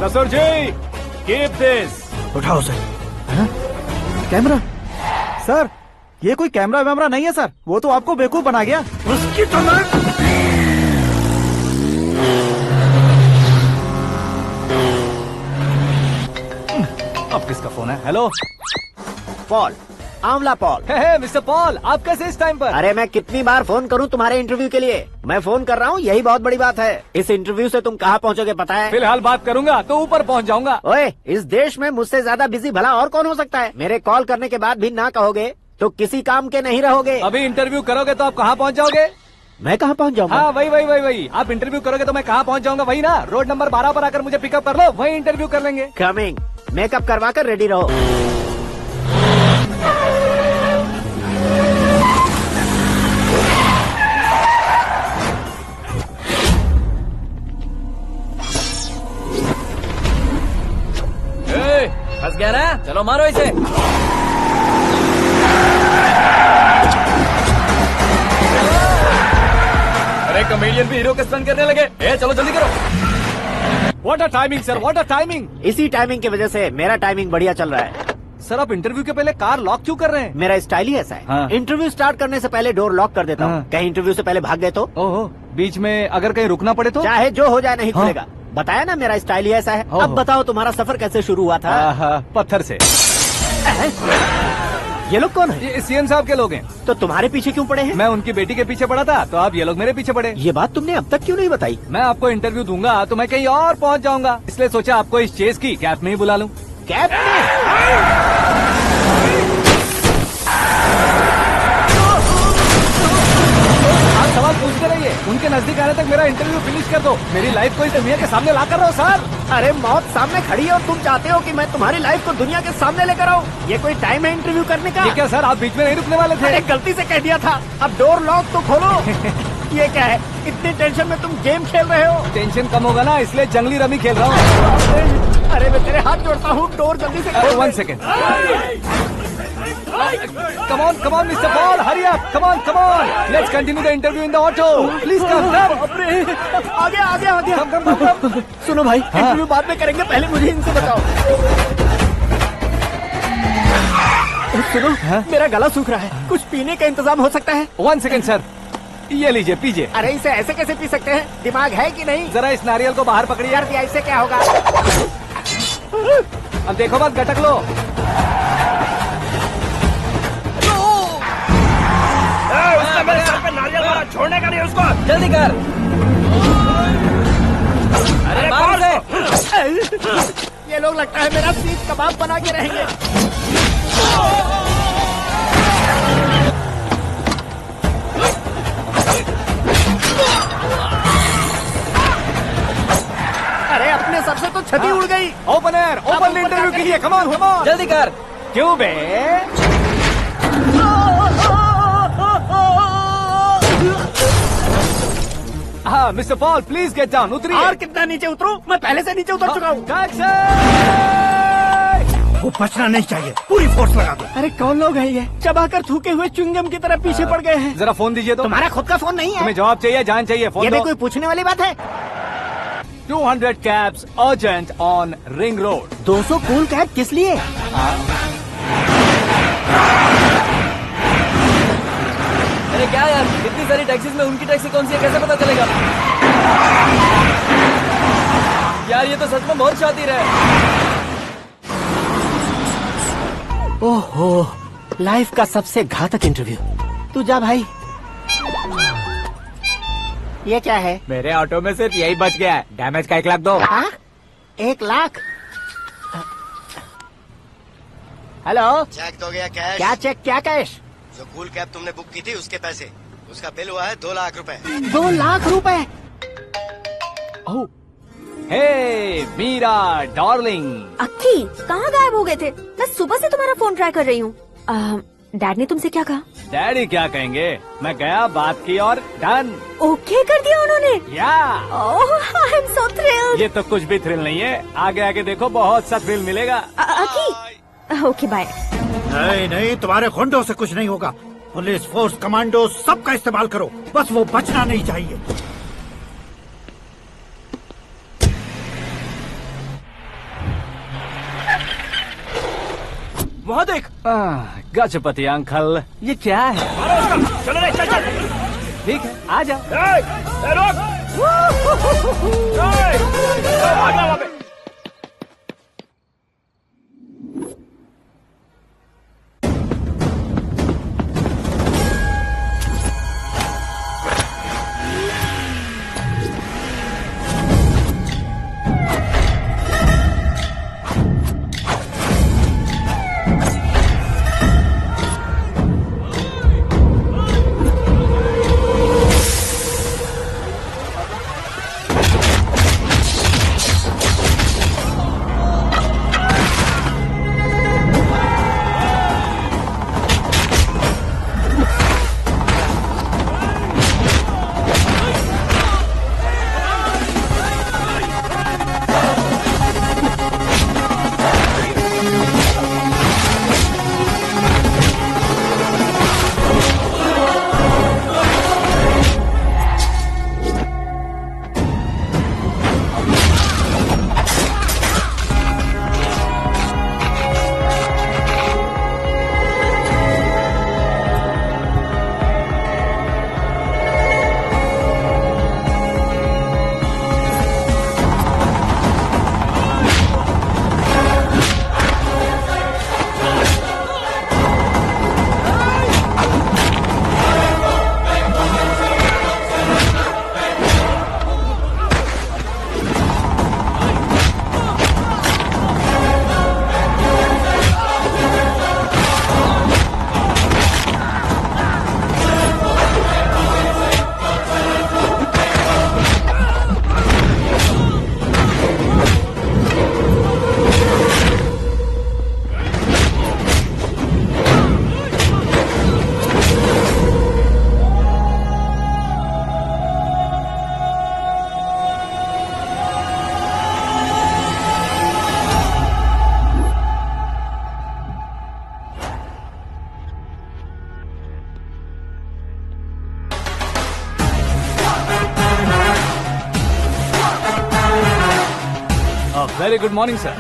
ससुर जी, कीप दिस। उठाओ सर। कैमरा? सर, ये कोई कैमरा वैमरा नहीं है सर, वो तो आपको बेवकूफ बना गया। उसकी तो अब किसका फोन है? हेलो पॉल, आंवला पॉल। मिस्टर पॉल, आप कैसे इस टाइम पर? अरे मैं कितनी बार फोन करूं तुम्हारे इंटरव्यू के लिए? मैं फोन कर रहा हूं, यही बहुत बड़ी बात है। इस इंटरव्यू से तुम कहां पहुंचोगे पता है? फिलहाल बात करूंगा तो ऊपर पहुंच जाऊंगा। ओए, इस देश में मुझसे ज्यादा बिजी भला और कौन हो सकता है? मेरे कॉल करने के बाद भी ना कहोगे तो किसी काम के नहीं रहोगे। अभी इंटरव्यू करोगे तो आप कहाँ पहुँच जाओगे? मैं कहाँ पहुँच जाऊंगा? हाँ, वही। आप इंटरव्यू करोगे तो मैं कहाँ पहुँच जाऊंगा? वही ना, रोड नंबर 12 पर आकर मुझे पिकअप कर लो, वही इंटरव्यू कर लेंगे। कमिंग। मेकअप करवा कर रेडी रहो। फंस गया ना, चलो मारो इसे। अरे कॉमेडियन भी हीरो के स्टंट करने लगे। चलो जल्दी करो। What a timing sir, what a timing. इसी टाइमिंग की वजह से मेरा टाइमिंग बढ़िया चल रहा है। सर, आप इंटरव्यू के पहले कार लॉक क्यों कर रहे हैं? मेरा स्टाइल ही ऐसा है। हाँ। इंटरव्यू स्टार्ट करने से पहले डोर लॉक कर देता हूँ। हाँ। कहीं इंटरव्यू से पहले भाग गए तो? ओहो, बीच में अगर कहीं रुकना पड़े तो? चाहे जो हो जाए नहीं खुलेगा। बताया ना, मेरा स्टाइल ही ऐसा है। अब बताओ तुम्हारा सफर कैसे शुरू हुआ था? पत्थर से। ये लोग कौन है? ये सीएम साहब के लोग हैं। तो तुम्हारे पीछे क्यों पड़े हैं? मैं उनकी बेटी के पीछे पड़ा था, तो आप ये लोग मेरे पीछे पड़े। ये बात तुमने अब तक क्यों नहीं बताई? मैं आपको इंटरव्यू दूंगा तो मैं कहीं और पहुंच जाऊंगा, इसलिए सोचा आपको इस चेस की कैप में ही बुला लूं। कैप में? आप सवाल पूछते रहिए, उनके नजदीक आने तक मेरा इंटरव्यू फिनिश कर दो। मेरी लाइफ को इस दुनिया के सामने ला कर रहो सर। अरे मौत सामने खड़ी है और तुम चाहते हो कि मैं तुम्हारी लाइफ को दुनिया के सामने लेकर आऊं? ये कोई टाइम है इंटरव्यू करने का? ये क्या सर, आप बीच में नहीं रुकने वाले थे? अरे गलती से कह दिया था। अब डोर लॉक तो खोलो। ये क्या है, इतनी टेंशन में तुम गेम खेल रहे हो? टेंशन कम होगा ना, इसलिए जंगली रमी खेल रहा हूँ। अरे मैं तेरे हाथ जोड़ता हूँ, डोर जल्दी से खोलो। 1 second. Come on, Mr. Paul, hurry up! Come on! Let's continue the interview in the auto. Please come. आगे। Come. सुनो भाई, इंटरव्यू बाद में करेंगे, पहले मुझे इनसे बताओ। सुनो, मेरा गला सूख रहा है, कुछ पीने का इंतजाम हो सकता है? 1 सेकंड सर, ये लीजिए पीजिए। अरे इसे ऐसे कैसे पी सकते हैं? दिमाग है कि नहीं? जरा इस नारियल को बाहर पकड़िए। कर दिया, इससे क्या होगा? अब देखो मत, गटक लो। उसने मेरे सर पे नारियल मारा, छोड़ने का नहीं उसको। जल्दी कर। अरे मार दे। ये लोग लगता है मेरा सीख कबाब बना के रहेंगे। अरे अपने सर से तो छती उड़ गई। ओपन एयर, ओपन इंटरव्यू के लिए, कम ऑन, जल्दी कर। क्यों बे? हाँ mister Paul, please get down, उतरिए। और कितना नीचे उतरूं? मैं पहले से नीचे उतर चुका हूँ। वो बचना नहीं चाहिए, पूरी फोर्स लगा दो। अरे कौन लोग हैं ये? चबाकर थूके हुए च्युइंगम की तरह पीछे पड़ गए हैं। जरा फोन दीजिए तो। तुम्हारा खुद का फोन नहीं है? तुम्हें जवाब चाहिए, जान चाहिए, फोन ये दो। भी कोई पूछने वाली बात है? 200 cabs urgent on ring road. 200 cool cab किस लिए? अरे क्या यार, इतनी सारी टैक्सीज में उनकी टैक्सी कौन सी है, कैसे पता चलेगा? यार ये तो सच में बहुत शातिर है। ओहो, लाइफ का सबसे घातक इंटरव्यू। तू जा भाई। ये क्या है? मेरे ऑटो में सिर्फ यही बच गया है, डैमेज का 1 लाख दो। 1 लाख? हेलो, चेक दोगे या कैश? क्या चेक, क्या कैश? जो कूल कैब तुमने बुक की थी उसके पैसे, उसका बिल हुआ है 2 लाख रुपए। 2 लाख रुपए? ओह, हे मीरा डार्लिंग। अक्की, कहाँ गायब हो गए थे? मैं सुबह से तुम्हारा फोन ट्राई कर रही हूँ। डैड ने तुमसे क्या कहा? डैडी क्या कहेंगे, मैं गया, बात की और डन। ओके कर दिया उन्होंने? या। ओह, आई एम सो थ्रिल्ड। ये तो कुछ भी थ्रिल नहीं है, आगे आगे देखो बहुत सा थ्रिल मिलेगा। अक्की, ओके बाय। नहीं नहीं, तुम्हारे गुंडों से कुछ नहीं होगा। पुलिस फोर्स, कमांडो, सबका इस्तेमाल करो, बस वो बचना नहीं चाहिए। वहाँ देख। गजपति अंकल, ये क्या है? चलो रे, चल चल। ठीक है, आ जा। रोक। भागना वहाँ पे। Very good morning sir.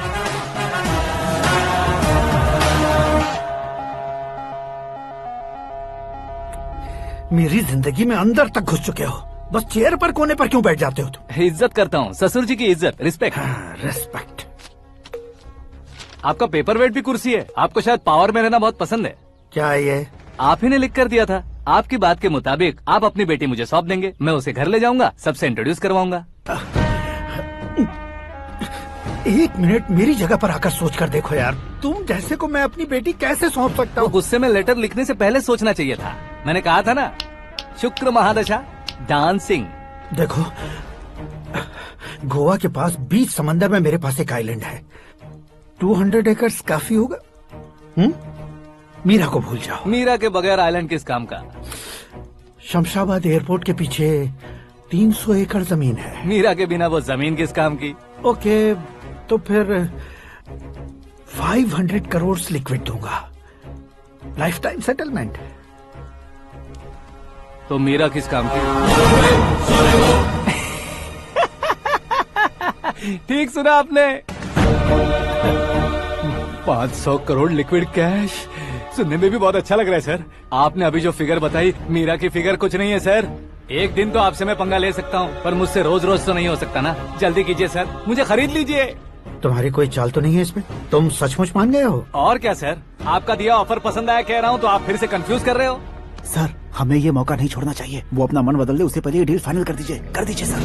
मेरी जिंदगी में अंदर तक घुस चुके हो। बस चेयर पर कोने पर क्यों बैठ जाते हो तुम? इज्जत करता हूँ, ससुर जी की इज्जत, रिस्पेक्ट। रिस्पेक्ट। आपका पेपर वेट भी कुर्सी है। आपको शायद पावर में रहना बहुत पसंद है। क्या है ये? आप ही ने लिख कर दिया था। आपकी बात के मुताबिक आप अपनी बेटी मुझे सौंप देंगे, मैं उसे घर ले जाऊंगा, सबसे इंट्रोड्यूस करवाऊंगा। एक मिनट मेरी जगह पर आकर सोच कर देखो यार, तुम जैसे को मैं अपनी बेटी कैसे सौंप सकता हूँ? गुस्से में लेटर लिखने से पहले सोचना चाहिए था। मैंने कहा था ना, शुक्र महादशा डांसिंग। देखो, गोवा के पास बीच समंदर में मेरे पास एक आइलैंड है। 200 एकर्स काफी होगा। मीरा को भूल जाओ। मीरा के बगैर आइलैंड किस काम का? शमशाबाद एयरपोर्ट के पीछे 300 एकड़ जमीन है। मीरा के बिना वो जमीन किस काम की? ओके, तो फिर 500 करोड़ लिक्विड दूंगा, लाइफ टाइम सेटलमेंट। तो मीरा किस काम की? ठीक सुना आपने। 500 करोड़ लिक्विड कैश सुनने में भी बहुत अच्छा लग रहा है सर। आपने अभी जो फिगर बताई, मीरा की फिगर कुछ नहीं है सर। एक दिन तो आपसे मैं पंगा ले सकता हूँ, पर मुझसे रोज रोज तो नहीं हो सकता ना। जल्दी कीजिए सर, मुझे खरीद लीजिए। तुम्हारी कोई चाल तो नहीं है इसमें? तुम सचमुच मान गए हो? और क्या सर, आपका दिया ऑफर पसंद आया कह रहा हूँ, तो आप फिर से कंफ्यूज कर रहे हो। सर, हमें ये मौका नहीं छोड़ना चाहिए। वो अपना मन बदल दे, उससे पहले ये डील फाइनल कर दीजिए। कर दीजिए सर।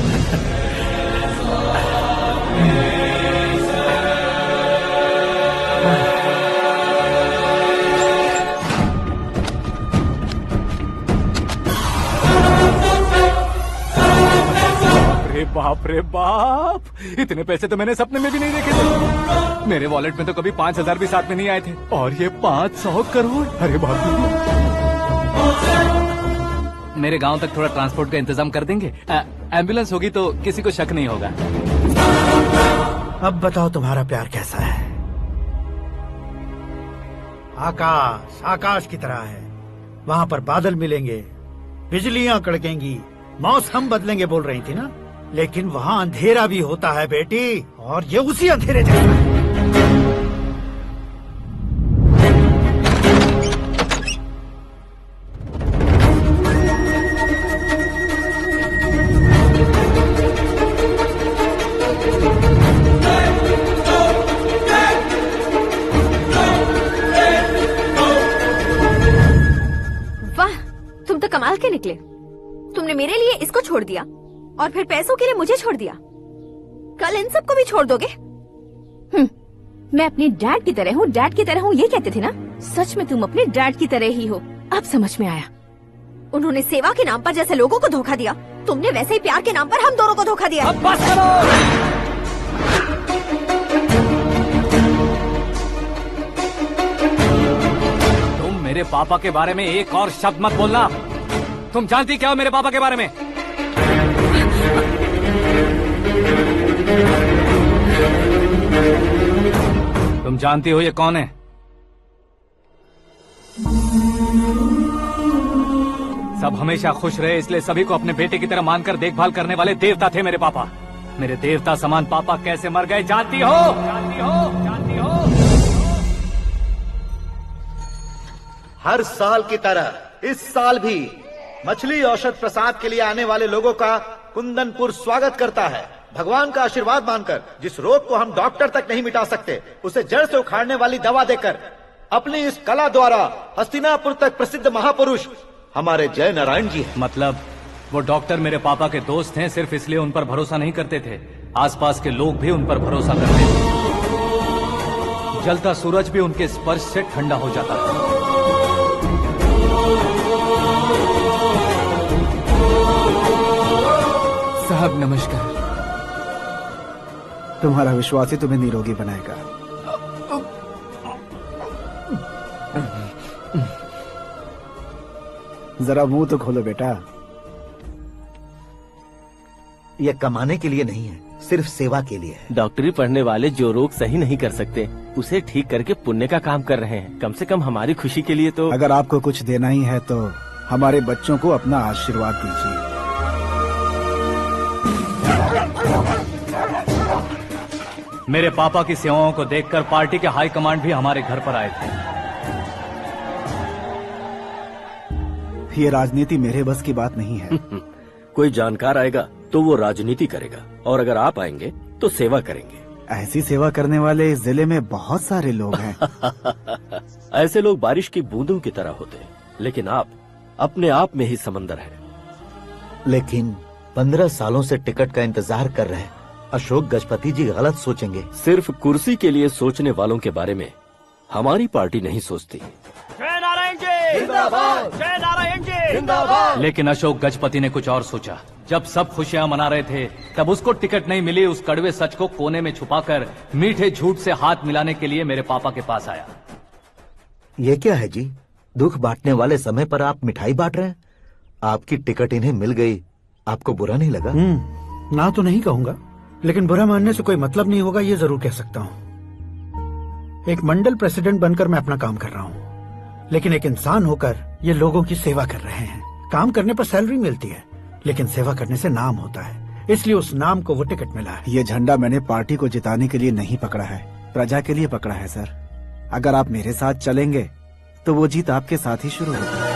बाप रे बाप, इतने पैसे तो मैंने सपने में भी नहीं देखे थे। मेरे वॉलेट में तो कभी 5000 भी साथ में नहीं आए थे, और ये 500 करोड़। अरे बाप रे। मेरे गांव तक थोड़ा ट्रांसपोर्ट का इंतजाम कर देंगे? एम्बुलेंस होगी तो किसी को शक नहीं होगा। अब बताओ तुम्हारा प्यार कैसा है? आकाश आकाश की तरह है। वहाँ पर बादल मिलेंगे, बिजलियाँ कड़केंगी, मौसम बदलेंगे बोल रही थी ना। लेकिन वहाँ अंधेरा भी होता है बेटी, और ये उसी अंधेरे जैसा है। वाह, तुम तो कमाल के निकले। तुमने मेरे लिए इसको छोड़ दिया और फिर पैसों के लिए मुझे छोड़ दिया। कल इन सबको भी छोड़ दोगे? मैं अपने डैड की तरह हूँ, डैड की तरह हूँ, ये कहते थे ना। सच में तुम अपने डैड की तरह ही हो। अब समझ में आया। उन्होंने सेवा के नाम पर जैसे लोगों को धोखा दिया, तुमने वैसे ही प्यार के नाम पर हम दोनों को धोखा दिया। अब बस करो। तुम मेरे पापा के बारे में एक और शब्द मत बोलना। तुम जानती क्या हो मेरे पापा के बारे में? तुम जानती हो ये कौन है? सब हमेशा खुश रहे, इसलिए सभी को अपने बेटे की तरह मानकर देखभाल करने वाले देवता थे मेरे पापा। मेरे देवता समान पापा कैसे मर गए जानती हो? जानती हो? जानती हो? हर साल की तरह इस साल भी मछली औषध प्रसाद के लिए आने वाले लोगों का कुंदनपुर स्वागत करता है। भगवान का आशीर्वाद मानकर जिस रोग को हम डॉक्टर तक नहीं मिटा सकते, उसे जड़ से उखाड़ने वाली दवा देकर अपनी इस कला द्वारा हस्तिनापुर तक प्रसिद्ध महापुरुष हमारे जय नारायण जी हैं। मतलब वो डॉक्टर मेरे पापा के दोस्त हैं, सिर्फ इसलिए उन पर भरोसा नहीं करते थे। आसपास के लोग भी उन पर भरोसा करते थे। जलता सूरज भी उनके स्पर्श से ठंडा हो जाता था। साहब नमस्कार। तुम्हारा विश्वास ही तुम्हें निरोगी बनाएगा। जरा मुंह तो खोलो बेटा। यह कमाने के लिए नहीं है, सिर्फ सेवा के लिए है। डॉक्टरी पढ़ने वाले जो रोग सही नहीं कर सकते, उसे ठीक करके पुण्य का काम कर रहे हैं। कम से कम हमारी खुशी के लिए तो। अगर आपको कुछ देना ही है तो हमारे बच्चों को अपना आशीर्वाद दीजिए। मेरे पापा की सेवाओं को देखकर पार्टी के हाई कमांड भी हमारे घर पर आए थे। ये राजनीति मेरे बस की बात नहीं है। कोई जानकार आएगा तो वो राजनीति करेगा, और अगर आप आएंगे तो सेवा करेंगे। ऐसी सेवा करने वाले इस जिले में बहुत सारे लोग हैं। ऐसे लोग बारिश की बूंदों की तरह होते हैं, लेकिन आप अपने आप में ही समंदर हैं। लेकिन 15 सालों से टिकट का इंतजार कर रहे अशोक गजपति जी गलत सोचेंगे। सिर्फ कुर्सी के लिए सोचने वालों के बारे में हमारी पार्टी नहीं सोचती। जय नारायण जी जिंदाबाद, जय नारायण जी जिंदाबाद। लेकिन अशोक गजपति ने कुछ और सोचा। जब सब खुशियां मना रहे थे तब उसको टिकट नहीं मिली। उस कड़वे सच को कोने में छुपाकर मीठे झूठ से हाथ मिलाने के लिए मेरे पापा के पास आया। ये क्या है जी? दुख बांटने वाले समय पर आप मिठाई बांट रहे हैं। आपकी टिकट इन्हें मिल गई, आपको बुरा नहीं लगा? ना तो नहीं कहूंगा, लेकिन बुरा मानने से कोई मतलब नहीं होगा, ये जरूर कह सकता हूँ। एक मंडल प्रेसिडेंट बनकर मैं अपना काम कर रहा हूँ, लेकिन एक इंसान होकर ये लोगों की सेवा कर रहे हैं। काम करने पर सैलरी मिलती है, लेकिन सेवा करने से नाम होता है, इसलिए उस नाम को वो टिकट मिला है। ये झंडा मैंने पार्टी को जिताने के लिए नहीं पकड़ा है, प्रजा के लिए पकड़ा है सर। अगर आप मेरे साथ चलेंगे तो वो जीत आपके साथ ही शुरू होगी।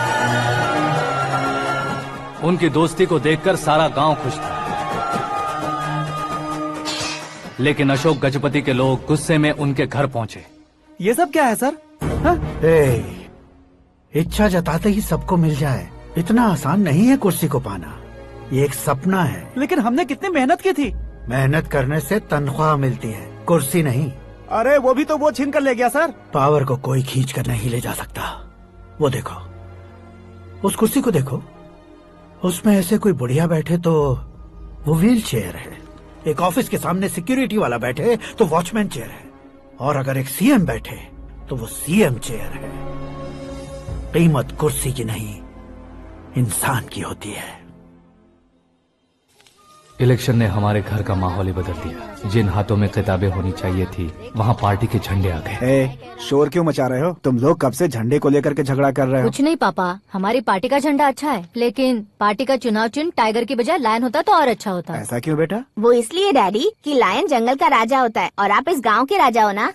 उनकी दोस्ती को देखकर सारा गांव खुश था, लेकिन अशोक गजपति के लोग गुस्से में उनके घर पहुंचे। ये सब क्या है सर? इच्छा जताते ही सबको मिल जाए, इतना आसान नहीं है कुर्सी को पाना। ये एक सपना है। लेकिन हमने कितनी मेहनत की थी। मेहनत करने से तनख्वाह मिलती है, कुर्सी नहीं। अरे वो भी तो वो छीन कर ले गया सर। पावर को कोई खींच कर नहीं ले जा सकता। वो देखो, उस कुर्सी को देखो, उसमें ऐसे कोई बुढ़िया बैठे तो वो व्हील चेयर है। एक ऑफिस के सामने सिक्योरिटी वाला बैठे तो वॉचमैन चेयर है, और अगर एक सीएम बैठे तो वो सीएम चेयर है। कीमत कुर्सी की नहीं, इंसान की होती है। इलेक्शन ने हमारे घर का माहौल ही बदल दिया। जिन हाथों में किताबें होनी चाहिए थी, वहाँ पार्टी के झंडे आ गए। शोर क्यों मचा रहे हो? तुम लोग कब से झंडे को लेकर के झगड़ा कर रहे हो? कुछ नहीं पापा, हमारी पार्टी का झंडा अच्छा है, लेकिन पार्टी का चुनाव चिन्ह टाइगर की बजाय लायन होता तो और अच्छा होता। ऐसा क्यों बेटा? वो इसलिए डैडी कि लायन जंगल का राजा होता है और आप इस गांव के राजा हो ना।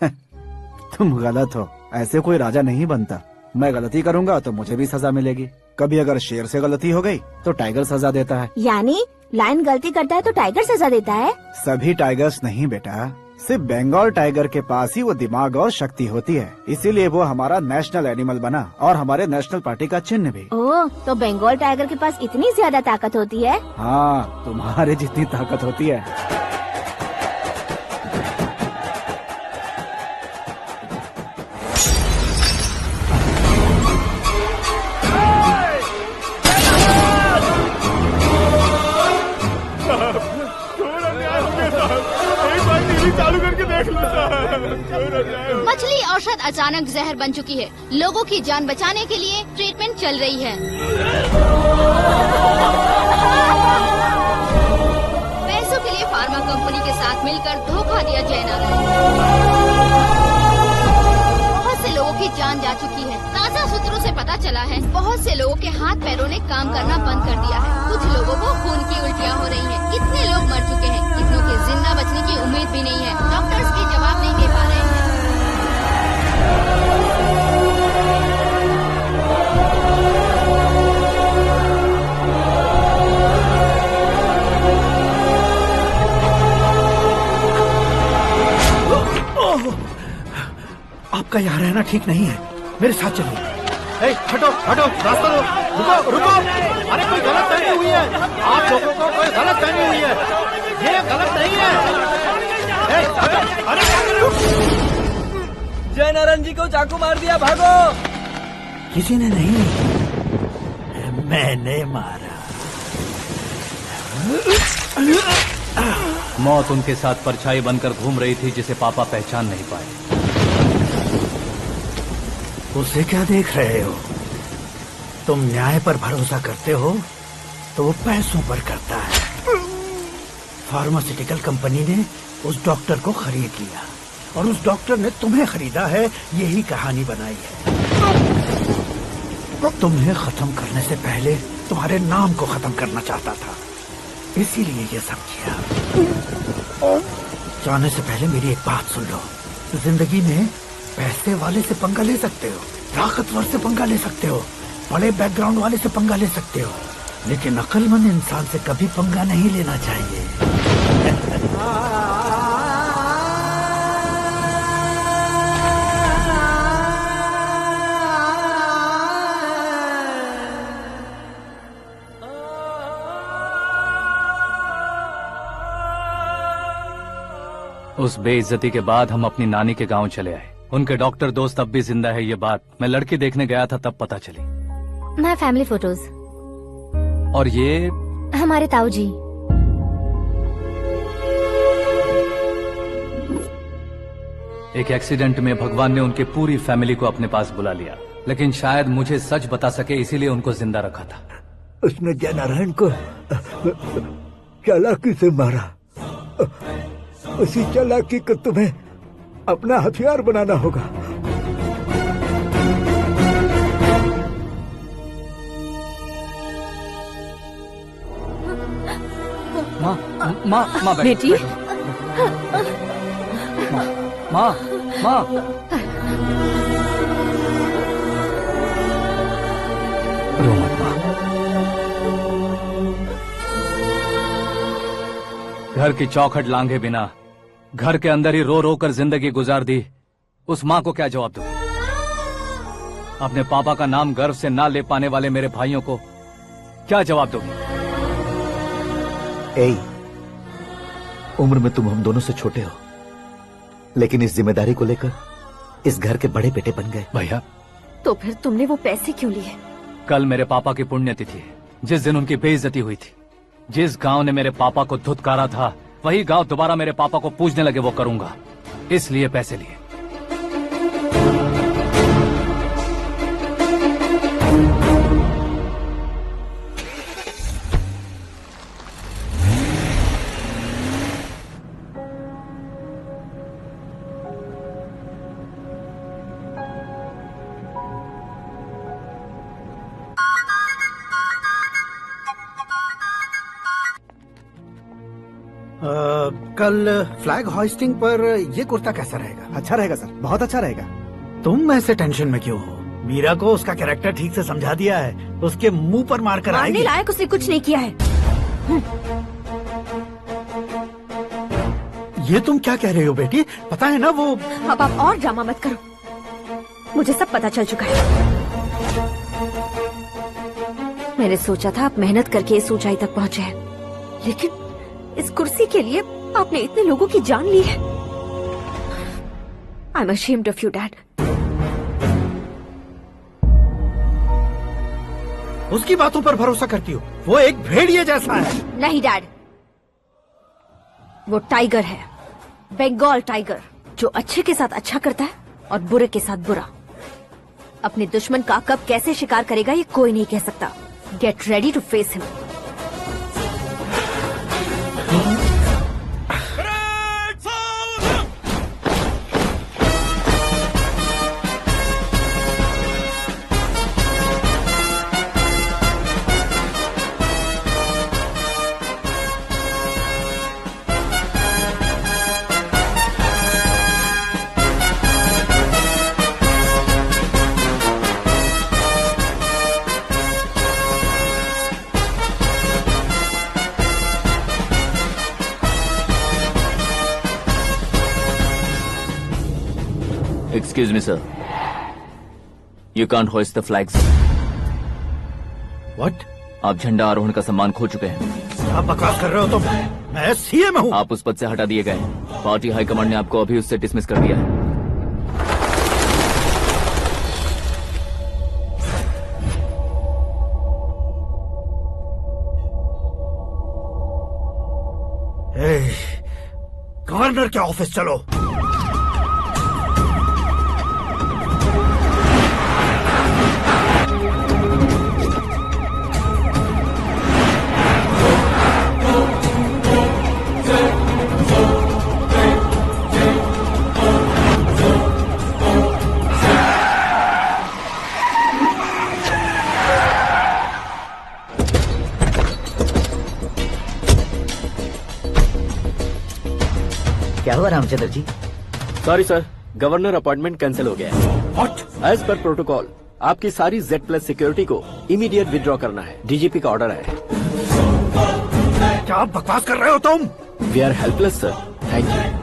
तुम गलत हो, ऐसे कोई राजा नहीं बनता। मैं गलती करूंगा तो मुझे भी सजा मिलेगी। कभी अगर शेर से गलती हो गई तो टाइगर सजा देता है। यानी लायन गलती करता है तो टाइगर सजा देता है? सभी टाइगर्स नहीं बेटा, सिर्फ बंगाल टाइगर के पास ही वो दिमाग और शक्ति होती है, इसीलिए वो हमारा नेशनल एनिमल बना और हमारे नेशनल पार्टी का चिन्ह भी। ओह, तो बंगाल टाइगर के पास इतनी ज्यादा ताकत होती है? हाँ, तुम्हारे जितनी ताकत होती है। चालू करके देख लो। मछली औषध अचानक जहर बन चुकी है। लोगों की जान बचाने के लिए ट्रीटमेंट चल रही है। पैसों के लिए फार्मा कंपनी के साथ मिलकर धोखा दिया जयनारायण। बहुत से लोगों की जान जा चुकी है। ताज़ा सूत्रों से पता चला है बहुत से लोगों के हाथ पैरों ने काम करना बंद कर दिया है। कुछ लोगों को खून की उल्टियाँ हो रही हैं। कितने लोग मर चुके हैं, कितनों के जिंदा बचने की उम्मीद भी नहीं है। डॉक्टर्स भी जवाब नहीं दे पा रहे हैं। आपका यहाँ रहना ठीक नहीं है, मेरे साथ चलिए। हटो हटो, रास्ता दो। रुको रुको, अरे कोई गलत फहमी हुई है। आप लोगों को कोई गलत फहमी हुई है, ये गलत नहीं है। अरे जय नारायण जी को चाकू मार दिया, भागो। किसी ने नहीं, मैंने मारा। मौत उनके साथ परछाई बनकर घूम रही थी, जिसे पापा पहचान नहीं पाए। उसे क्या देख रहे हो? तुम न्याय पर भरोसा करते हो तो वो पैसों पर करता है। फार्मास्यूटिकल कंपनी ने उस डॉक्टर को खरीद लिया और उस डॉक्टर ने तुम्हें खरीदा है, यही कहानी बनाई है। तुम्हें खत्म करने से पहले तुम्हारे नाम को खत्म करना चाहता था, इसीलिए ये सब किया। जाने से पहले मेरी एक बात सुन लो। जिंदगी में पैसे वाले से पंगा ले सकते हो, ताकतवर से पंगा ले सकते हो, बड़े बैकग्राउंड वाले से पंगा ले सकते हो, लेकिन अक्लमंद इंसान से कभी पंगा नहीं लेना चाहिए। उस बेइज्जती के बाद हम अपनी नानी के गांव चले आए। उनके डॉक्टर दोस्त अब भी जिंदा है, ये बात मैं लड़की देखने गया था तब पता चली। My family photos. और ये हमारे ताऊ जी। एक एक्सीडेंट में भगवान ने उनकी पूरी फैमिली को अपने पास बुला लिया, लेकिन शायद मुझे सच बता सके इसीलिए उनको जिंदा रखा था। उसने जयनारायण को चालाकी से मारा। उसी चालाकी को तुम्हें अपना हथियार बनाना होगा। माँ बेटी। माँ रो मत माँ। घर की चौखट लांघे बिना घर के अंदर ही रो रो कर जिंदगी गुजार दी उस माँ को क्या जवाब दूं? अपने पापा का नाम गर्व से ना ले पाने वाले मेरे भाइयों को क्या जवाब दोगी? उम्र में तुम हम दोनों से छोटे हो, लेकिन इस जिम्मेदारी को लेकर इस घर के बड़े बेटे बन गए। भैया, तो फिर तुमने वो पैसे क्यों लिए? कल मेरे पापा की पुण्यतिथि है, जिस दिन उनकी बेइज्जती हुई थी। जिस गांव ने मेरे पापा को धुतकारा था, वही गांव दोबारा मेरे पापा को पूजने लगे वो करूंगा, इसलिए पैसे लिए। कल फ्लैग होइस्टिंग पर ये कुर्ता कैसा रहेगा? अच्छा रहेगा सर, बहुत अच्छा रहेगा। तुम ऐसे टेंशन में क्यों हो? मीरा को उसका कैरेक्टर ठीक से समझा दिया है, उसके मुंह पर मारकर आएगी। मारने लायक उसने कुछ नहीं किया है। ये तुम क्या कह रहे हो बेटी? पता है ना वो। अब आप और ड्रामा मत करो, मुझे सब पता चल चुका है। मैंने सोचा था आप मेहनत करके इस ऊंचाई तक पहुंचे हैं, लेकिन इस कुर्सी के लिए आपने इतने लोगों की जान ली है। I am ashamed of you, Dad. उसकी बातों पर भरोसा करती हो? वो एक भेड़िए जैसा है। नहीं डैड, वो टाइगर है, बंगाल टाइगर, जो अच्छे के साथ अच्छा करता है और बुरे के साथ बुरा। अपने दुश्मन का कब कैसे शिकार करेगा ये कोई नहीं कह सकता। Get ready to face him. Excuse me, sir. You can't hoist the flags. What? आप झंडा आरोहण का सम्मान खो चुके हैं। आप बकवास कर रहे हो तुम? मैं सीएम हूँ। आप उस पद से हटा दिए गए। पार्टी हाईकमांड ने आपको अभी उससे डिसमिस कर दिया है। गवर्नर के ऑफिस चलो। क्या हुआ Ramchandra ji? Sorry sir, governor appointment cancel हो गया है। What? एज पर प्रोटोकॉल आपकी सारी Z+ सिक्योरिटी को इमीडिएट विड्रॉ करना है। डीजीपी का ऑर्डर है। क्या आप बकवास कर रहे हो तुम? We are helpless sir. Thank you.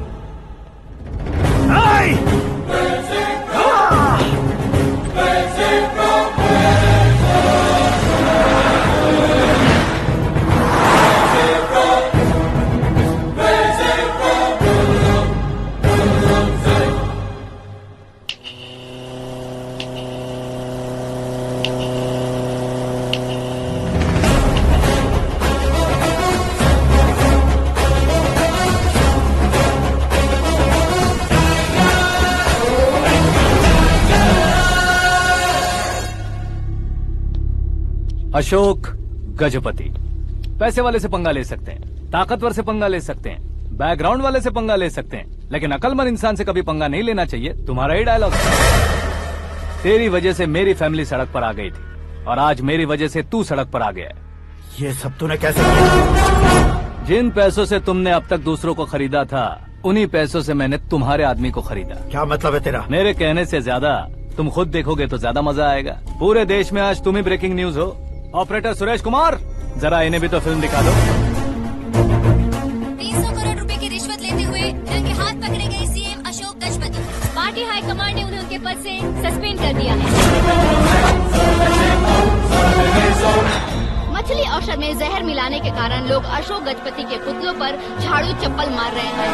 Ashok Gajapati. पैसे वाले से पंगा ले सकते हैं, ताकतवर से पंगा ले सकते हैं, बैकग्राउंड वाले से पंगा ले सकते हैं, लेकिन अकलमंद इंसान से कभी पंगा नहीं लेना चाहिए। तुम्हारा ही डायलॉग। तेरी वजह से मेरी फैमिली सड़क पर आ गई थी और आज मेरी वजह से तू सड़क पर आ गया है। ये सब तूने कैसे किया? जिन पैसों से तुमने अब तक दूसरों को खरीदा था, उन्हीं पैसों से मैंने तुम्हारे आदमी को खरीदा। क्या मतलब है तेरा? मेरे कहने से ज्यादा तुम खुद देखोगे तो ज्यादा मजा आएगा। पूरे देश में आज तुम ही ब्रेकिंग न्यूज हो। ऑपरेटर सुरेश कुमार, जरा इन्हें भी तो फिल्म दिखा दो। 300 करोड़ रुपए की रिश्वत लेते हुए रंगे हाथ पकड़े गए CM Ashok Gajapati. Party high command ने उन्हें उनके पद से सस्पेंड कर दिया है। मछली औषध में जहर मिलाने के कारण लोग अशोक गजपति के पुतलों पर झाड़ू चप्पल मार रहे हैं।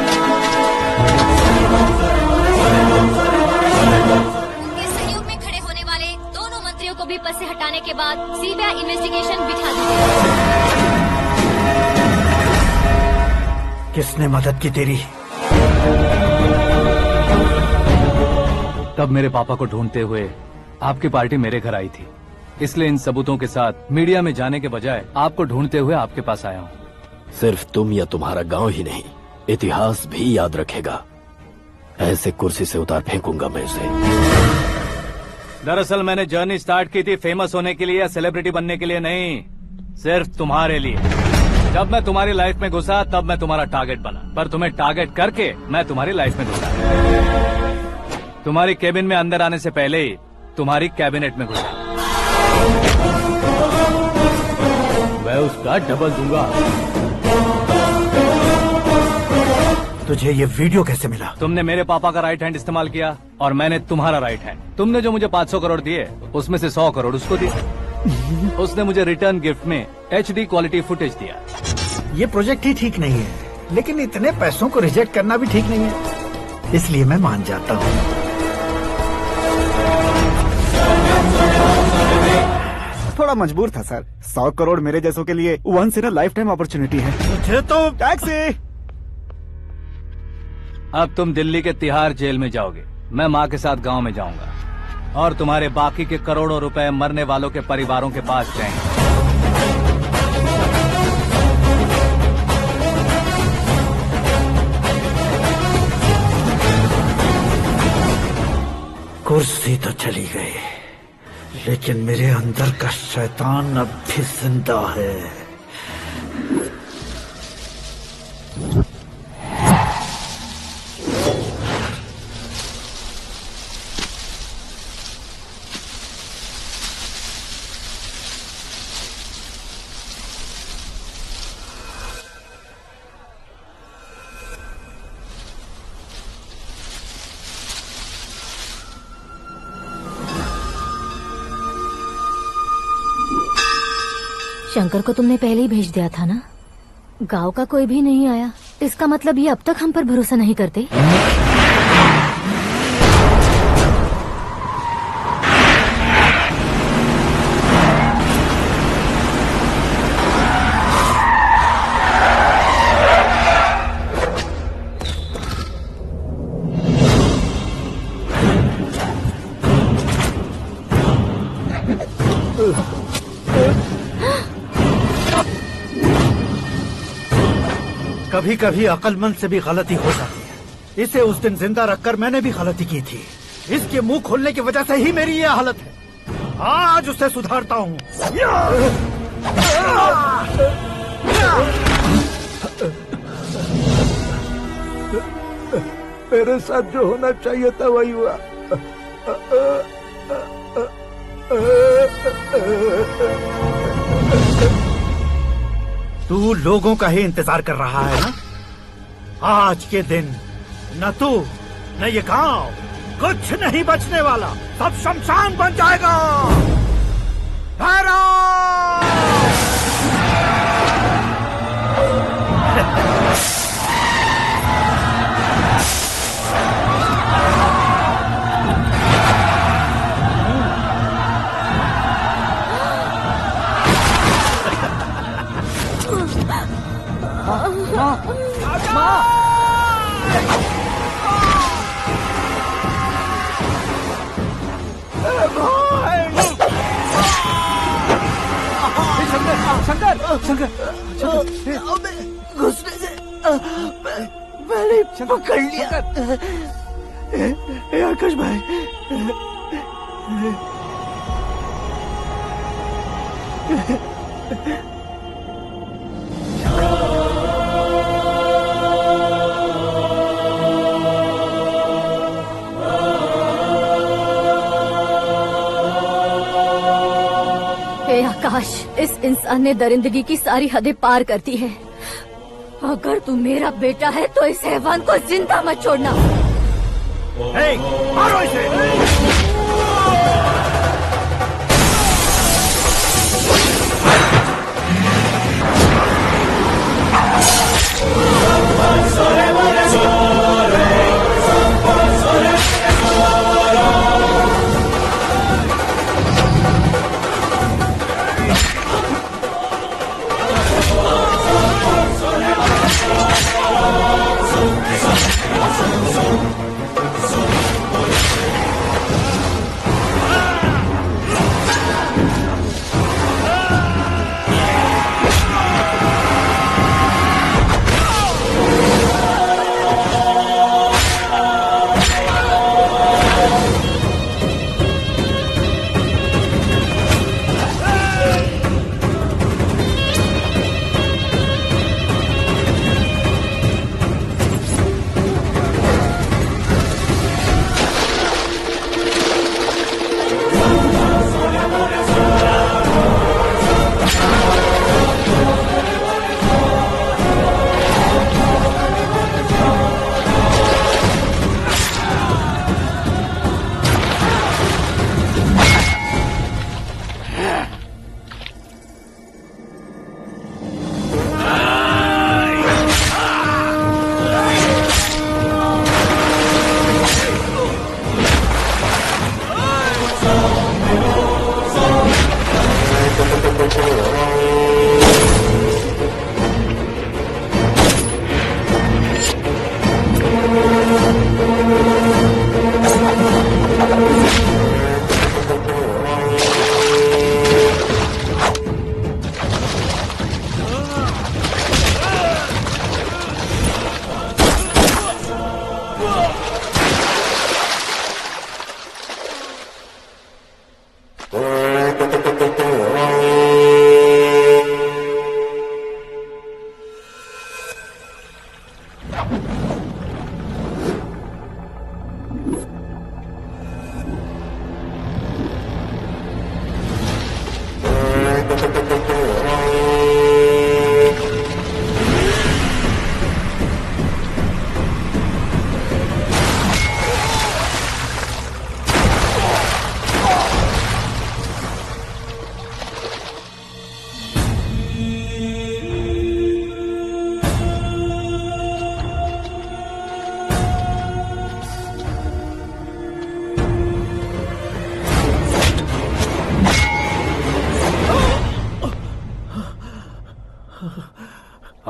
उनके सहयोग में खड़े होने वाले दोनों मंत्रियों को भी पद से हटाने के बाद सीबीआई इन्वेस्टिगेशन बिठा दी गई। किसने मदद की तेरी? तब मेरे पापा को ढूंढते हुए आपकी पार्टी मेरे घर आई थी, इसलिए इन सबूतों के साथ मीडिया में जाने के बजाय आपको ढूंढते हुए आपके पास आया हूँ। सिर्फ तुम या तुम्हारा गांव ही नहीं, इतिहास भी याद रखेगा। ऐसे कुर्सी से उतार फेंकूंगा मैं उसे। दरअसल मैंने जर्नी स्टार्ट की थी फेमस होने के लिए या सेलिब्रिटी बनने के लिए नहीं, सिर्फ तुम्हारे लिए। जब मैं तुम्हारी लाइफ में घुसा तब मैं तुम्हारा टारगेट बना, पर तुम्हें टारगेट करके मैं तुम्हारी लाइफ में घुसा। तुम्हारी केबिन में अंदर आने से पहले ही तुम्हारी कैबिनेट में घुसा। मैं उसका डबल दूंगा। तुझे ये वीडियो कैसे मिला? तुमने मेरे पापा का राइट हैंड इस्तेमाल किया और मैंने तुम्हारा राइट हैंड। तुमने जो मुझे 500 करोड़ दिए उसमें से 100 करोड़ उसको दिए। उसने मुझे रिटर्न गिफ्ट में HD क्वालिटी फुटेज दिया। ये प्रोजेक्ट ही ठीक नहीं है, लेकिन इतने पैसों को रिजेक्ट करना भी ठीक नहीं है, इसलिए मैं मान जाता हूँ। थोड़ा मजबूर था सर। 100 करोड़ मेरे जैसों के लिए once in a lifetime opportunity है। मुझे तो टैक्सी। अब तुम दिल्ली के तिहाड़ जेल में जाओगे, मैं माँ के साथ गांव में जाऊंगा और तुम्हारे बाकी के करोड़ों रुपए मरने वालों के परिवारों के पास जाएंगे। कुर्सी तो चली गई, लेकिन मेरे अंदर का शैतान अब भी जिंदा है। शंकर को तुमने पहले ही भेज दिया था ना? गांव का कोई भी नहीं आया, इसका मतलब ये अब तक हम पर भरोसा नहीं करते। कभी कभी अक्लमंद से भी गलती हो जाती है। इसे उस दिन जिंदा रखकर मैंने भी गलती की थी। इसके मुंह खोलने की वजह से ही मेरी ये हालत है। आज उसे सुधारता हूँ। मेरे साथ जो होना चाहिए था वही हुआ। तू लोगों का ही इंतजार कर रहा है ना? आज के दिन न तू न ये गांव कुछ नहीं बचने वाला, सब शमशान बन जाएगा। घुसने से मैंने पकड़ लिया। आकाश भाई, हे आकाश, इस इंसान ने दरिंदगी की सारी हदें पार कर दी है। अगर तू मेरा बेटा है तो इस हैवान को जिंदा मत छोड़ना। मारो इसे।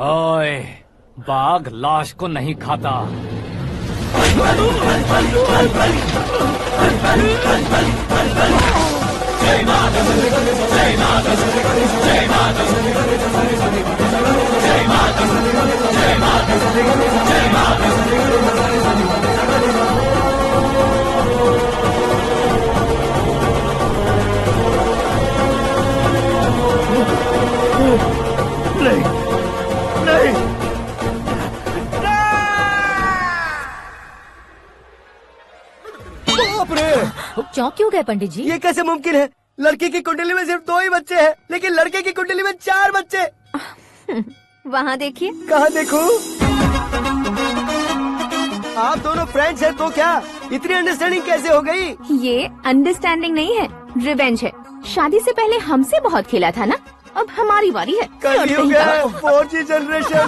ओए, बाघ लाश को नहीं खाता। नहीं, नहीं। चौंक क्यों गए पंडित जी? ये कैसे मुमकिन है? लड़की की कुंडली में सिर्फ 2 ही बच्चे हैं, लेकिन लड़के की कुंडली में 4 बच्चे। वहाँ देखिए। कहाँ देखूं? आप दोनों फ्रेंड्स हैं तो क्या इतनी अंडरस्टैंडिंग कैसे हो गई? ये अंडरस्टैंडिंग नहीं है, रिवेंज है। शादी से पहले हमसे बहुत खेला था ना, अब हमारी बारी है। कलयुग है, 4G जनरेशन।